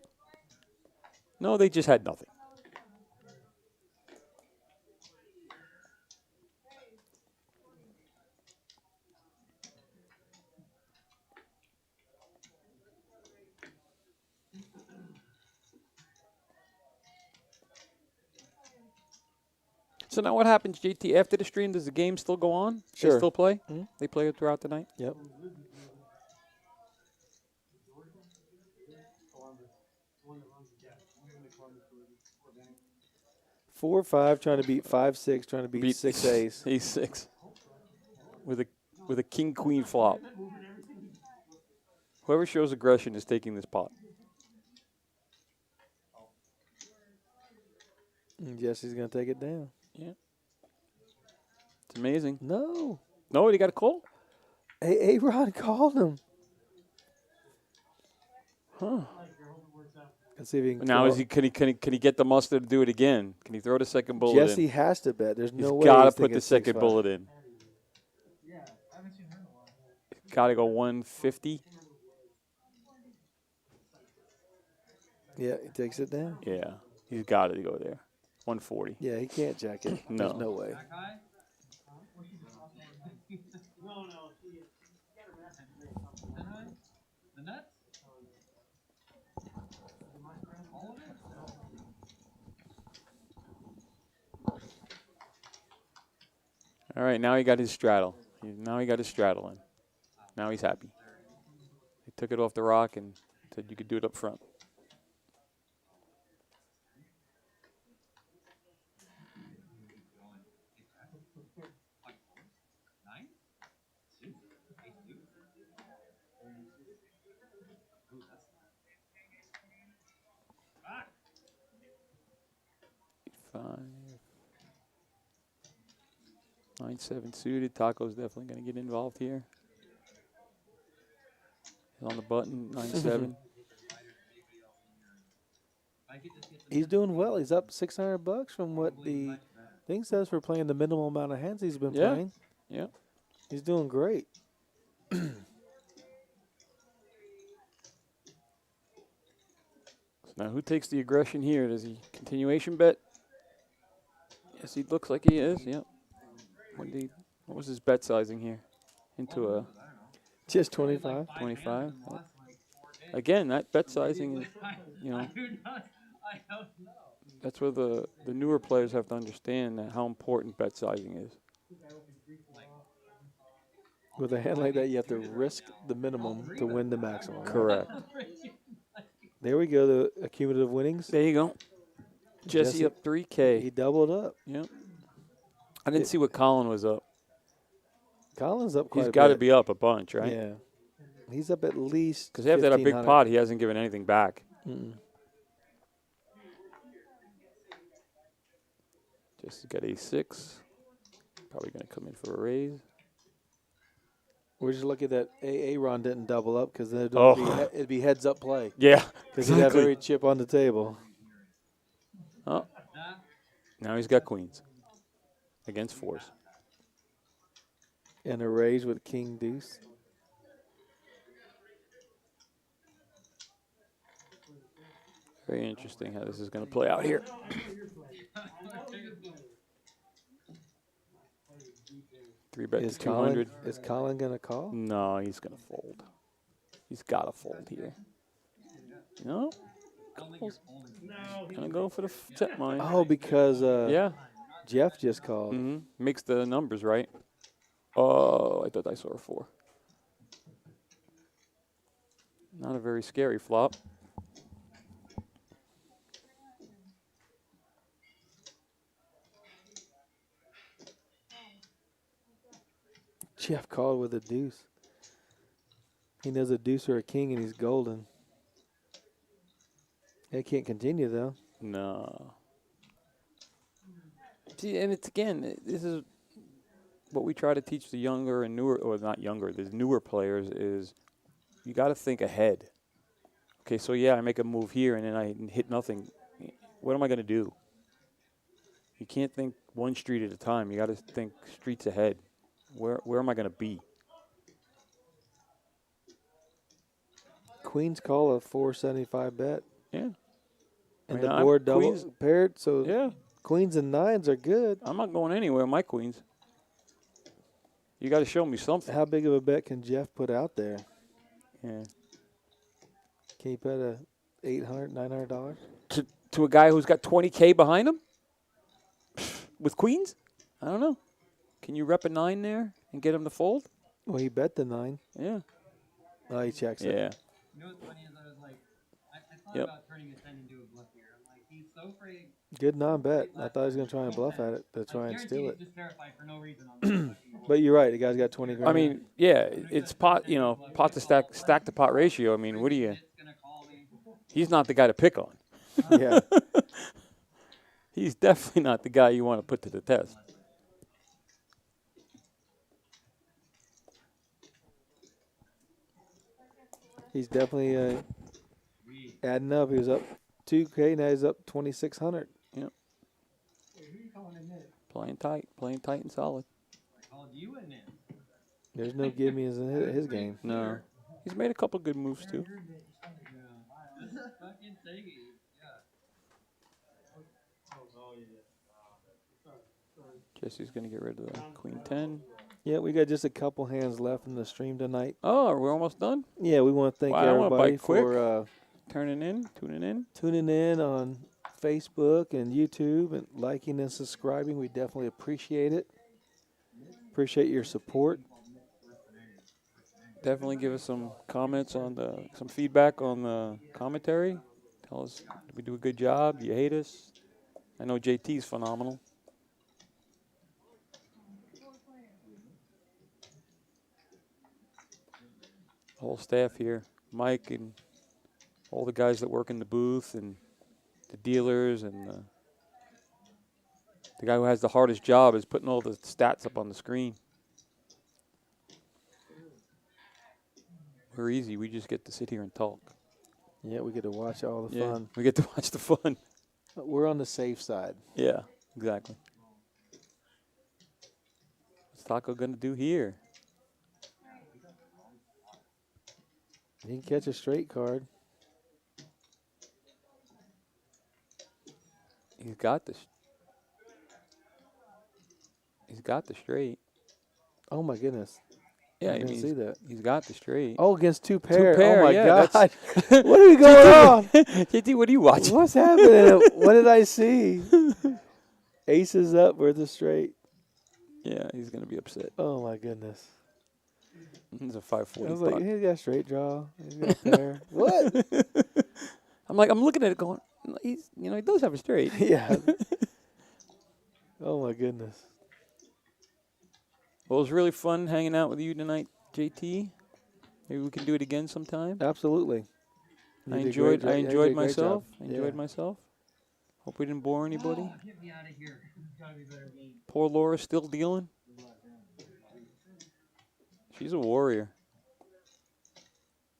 No, they just had nothing. So now what happens, JT? After the stream, does the game still go on? Sure. They still play? Mhm. They play it throughout the night? Yep. Four, 5, trying to beat 5, 6, trying to beat 6 ace. Ace 6. With a king queen flop. Whoever shows aggression is taking this pot. And Jesse's going to take it down. Yeah. It's amazing. No. No, he got a call? A-Rod called him. Huh. Let's see if he can Now call. is he can he get the mustard to do it again? Can he throw the second bullet Jesse in? has to bet. There's no He's way got to he's put thinking the second 6-5. bullet in. Yeah, I haven't seen her in a while. Got to go 150. Yeah, he takes it down. Yeah, he's got to go there. 140. Yeah, he can't jack it. No. There's no way. That guy? No, she got her ass in something. That guy? The nuts? All of it? All right, now he got his straddle. Now he got his straddle in. Now he's happy. He took it off the rock and said you could do it up front. Nine? Two? Ace two? Ooh, that's 5. 9-7 suited. Taco's definitely going to get involved here. He's on the button. 9-7. He's doing well. He's up $600 from what the thing says for playing the minimal amount of hands he's been Yeah. playing. Yeah. He's doing great. So now who takes the aggression here? Does he continuation bet? Yes, he looks like he is. Yep. What was his bet sizing here? Into a Just 25. 25. Again, that bet sizing is, you know, I don't know. that's where the newer players have to understand that how important bet sizing is. With a hand like that, you have to risk the minimum to win the maximum. right? Correct. There we go, the accumulative winnings. There you go. Jesse up 3K. He doubled up. Yep. I didn't see what Colin was up. Colin's up quite He's a got to bit. be up a bunch, right? Yeah. He's up at least Because after that big 1,500. pot, he hasn't given anything back. Mm-mm. Jesse's got A6. Probably going to come in for a raise. We're just lucky that A-Ron didn't double up because then Oh. it'd be heads up play. Yeah, Because he'd have every chip on the table. Oh. Now he's got queens against fours. And a raise with king deuce. Very interesting how this is going to play out here. Three bet Is to 200. Colin going to call? No, he's going to fold. He's got to fold here. No? Going to go for the set mine. Oh, because Yeah. Jeff just called. Makes the numbers right. Oh, I thought I saw a 4. Not a very scary flop. Jeff called with a deuce. He knows a deuce or a king, and he's golden. They can't continue, though. No. See, and it's again, this is what we try to teach the younger and newer, or not younger, the newer players is you got to think ahead. Okay, so yeah, I make a move here and then I hit nothing. What am I going to do? You can't think one street at a time. You got to think streets ahead. Where am I going to be? Queens call a 475 bet. Yeah. And mean, the I'm board double Queens- paired, so Yeah. queens and nines are good. I'm not going anywhere with my queens. You got to show me something. How big of a bet can Jeff put out there? Yeah. Can you bet a $800, $900? To a guy who's got 20K behind him with queens? I don't know. Can you rep a 9 there and get him to fold? Well, he bet the 9. Yeah. Oh, he checks it. Yeah. You know what's funny is I was like, I thought Yep. about turning a 10 into a bluff here. I'm like, he's so afraid. Good non-bet. I thought he was going to try and bluff at it to try and steal it. Just verified for no reason on the fucking board. But you're right. The guy's got 20 grand. I mean, yeah, it's pot, pot to stack to pot ratio. I mean, what do you? It's gonna call me. He's not the guy to pick on. yeah. He's definitely not the guy you want to put to the test. He's definitely adding up. He was up 2K. Now he's up 2,600. Yep. Playing tight and solid. I called you in it. There's no gimmies in his game. No, he's made a couple good moves too. Fucking take it. Jesse's gonna get rid of the queen 10. Yeah, we got just a couple hands left in the stream tonight. Oh, we're almost done. Yeah, we want to thank Wow, I wanna everybody bite quick. for Tuning in. tuning in on Facebook and YouTube and liking and subscribing. We definitely appreciate it. Appreciate your support. Definitely give us some comments on some feedback on the commentary. Tell us, did we do a good job? Do you hate us? I know JT's phenomenal. The whole staff here, Mike and all the guys that work in the booth and the dealers and the guy who has the hardest job is putting all the stats up on the screen. We're easy. We just get to sit here and talk. Yeah, we get to watch all the Yeah, fun. we get to watch the fun. We're on the safe side. Yeah, exactly. What's Taco going to do here? He can catch a straight card. He's got the straight. Oh, my goodness. Yeah, I didn't see that. He's got the straight. Oh, against two pair. pair, Oh, my yeah, God. What are we going on? JT, what are you watching? What's happening? What did I see? Aces up with the straight. Yeah, he's going to be upset. Oh, my goodness. It's a I 540 was like, pot. he's got a straight draw. He's got a pair. What? I'm looking at it going, he does have a straight. Yeah. Oh, my goodness. Well, it was really fun hanging out with you tonight, JT. Maybe we can do it again sometime. Absolutely. I You did enjoyed great. I You did a enjoyed great myself. job. I enjoyed Yeah. myself. Hope we didn't bore anybody. Oh, get me out of here. Gotta be better game. Poor Laura's still dealing. She's a warrior.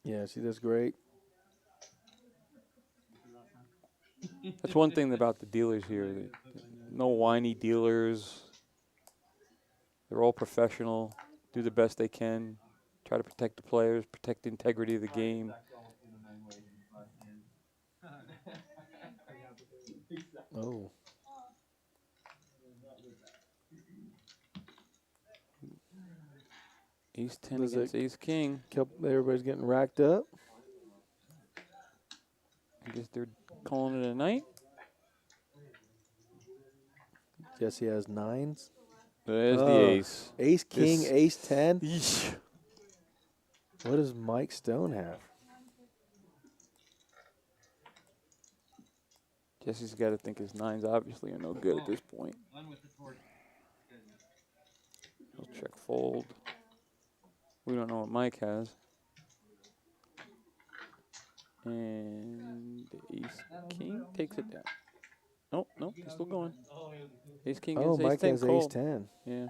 Yeah, she does great. That's one thing about the dealers here. No whiny dealers. They're all professional, do the best they can, try to protect the players, protect the integrity of the game. Oh. Ace 10 Does against Ace King. Everybody's getting racked up. I guess they're calling it a night. Jesse has nines. There's the Oh. ace. Ace, king, This- ace, 10. Yeesh. What does Mike Stone have? Jesse's got to think his nines obviously are no good at this point. One with the torch. He'll check fold. We don't know what Mike has. And Ace King takes it down. Nope, he's still going. Ace King Oh, is Mike Ace 10 has ace, call. 10. Yeah.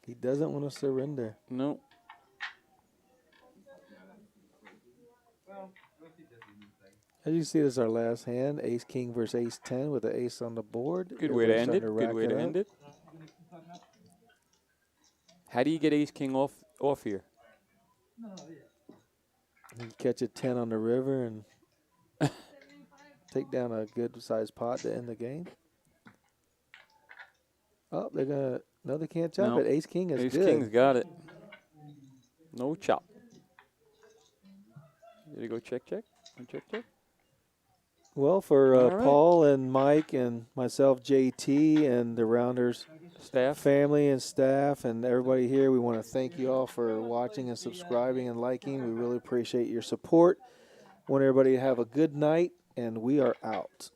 He doesn't want to surrender. Nope. As you see, this is our last hand. Ace, king versus ace, 10 with the ace on the board. Good way to end it. Everybody's Good way to starting end rack it. How do you get Ace King off here? You can catch a 10 on the river and take down a good-sized pot to end the game. Oh, they're going to – no, they can't chop No. it. Ace-king is Ace good. King's got it. No chop. Did he go check? Check. Well, for All right. Paul and Mike and myself, JT, and the Rounders Staff. family and staff and everybody here, we want to thank you all for watching and subscribing and liking. We really appreciate your support. Want everybody to have a good night, and we are out.